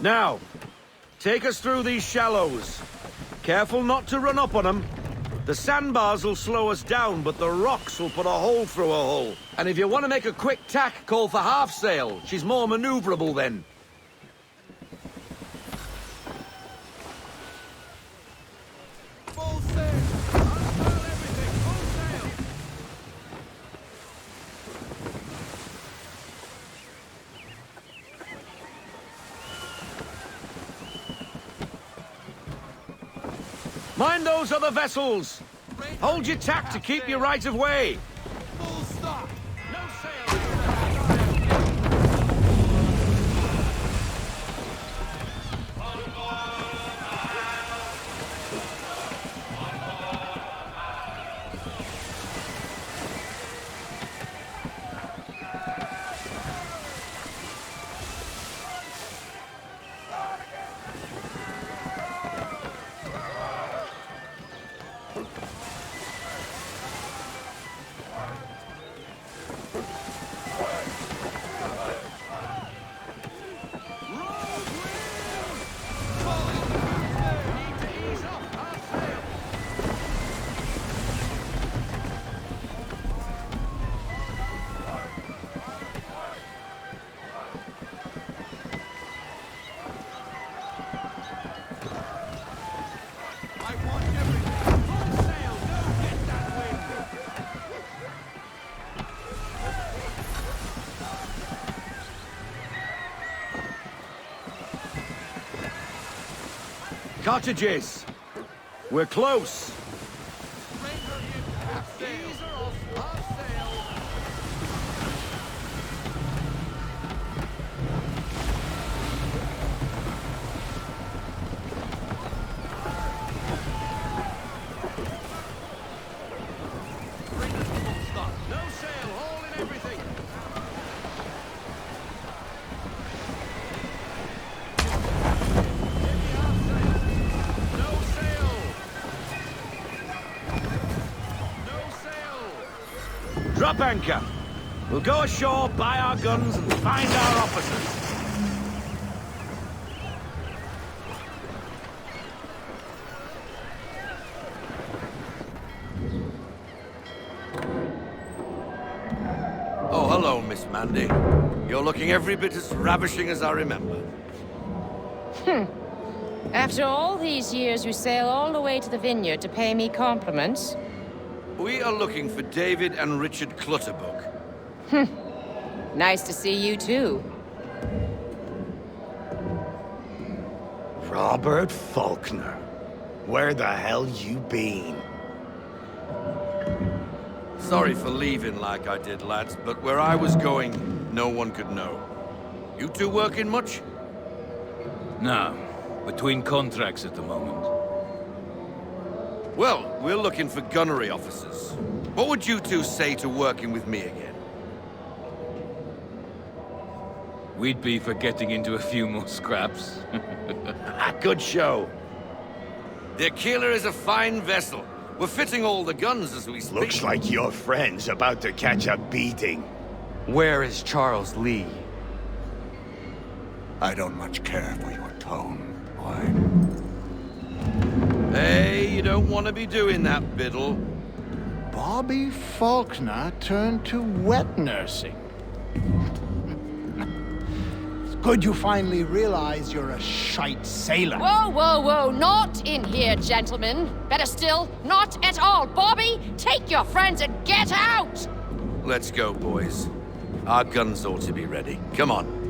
Now, take us through these shallows. Careful not to run up on them. The sandbars will slow us down, but the rocks will put a hole through a hull. And if you want to make a quick tack, call for half sail. She's more maneuverable then. Full sail! Unfurl everything! Full sail! Mind those other vessels! Hold your tack to keep your right of way! Full stop! No sail! Cottages! We're close! Drop anchor. We'll go ashore, buy our guns, and find our officers. Oh, hello, Miss Mandy. You're looking every bit as ravishing as I remember. After all these years, you sail all the way to the vineyard to pay me compliments? We are looking for David and Richard Clutterbuck. Nice to see you, too. Robert Faulkner. Where the hell you been? Sorry for leaving like I did, lads, but where I was going, no one could know. You two working much? No. Between contracts at the moment. Well, we're looking for gunnery officers. What would you two say to working with me again? We'd be for getting into a few more scraps. Good show. The Aquila is a fine vessel. We're fitting all the guns as we speak. Looks like your friend's about to catch a beating. Where is Charles Lee? I don't much care for your tone, boy. Hey, you don't want to be doing that, Biddle. Bobby Faulkner turned to wet nursing. It's good you finally realize you're a shite sailor. Whoa, whoa, whoa, not in here, gentlemen. Better still, not at all. Bobby, take your friends and get out! Let's go, boys. Our guns ought to be ready. Come on.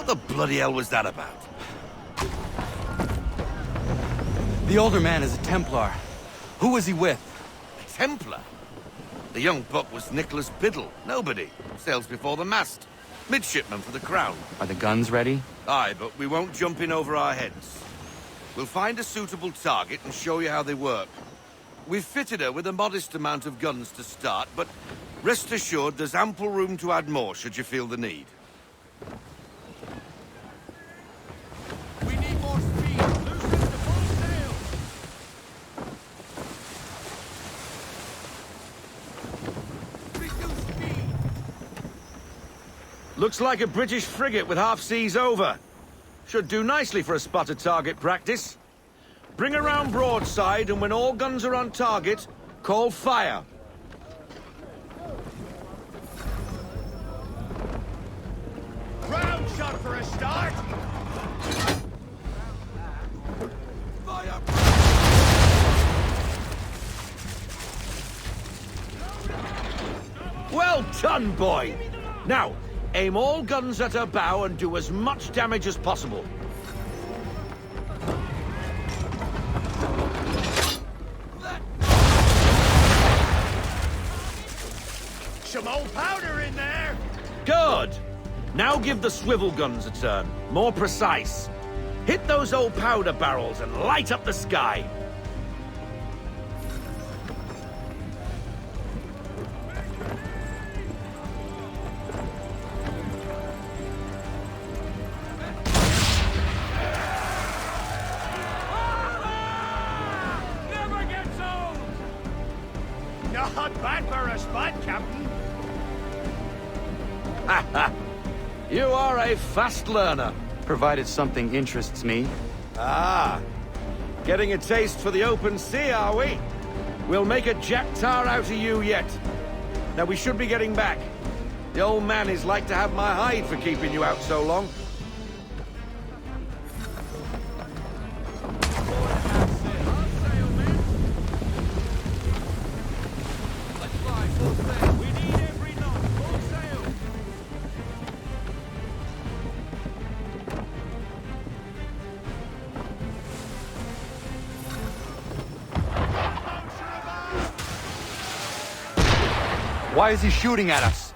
the bloody hell was that about? The older man is a Templar. Who was he with? A Templar? The young buck was Nicholas Biddle. Nobody. Sails before the mast. Midshipman for the Crown. Are the guns ready? Aye, but we won't jump in over our heads. We'll find a suitable target and show you how they work. We've fitted her with a modest amount of guns to start, but rest assured there's ample room to add more should you feel the need. We need more speed. Loosen the full sail. Reduce speed. Looks like a British frigate with half seas over. Should do nicely for a spotted target practice. Bring around broadside, and when all guns are on target, call fire. Round shot for a start. Fire. Well done, boy! Now, aim all guns at her bow and do as much damage as possible. Some old powder in there. Good! Now give the swivel guns a turn. More precise. Hit those old powder barrels and light up the sky. Never gets old. Not bad for a spot, Captain. You are a fast learner. Provided something interests me. Ah, getting a taste for the open sea, are we? We'll make a jack tar out of you yet. Now we should be getting back. The old man is like to have my hide for keeping you out so long. Why is he shooting at us?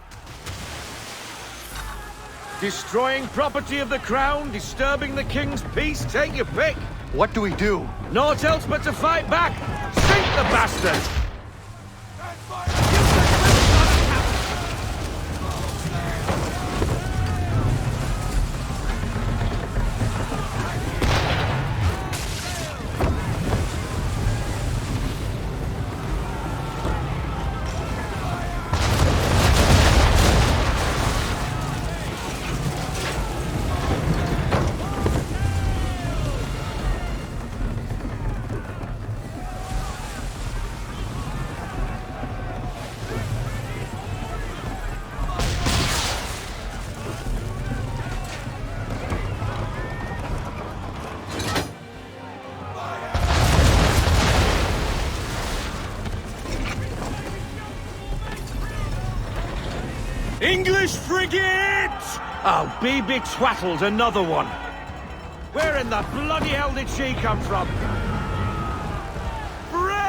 Destroying property of the crown, disturbing the king's peace, take your pick. What do we do? Naught else but to fight back. Sink the bastard! English frigate! Oh, be betwattled, another one. Where in the bloody hell did she come from? Brace!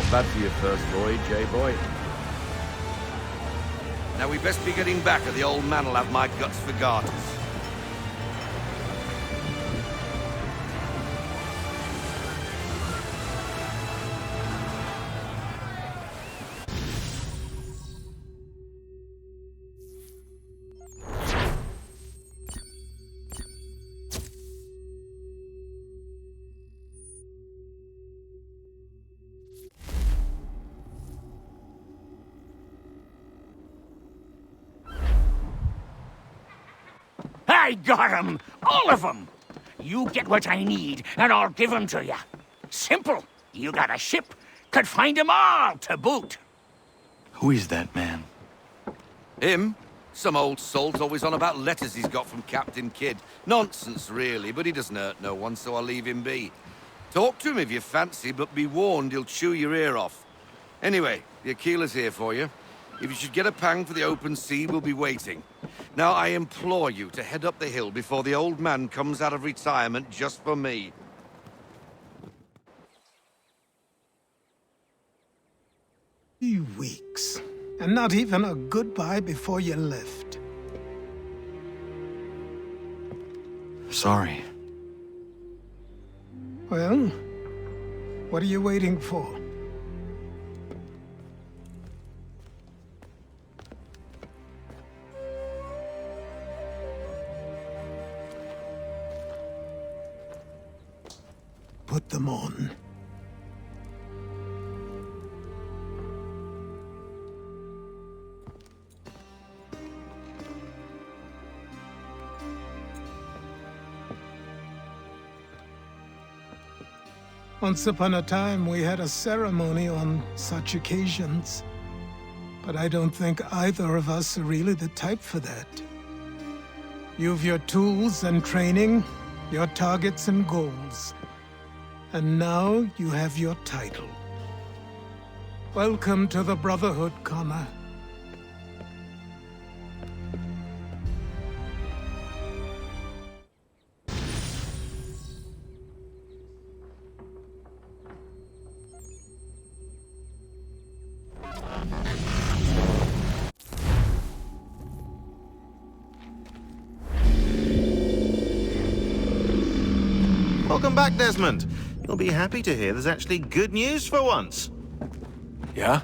Not bad for your first voyage, eh, boy? Now we best be getting back, or the old man'll have my guts for garters. I got 'em! All of 'em! You get what I need, and I'll give 'em to you. Simple. You got a ship, could find 'em all to boot. Who is that man? Him? Some old salt always on about letters he's got from Captain Kidd. Nonsense, really, but he doesn't hurt no one, so I'll leave him be. Talk to him if you fancy, but be warned he'll chew your ear off. Anyway, the Aquila's here for you. If you should get a pang for the open sea, we'll be waiting. Now, I implore you to head up the hill before the old man comes out of retirement just for me. 3 weeks, and not even a goodbye before you left. Sorry. Well, what are you waiting for? Put them on. Once upon a time, we had a ceremony on such occasions. But I don't think either of us are really the type for that. You've your tools and training, your targets and goals. And now you have your title. Welcome to the Brotherhood, Connor. Welcome back, Desmond. You'll be happy to hear there's actually good news for once. Yeah?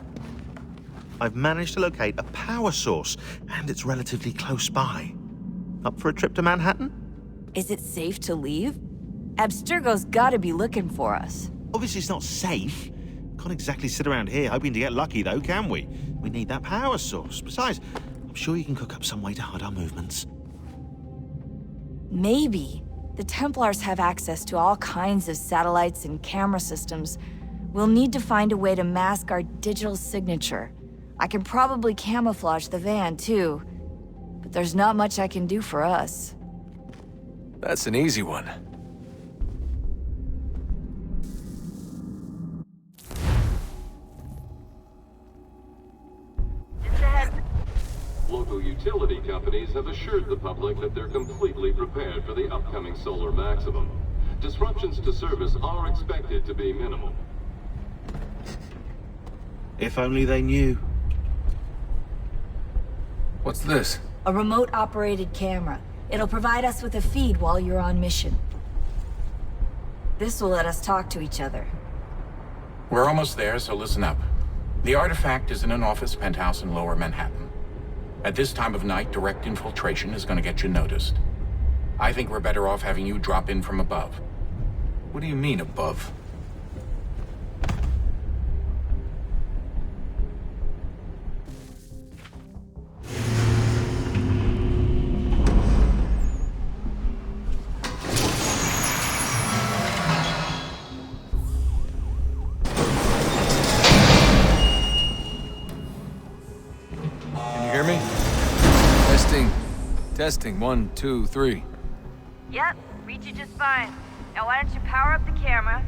I've managed to locate a power source, and it's relatively close by. Up for a trip to Manhattan? Is it safe to leave? Abstergo's gotta be looking for us. Obviously it's not safe. Can't exactly sit around here hoping to get lucky, though, can we? We need that power source. Besides, I'm sure you can cook up some way to hide our movements. Maybe. The Templars have access to all kinds of satellites and camera systems. We'll need to find a way to mask our digital signature. I can probably camouflage the van, too. But there's not much I can do for us. That's an easy one. Local utility companies have assured the public that they're completely prepared for the upcoming solar maximum. Disruptions to service are expected to be minimal. If only they knew. What's this? A remote-operated camera. It'll provide us with a feed while you're on mission. This will let us talk to each other. We're almost there, so listen up. The artifact is in an office penthouse in Lower Manhattan. At this time of night, direct infiltration is going to get you noticed. I think we're better off having you drop in from above. What do you mean, above? Testing, 1, 2, 3. Yep, reach you just fine. Now why don't you power up the camera?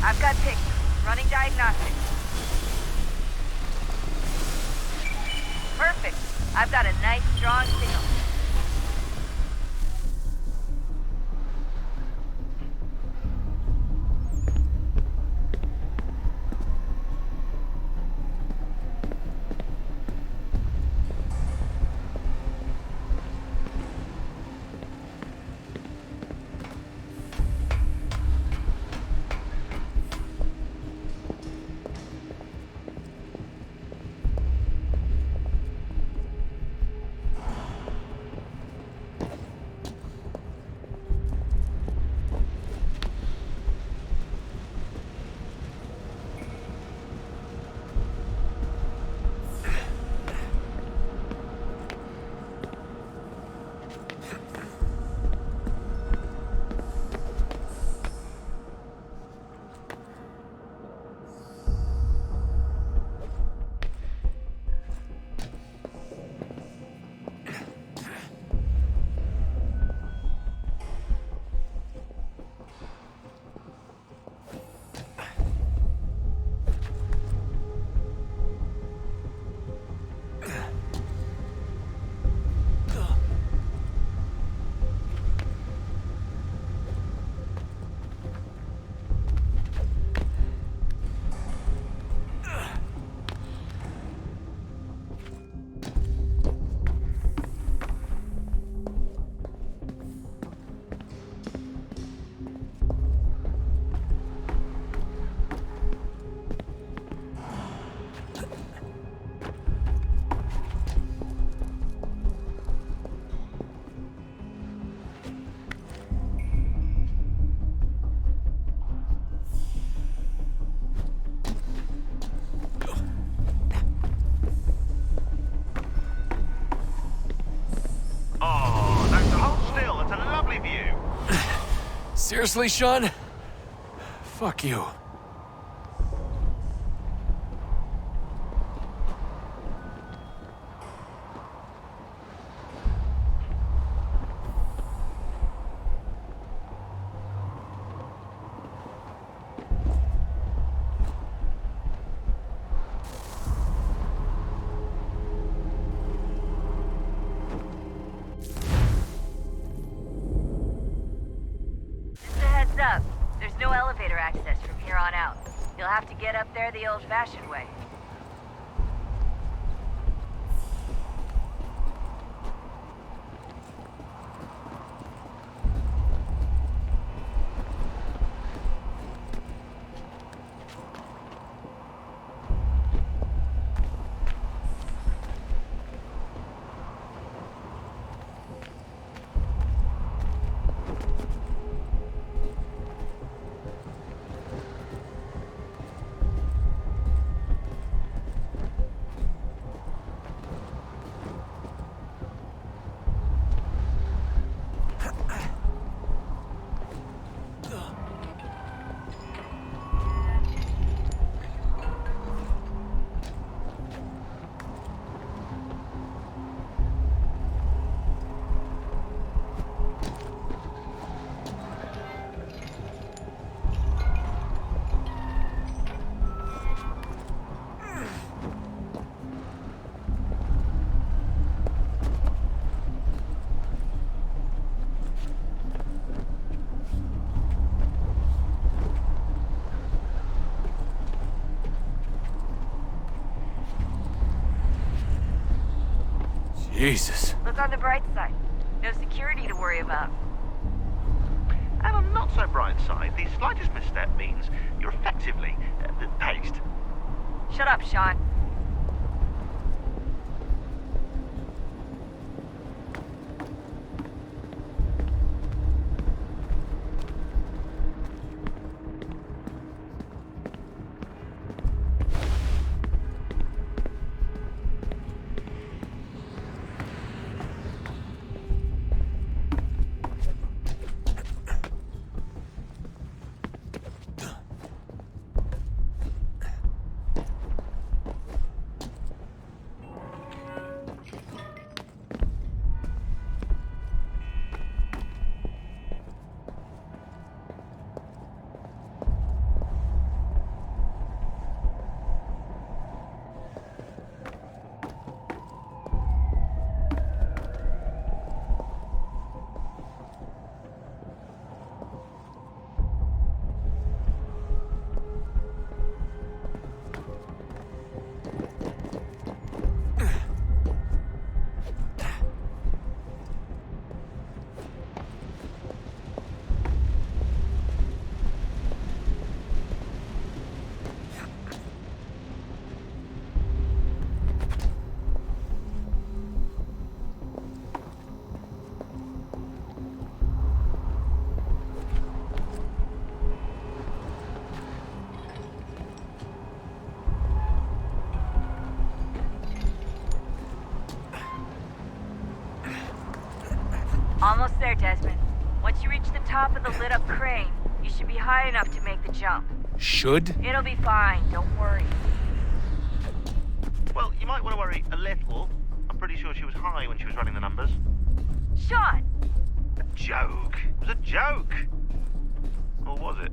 I've got pictures. Running diagnostics. Perfect. I've got a nice, strong signal. Seriously, Sean? Fuck you. Up. There's no elevator access from here on out. You'll have to get up there the old-fashioned way. Jesus. Look on the bright side. No security to worry about. And on the not so bright side, the slightest misstep means you're effectively paced. Shut up, Sean. Almost there, Desmond. Once you reach the top of the lit-up crane, you should be high enough to make the jump. Should? It'll be fine, don't worry. Well, you might want to worry a little. I'm pretty sure she was high when she was running the numbers. Sean! A joke. It was a joke. Or was it?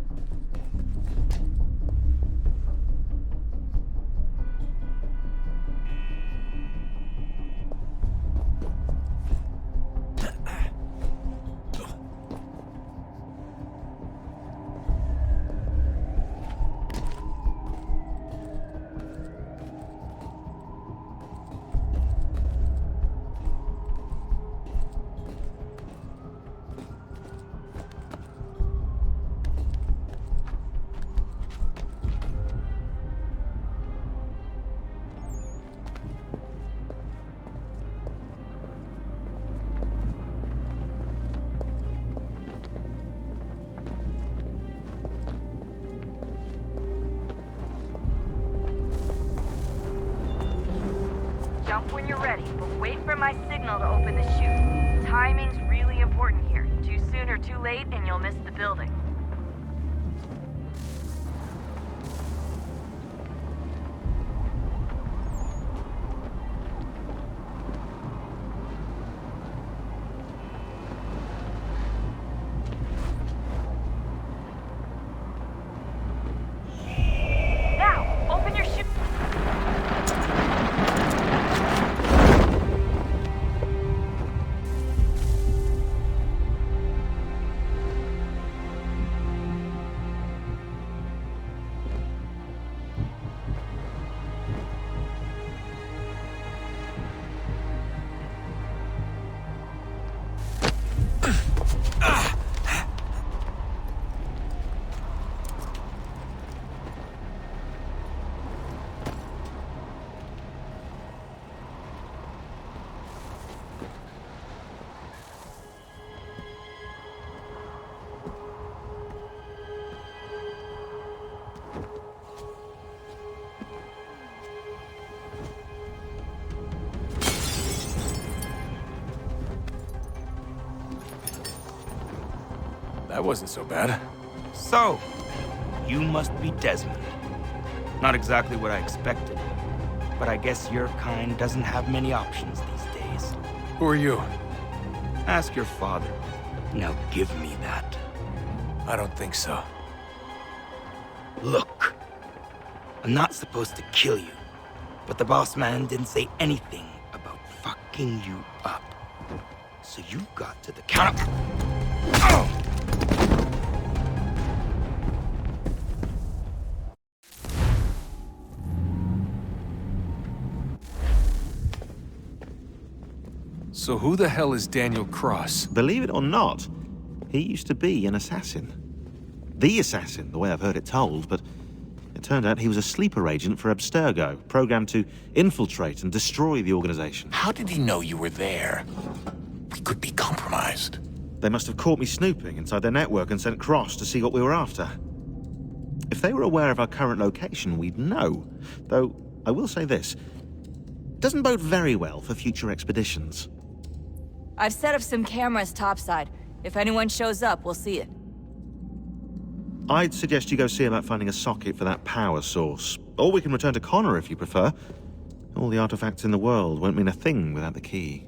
Jump when you're ready, but wait for my signal to open the chute. Timing's really important here. Too soon soon or too late and you'll miss the building. Now, open your chute. That wasn't so bad. So, you must be Desmond. Not exactly what I expected, but I guess your kind doesn't have many options these days. Who are you? Ask your father. Now give me that. I don't think so. Look, I'm not supposed to kill you, but the boss man didn't say anything about fucking you up. So you got to the counter. Oh! So who the hell is Daniel Cross? Believe it or not, he used to be an assassin. The assassin, the way I've heard it told, but it turned out he was a sleeper agent for Abstergo, programmed to infiltrate and destroy the organization. How did he know you were there? We could be compromised. They must have caught me snooping inside their network and sent Cross to see what we were after. If they were aware of our current location, we'd know. Though, I will say this, it doesn't bode very well for future expeditions. I've set up some cameras topside. If anyone shows up, we'll see it. I'd suggest you go see about finding a socket for that power source. Or we can return to Connor if you prefer. All the artifacts in the world won't mean a thing without the key.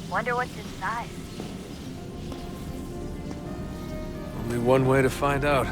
Wonder what's inside. Only one way to find out.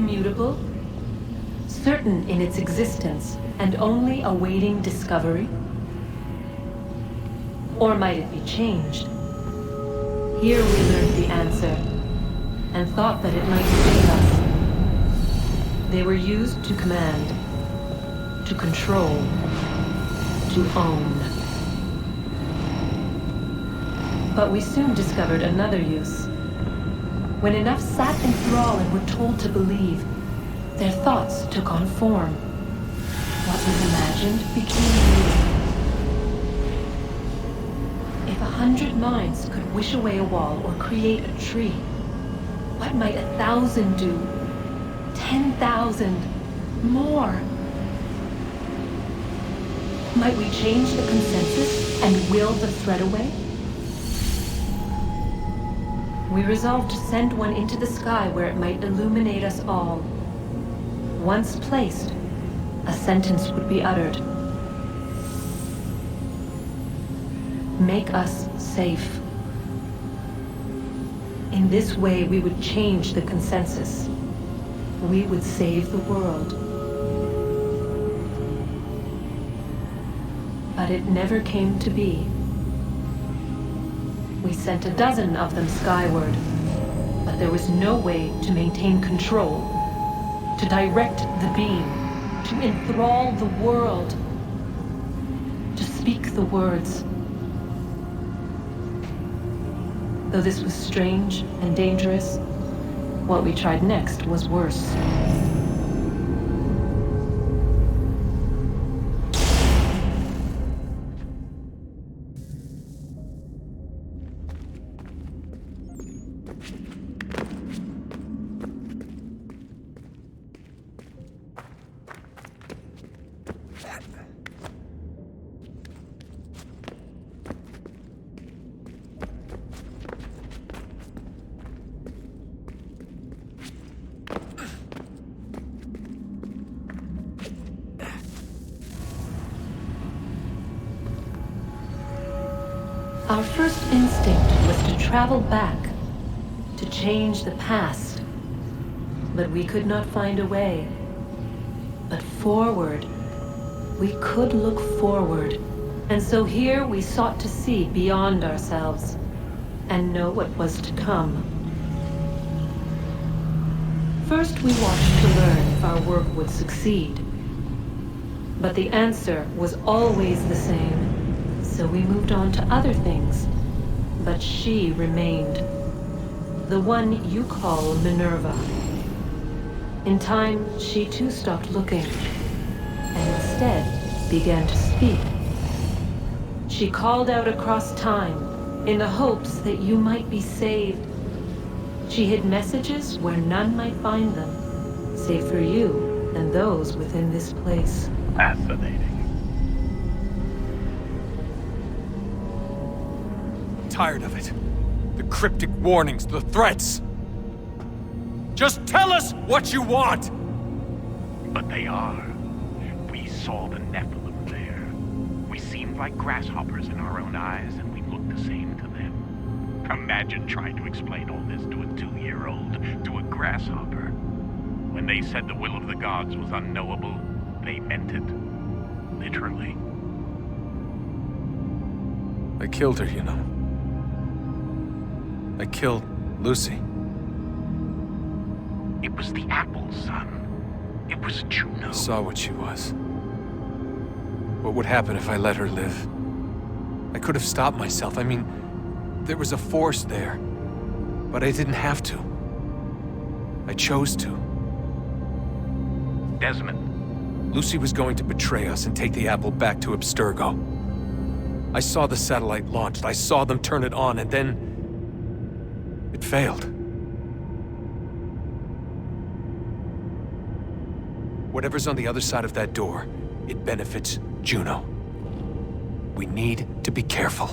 immutable? Certain in its existence and only awaiting discovery? Or might it be changed? Here we learned the answer, and thought that it might save us. They were used to command, to control, to own. But we soon discovered another use. When enough sat in thrall and were told to believe, their thoughts took on form. What was imagined became real. If 100 minds could wish away a wall or create a tree, what might 1,000 do? 10,000? More? Might we change the consensus and will the threat away? We resolved to send one into the sky where it might illuminate us all. Once placed, a sentence would be uttered. Make us safe. In this way, we would change the consensus. We would save the world. But it never came to be. We sent a dozen of them skyward, but there was no way to maintain control, to direct the beam, to enthrall the world, to speak the words. Though this was strange and dangerous, what we tried next was worse. Our first instinct was to travel back, to change the past. But we could not find a way. But forward, we could look forward. And so here we sought to see beyond ourselves, and know what was to come. First we watched to learn if our work would succeed. But the answer was always the same. So we moved on to other things, but she remained. The one you call Minerva. In time, she too stopped looking, and instead began to speak. She called out across time, in the hopes that you might be saved. She hid messages where none might find them, save for you and those within this place. Fascinating. Tired of it. The cryptic warnings, the threats. Just tell us what you want! But they are. We saw the Nephilim there. We seemed like grasshoppers in our own eyes, and we looked the same to them. Imagine trying to explain all this to a 2-year-old, to a grasshopper. When they said the will of the gods was unknowable, they meant it. Literally. I killed her, you know. I killed Lucy. It was the apple, son. It was Juno. I saw what she was. What would happen if I let her live? I could have stopped myself. I mean, there was a force there. But I didn't have to. I chose to. Desmond. Lucy was going to betray us and take the apple back to Abstergo. I saw the satellite launched. I saw them turn it on, and then it failed. Whatever's on the other side of that door, it benefits Juno. We need to be careful.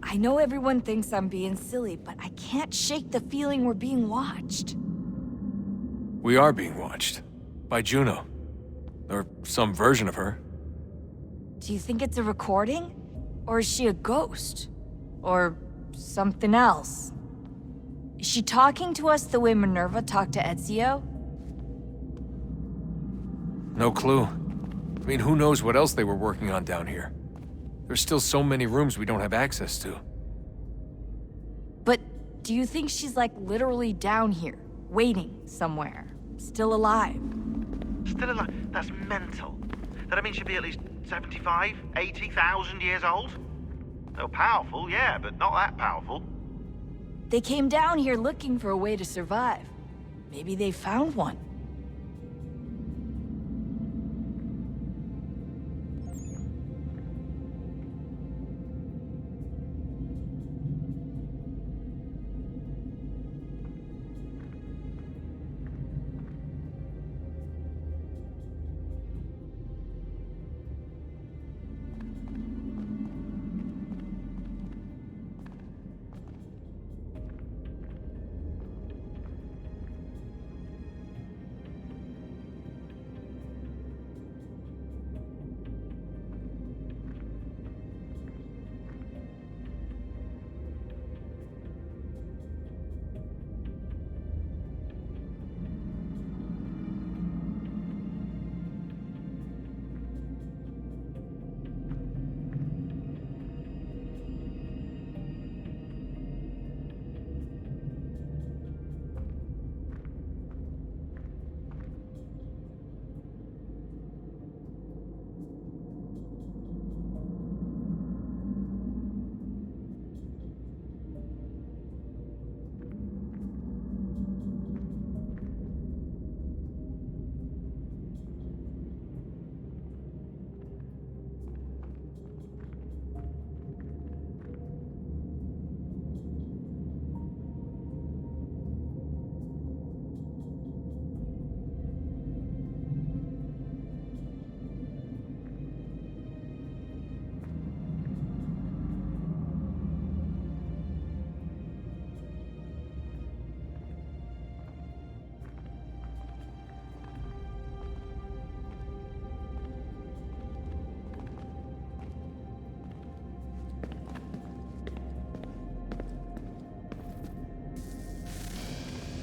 I know everyone thinks I'm being silly, but I can't shake the feeling we're being watched. We are being watched. By Juno. Or some version of her. Do you think it's a recording? Or is she a ghost? Or something else? Is she talking to us the way Minerva talked to Ezio? No clue. I mean, who knows what else they were working on down here? There's still so many rooms we don't have access to. But do you think she's like literally down here, waiting somewhere, still alive? Still alive? That's mental. That means she'd be at least 75, 80,000 years old? They're powerful, yeah, but not that powerful. They came down here looking for a way to survive. Maybe they found one.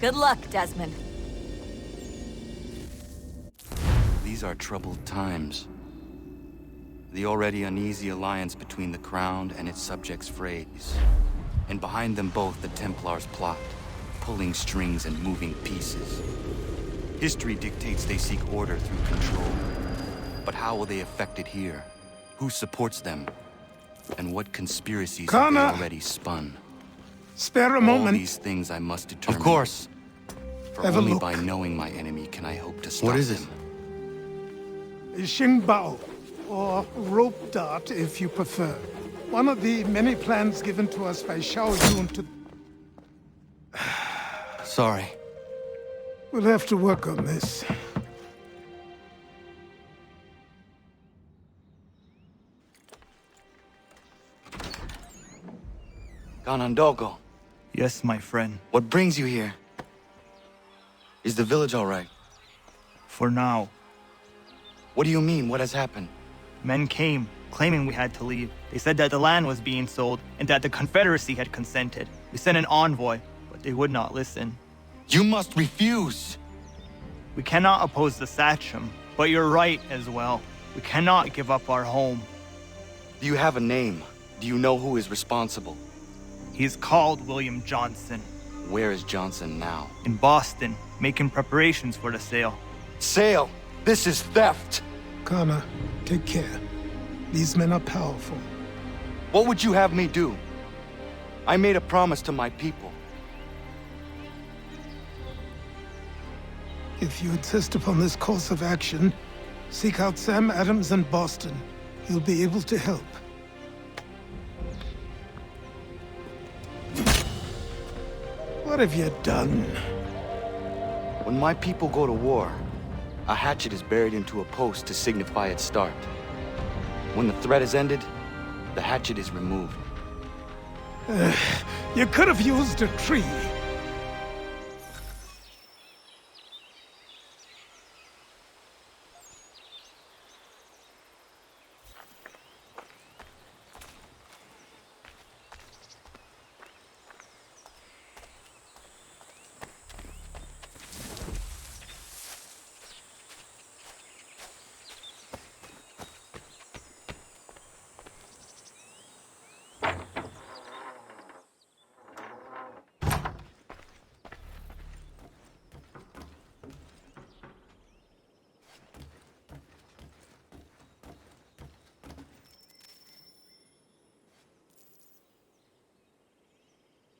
Good luck, Desmond. These are troubled times. The already uneasy alliance between the Crown and its subjects frays. And behind them both the Templars plot, pulling strings and moving pieces. History dictates they seek order through control. But how will they affect it here? Who supports them? And what conspiracies have they already spun? Spare a moment. All these things I must determine. Of course. For Have a only look. by knowing my enemy can I hope to stop What is it? him. Xingbao, or rope dart if you prefer. One of the many plans given to us by Xiao Yun to... Sorry. We'll have to work on this. Ganondogo. Yes, my friend. What brings you here? Is the village all right? For now. What do you mean? What has happened? Men came, claiming we had to leave. They said that the land was being sold and that the Confederacy had consented. We sent an envoy, but they would not listen. You must refuse! We cannot oppose the Sachem, but you're right as well. We cannot give up our home. Do you have a name? Do you know who is responsible? He's called William Johnson. Where is Johnson now? In Boston, making preparations for the sale. Sale! This is theft! Kana, take care. These men are powerful. What would you have me do? I made a promise to my people. If you insist upon this course of action, seek out Sam Adams in Boston. He'll be able to help. What have you done? When my people go to war, a hatchet is buried into a post to signify its start. When the threat is ended, the hatchet is removed. You could have used a tree.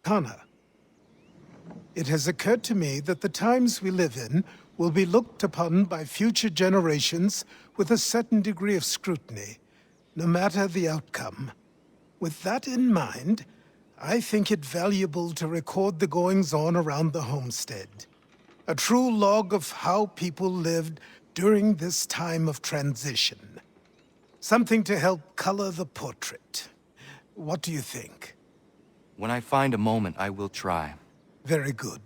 Connor, it has occurred to me that the times we live in will be looked upon by future generations with a certain degree of scrutiny, no matter the outcome. With that in mind, I think it valuable to record the goings-on around the homestead. A true log of how people lived during this time of transition. Something to help color the portrait. What do you think? When I find a moment, I will try. Very good.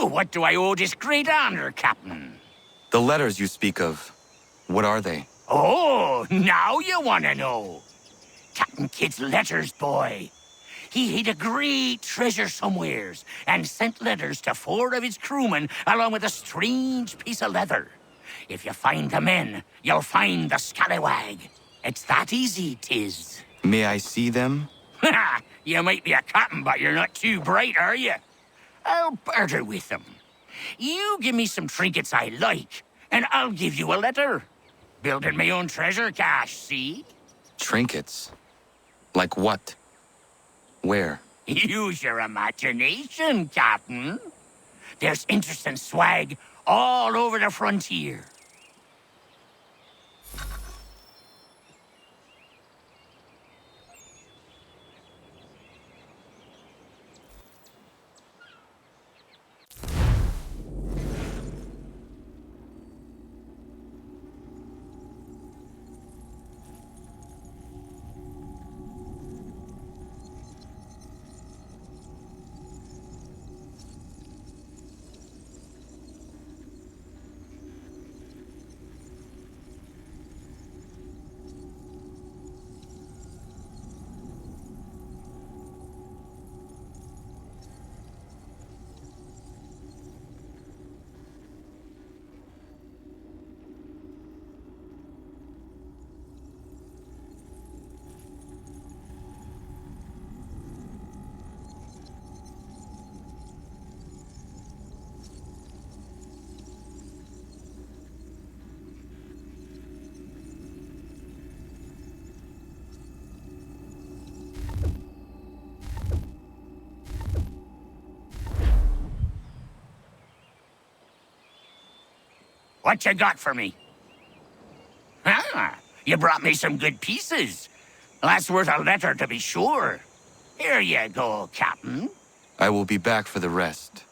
What do I owe this great honor, Captain? The letters you speak of, what are they? Oh, now you want to know. Captain Kidd's letters, boy. He hid a great treasure somewheres and sent letters to 4 of his crewmen along with a strange piece of leather. If you find the men, you'll find the scallywag. It's that easy, 'tis. May I see them? You might be a captain, but you're not too bright, are you? I'll barter with them. You give me some trinkets I like, and I'll give you a letter. Building my own treasure cache, see? Trinkets? Like what? Where? Use your imagination, Captain. There's interesting swag all over the frontier. What you got for me? Ah, you brought me some good pieces. That's worth a letter to be sure. Here you go, Captain. I will be back for the rest.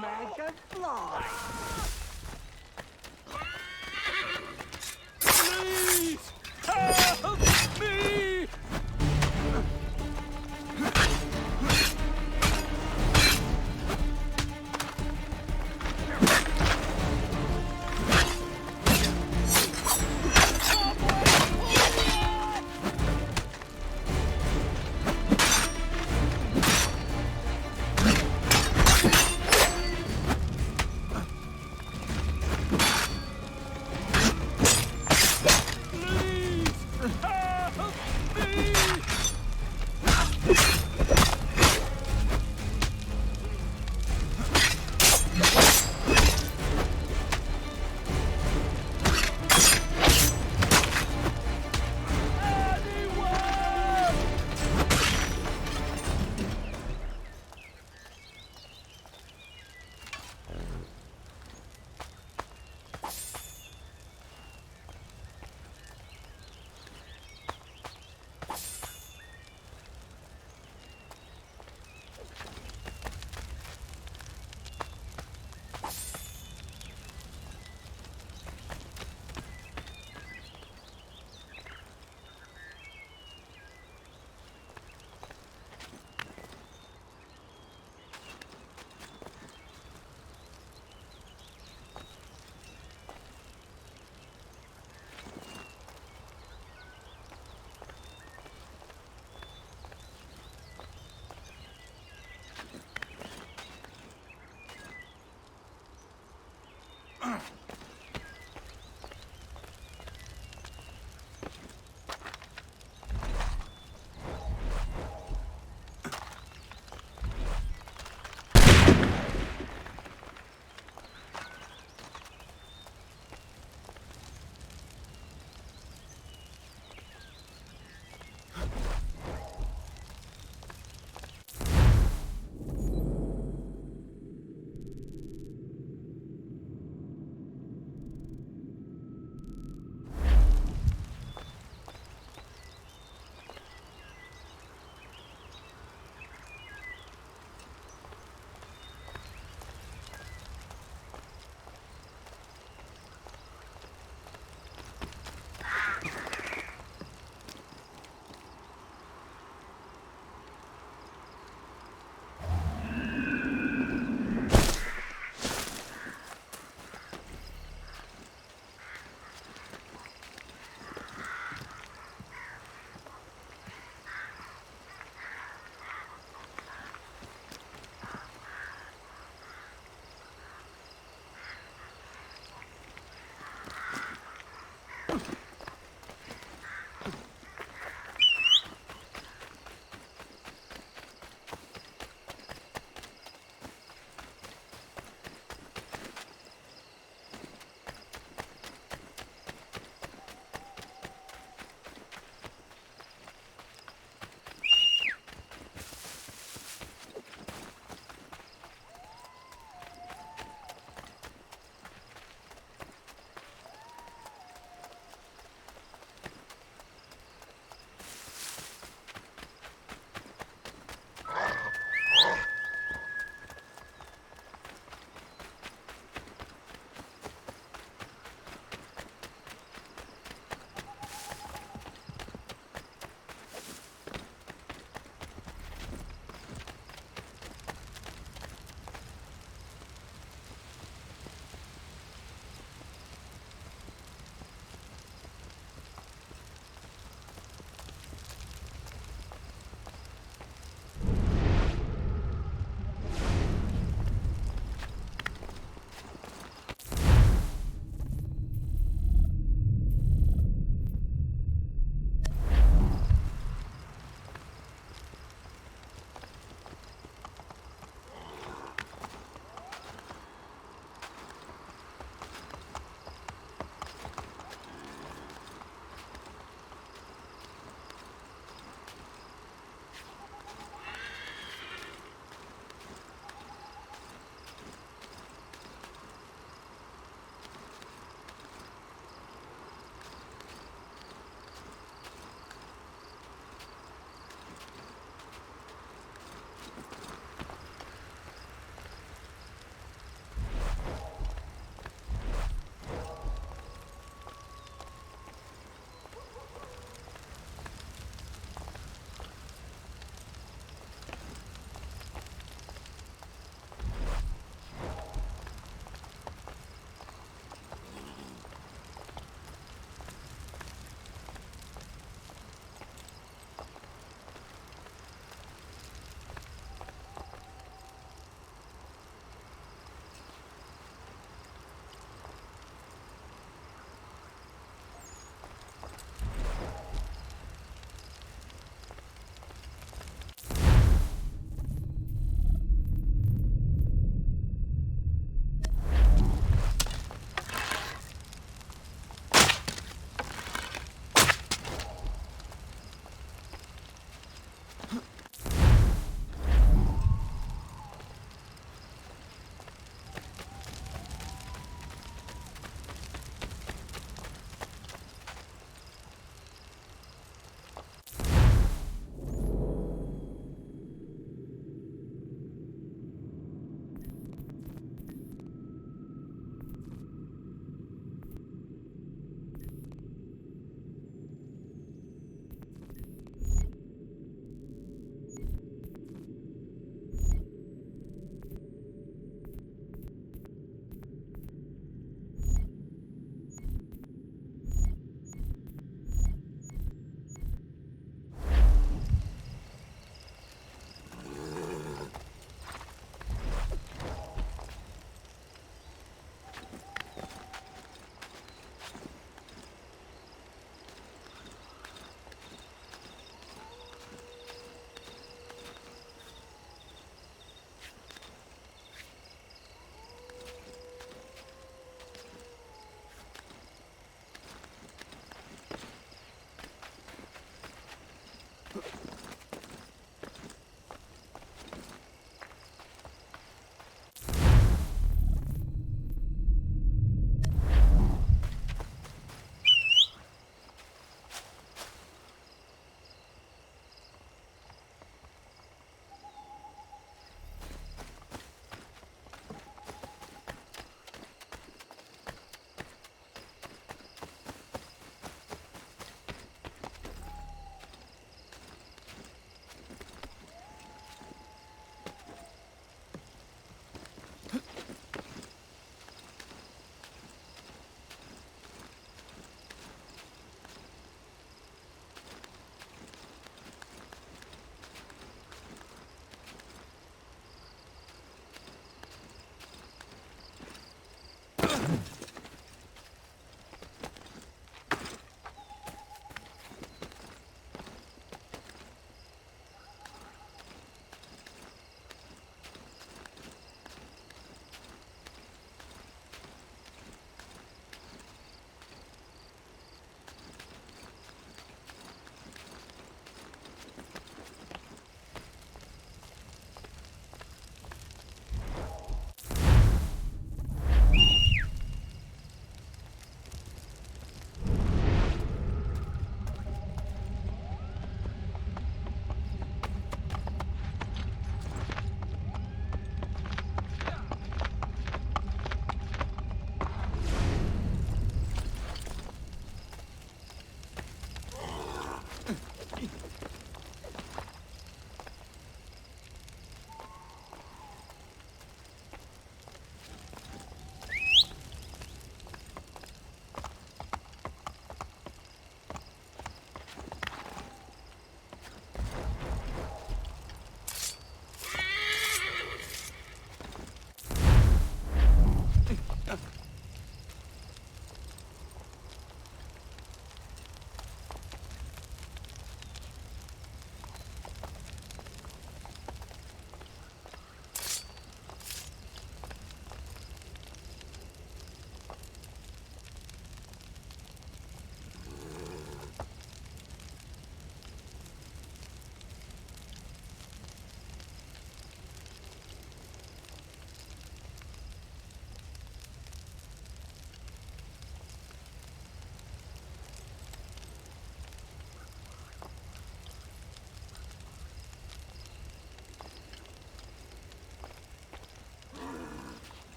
make it fly. Please! Help me!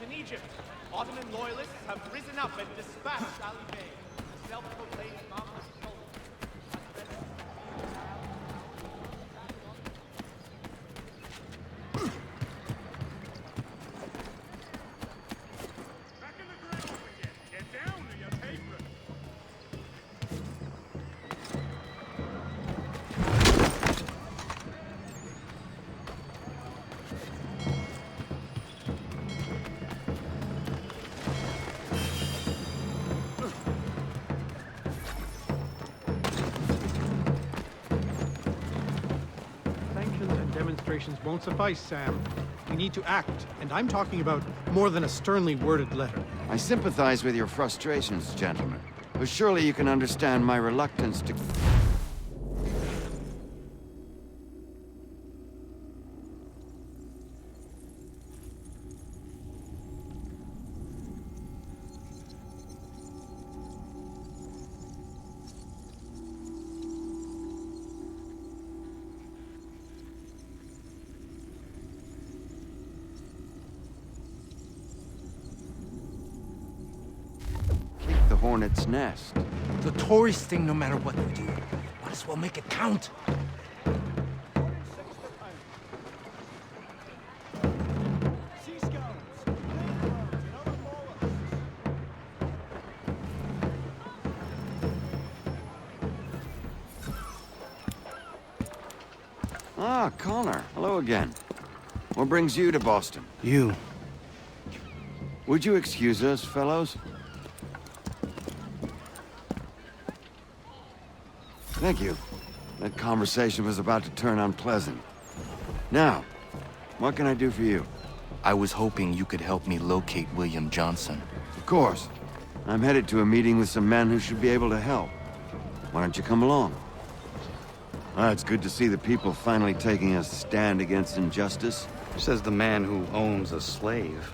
in Egypt. Ottoman loyalists have risen up and dispatched Ali Bey, the self-proclaimed Mamluk Sultan. Sanctions and demonstrations won't suffice, Sam. We need to act, and I'm talking about more than a sternly worded letter. I sympathize with your frustrations, gentlemen. But surely you can understand my reluctance to... the hornet's nest. The tourist thing, no matter what we do. Might as well make it count. Ah, Connor. Hello again. What brings you to Boston? You. Would you excuse us, fellows? Thank you. That conversation was about to turn unpleasant. Now, what can I do for you? I was hoping you could help me locate William Johnson. Of course. I'm headed to a meeting with some men who should be able to help. Why don't you come along? It's good to see the people finally taking a stand against injustice. Says the man who owns a slave.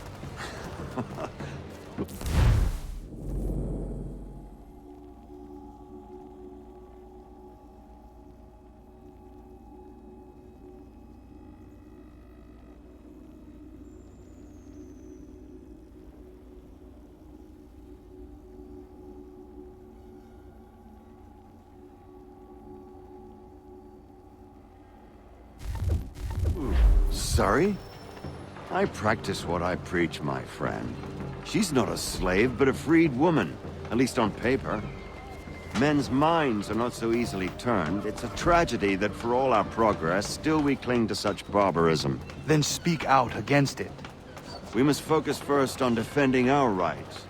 Sorry? I practice what I preach, my friend. She's not a slave, but a freed woman, at least on paper. Men's minds are not so easily turned. It's a tragedy that for all our progress, still we cling to such barbarism. Then speak out against it. We must focus first on defending our rights.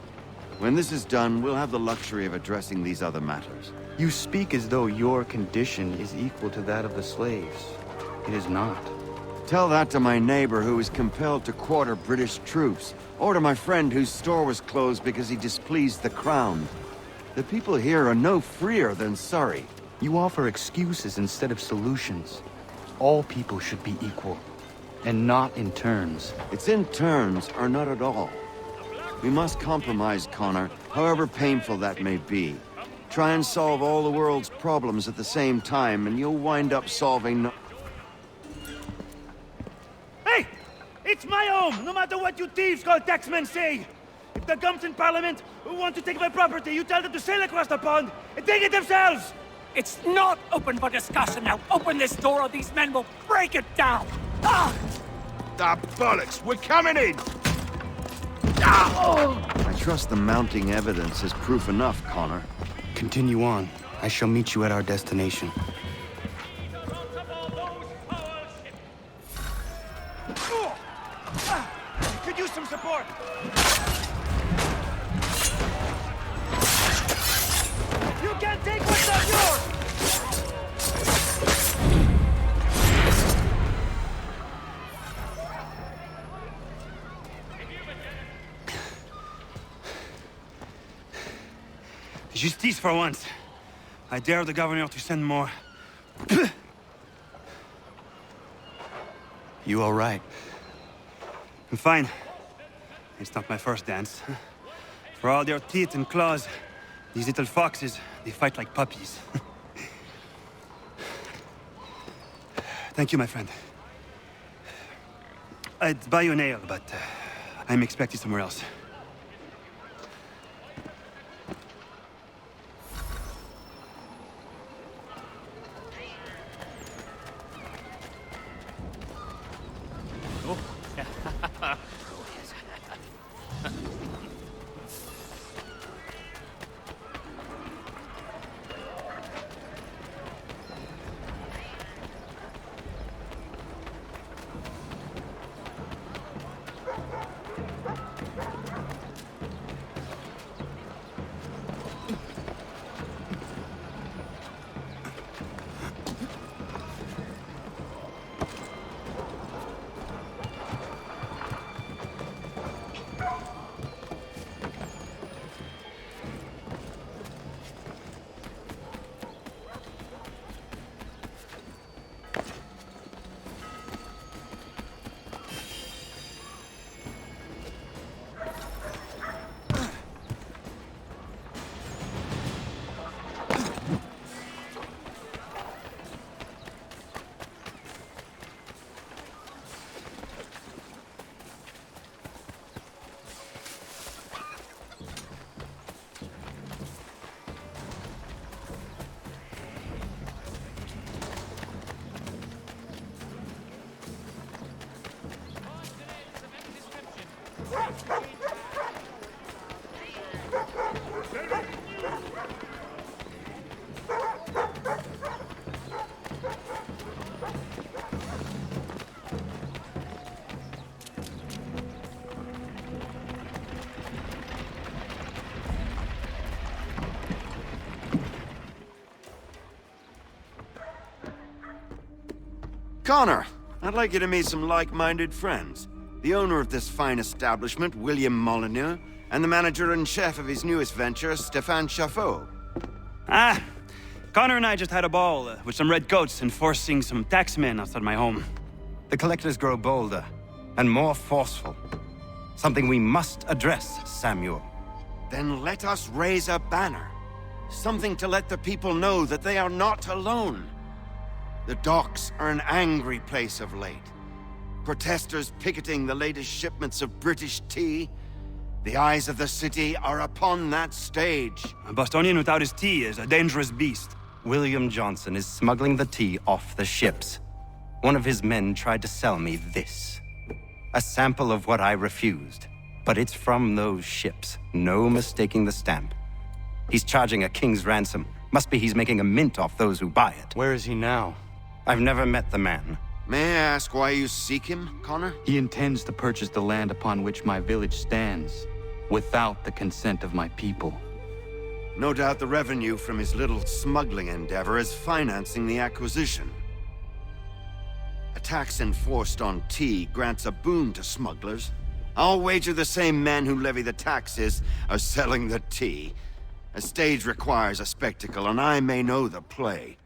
When this is done, we'll have the luxury of addressing these other matters. You speak as though your condition is equal to that of the slaves. It is not. Tell that to my neighbor who was compelled to quarter British troops, or to my friend whose store was closed because he displeased the crown. The people here are no freer than Surrey. You offer excuses instead of solutions. All people should be equal, and not in turns. It's in turns, or not at all. We must compromise, Connor, however painful that may be. Try and solve all the world's problems at the same time, and you'll wind up solving... Hey! It's my home, no matter what you thieves called taxmen say! If the gums in Parliament want to take my property, you tell them to sail across the pond and take it themselves! It's not open for discussion now. Open this door or these men will break it down. Ah! Ah, bollocks! We're coming in! I trust the mounting evidence is proof enough, Connor. Continue on. I shall meet you at our destination. Could use some support! You can't take what's not yours! Justice for once. I dare the governor to send more. You all right? I'm fine. It's not my first dance. For all their teeth and claws, these little foxes, they fight like puppies. Thank you, my friend. I'd buy you an ale, but I'm expected somewhere else. Connor, I'd like you to meet some like-minded friends. The owner of this fine establishment, William Molyneux, and the manager and chef of his newest venture, Stéphane Chaffeau. Ah, Connor and I just had a ball with some red coats enforcing some taxmen outside my home. The collectors grow bolder and more forceful. Something we must address, Samuel. Then let us raise a banner. Something to let the people know that they are not alone. The docks are an angry place of late. Protesters picketing the latest shipments of British tea. The eyes of the city are upon that stage. A Bostonian without his tea is a dangerous beast. William Johnson is smuggling the tea off the ships. One of his men tried to sell me this. A sample of what I refused. But it's from those ships. No mistaking the stamp. He's charging a king's ransom. Must be he's making a mint off those who buy it. Where is he now? I've never met the man. May I ask why you seek him, Connor? He intends to purchase the land upon which my village stands, without the consent of my people. No doubt the revenue from his little smuggling endeavor is financing the acquisition. A tax enforced on tea grants a boon to smugglers. I'll wager the same men who levy the taxes are selling the tea. A stage requires a spectacle, and I may know the play.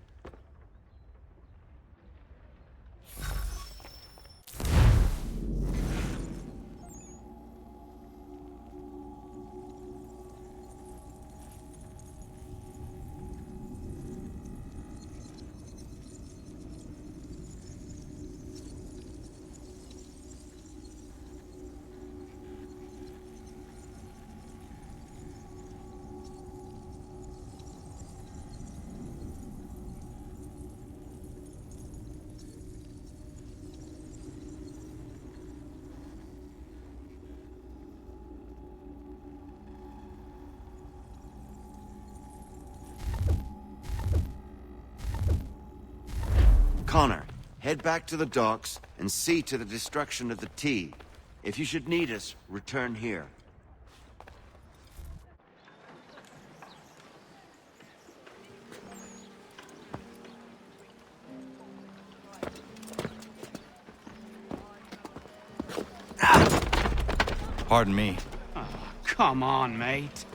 Connor, head back to the docks and see to the destruction of the tea. If you should need us, return here. Pardon me. Oh, come on, mate.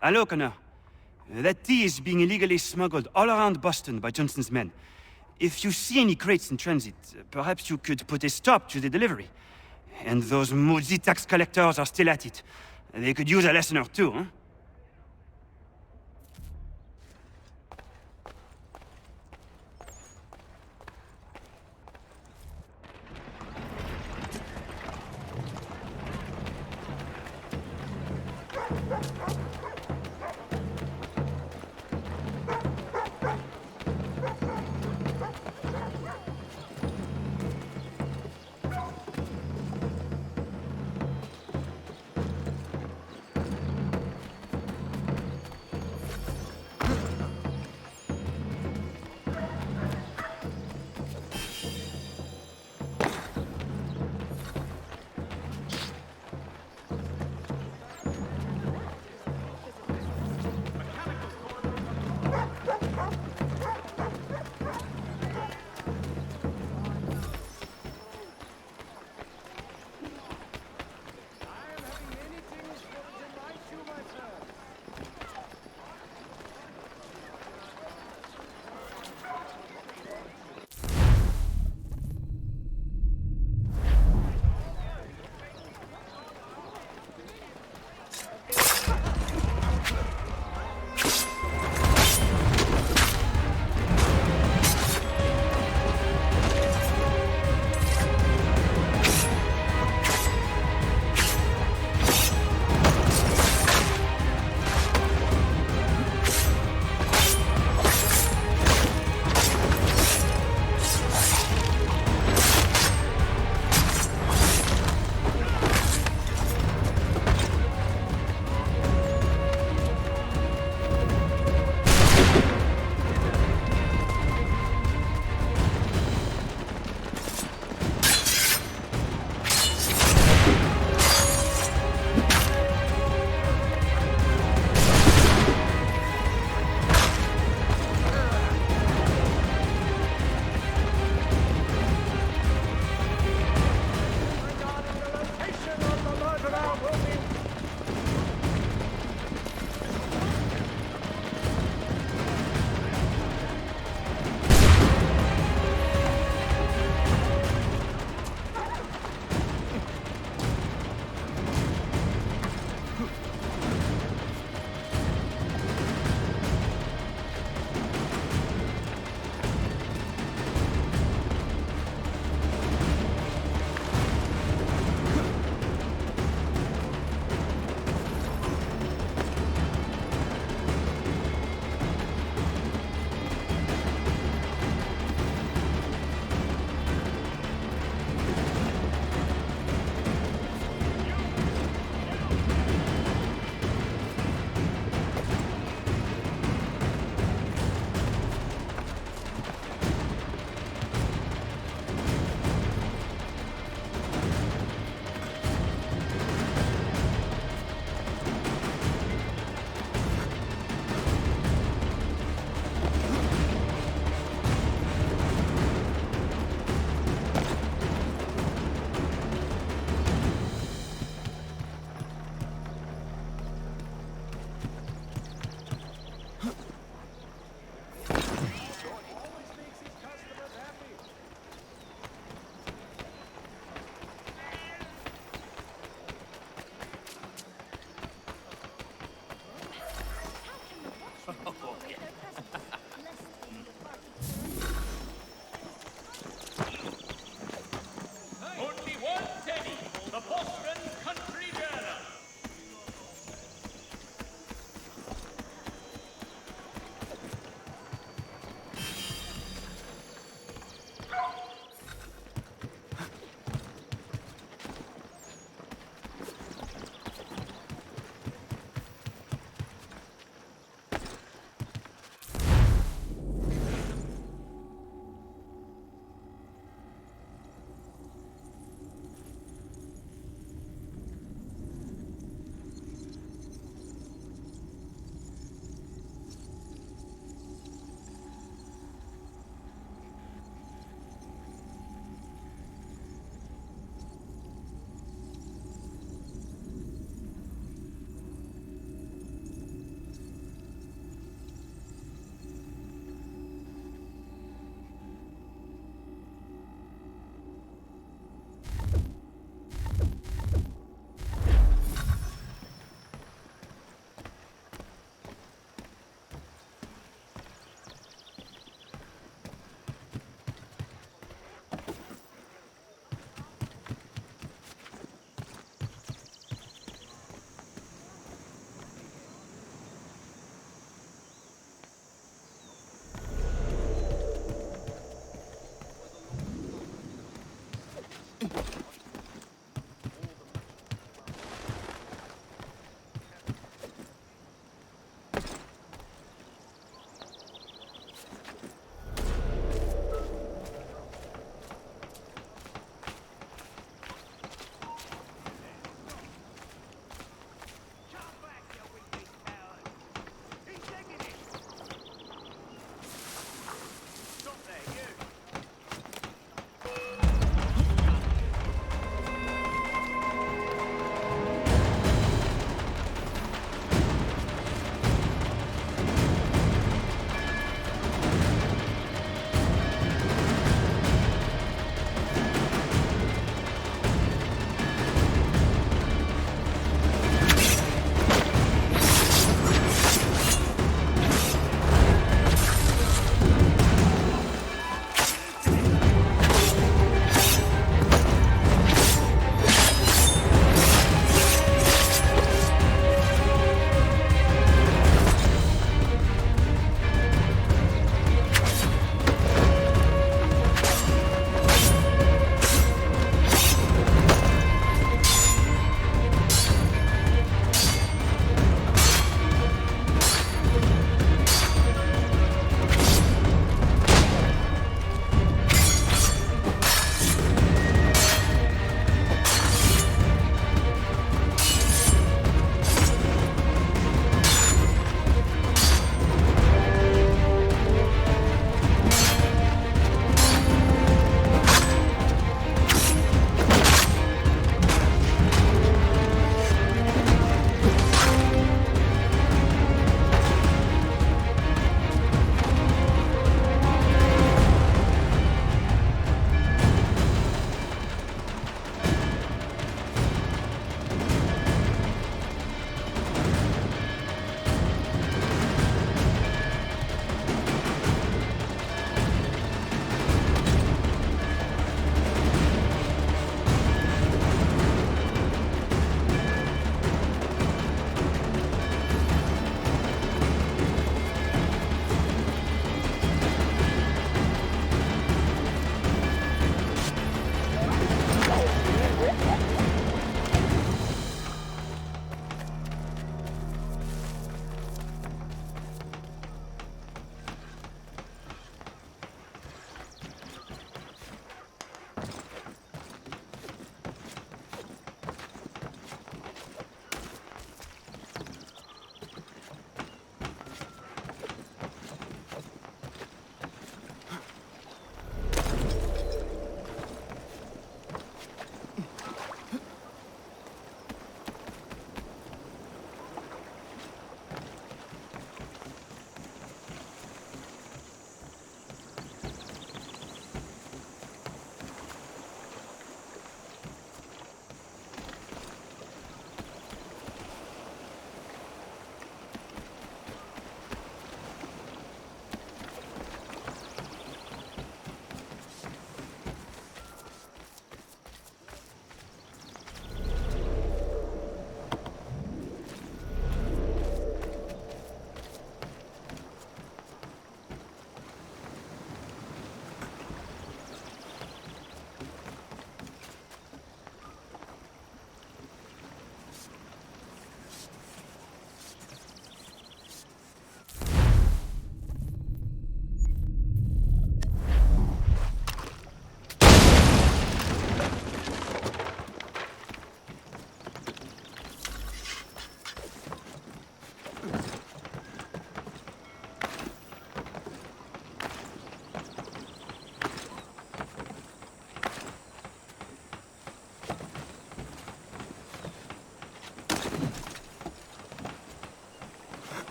Hello, Connor. That tea is being illegally smuggled all around Boston by Johnson's men. If you see any crates in transit, perhaps you could put a stop to the delivery. And those moody tax collectors are still at it. They could use a lesson or two, huh?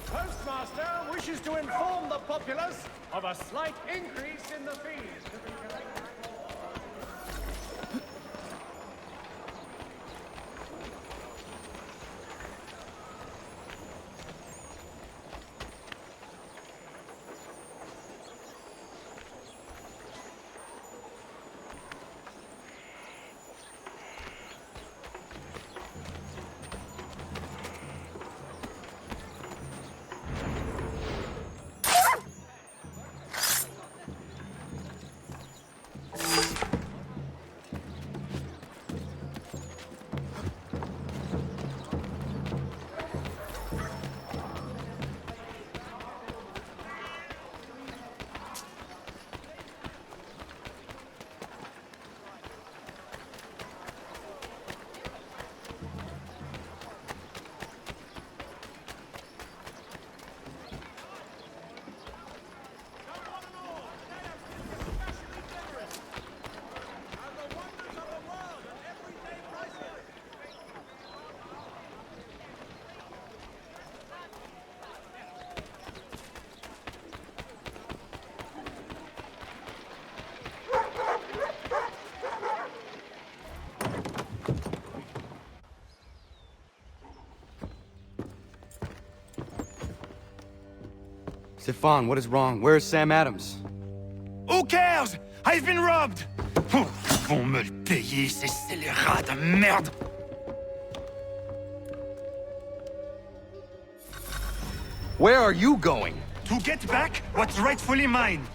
Postmaster wishes to inform the populace of a slight increase in the fees to be collected. Stefan, what is wrong? Where is Sam Adams? Who cares? I've been robbed! Oh, ils vont me le payer, ces scélérats de merde! Where are you going? To get back what's rightfully mine.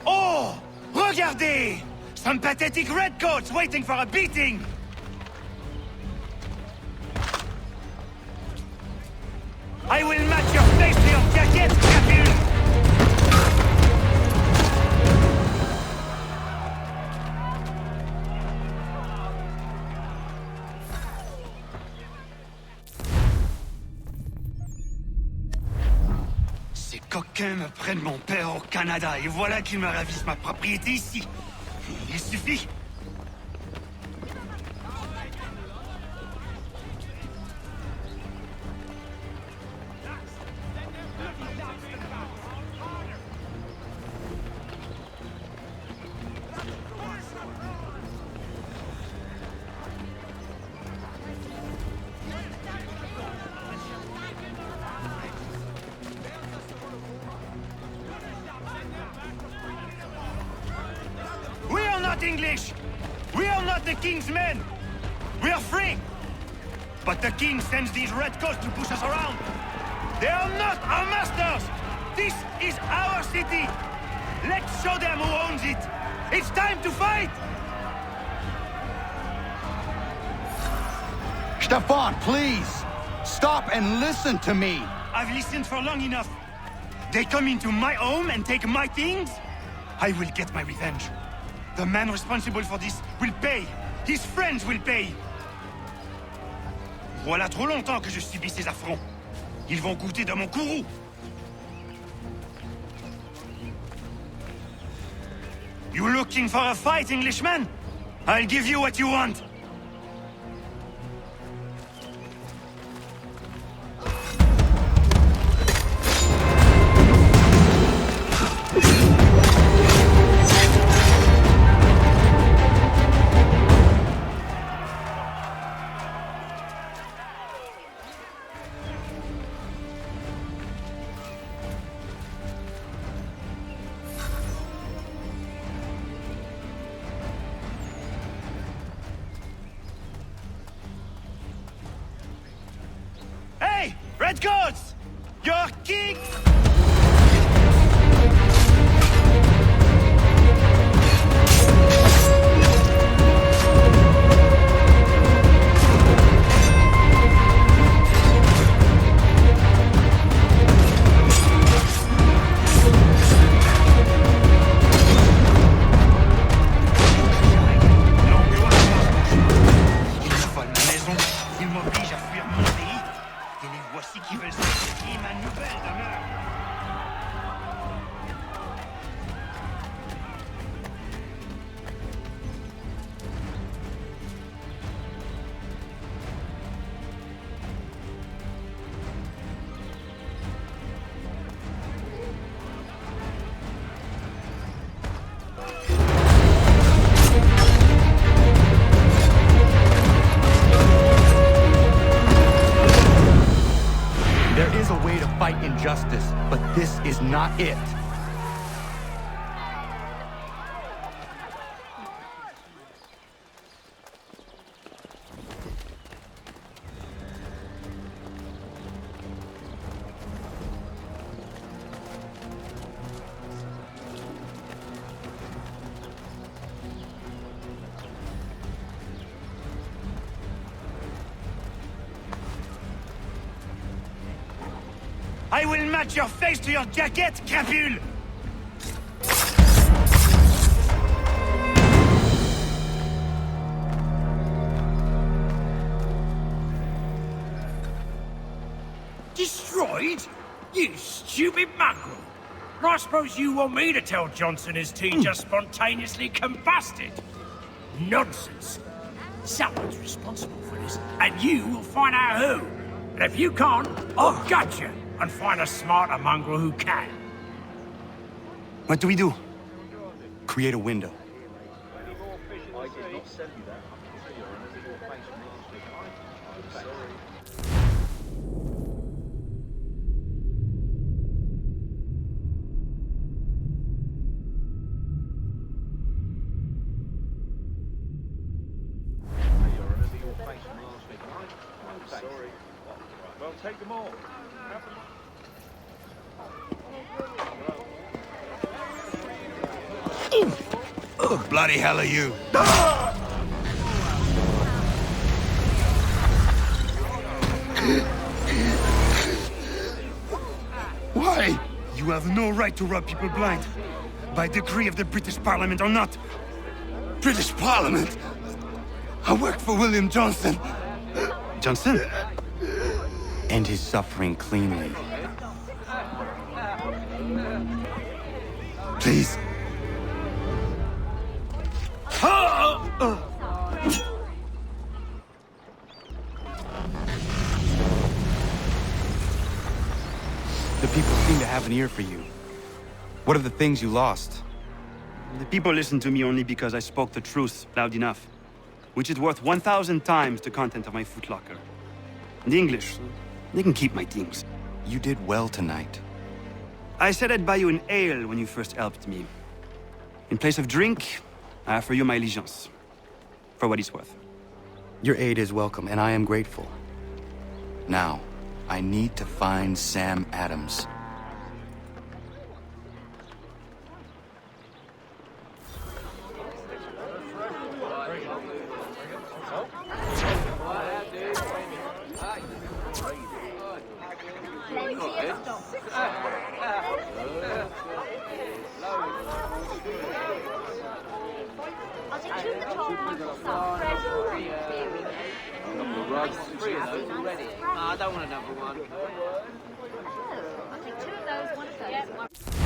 Oh! Regardez! Some pathetic redcoats waiting for a beating! I will match your face to your jacket, Capule! Ces coquins me prennent mon père au Canada, et voilà qu'ils me ravissent ma propriété ici. Il suffit. We are not English! We are not the king's men! We are free! But the king sends these redcoats to push us around! They are not our masters! This is our city! Let's show them who owns it! It's time to fight! Stefan, please! Stop and listen to me! I've listened for long enough. They come into my home and take my things? I will get my revenge. The man responsible for this will pay. His friends will pay. Voilà trop longtemps que je subis ces affronts. Ils vont goûter de mon courroux. You looking for a fight, Englishman? I'll give you what you want. Hey, redcoats! Your king! not it. I will match your face to your jacket, crapule! Destroyed? You stupid mongrel! I suppose you want me to tell Johnson his tea just spontaneously combusted? Nonsense! Someone's responsible for this, and you will find out who. And if you can't, I'll gut you and find a smarter mongrel who can. What do we do? Create a window. Well, take them all. Who bloody hell are you? Why? You have no right to rob people blind. By decree of the British Parliament or not. British Parliament? I work for William Johnson. Johnson? End his suffering cleanly. Please. The people seem to have an ear for you. What are the things you lost? The people listen to me only because I spoke the truth loud enough, which is worth 1,000 times the content of my footlocker. And the English, they can keep my things. You did well tonight. I said I'd buy you an ale when you first helped me. In place of drink, I offer you my allegiance. For what it's worth. Your aid is welcome, and I am grateful. Now, I need to find Sam Adams. I don't want another one. I'll take 2 of those, 1 of those.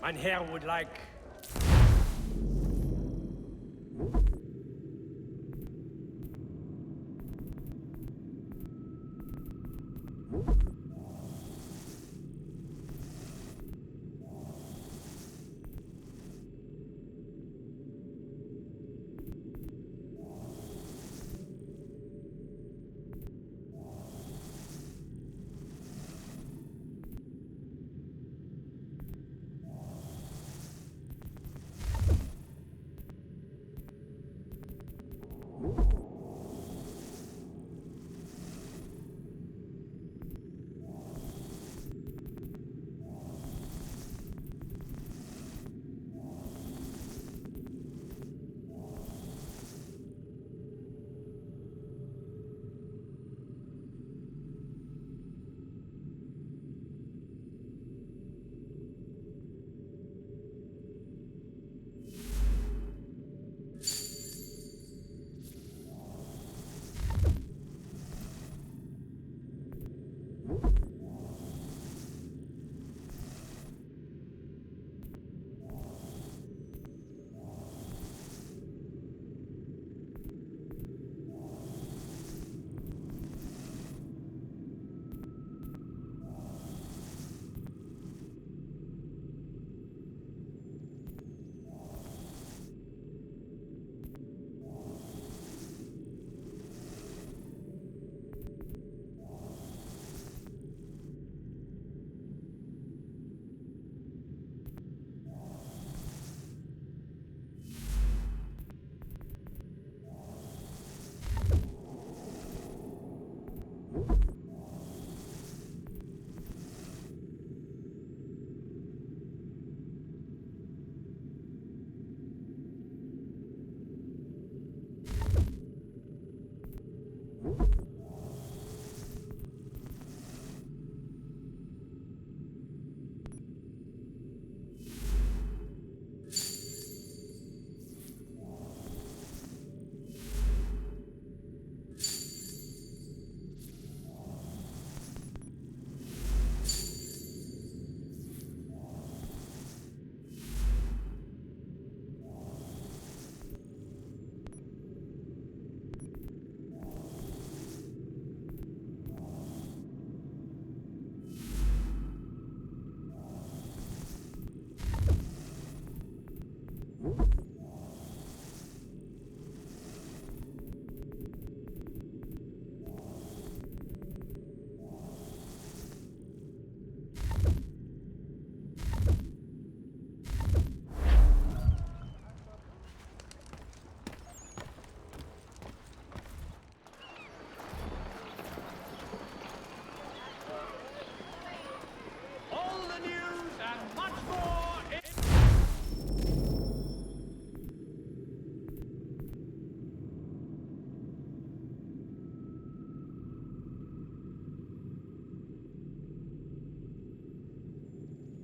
Mein Herr would like...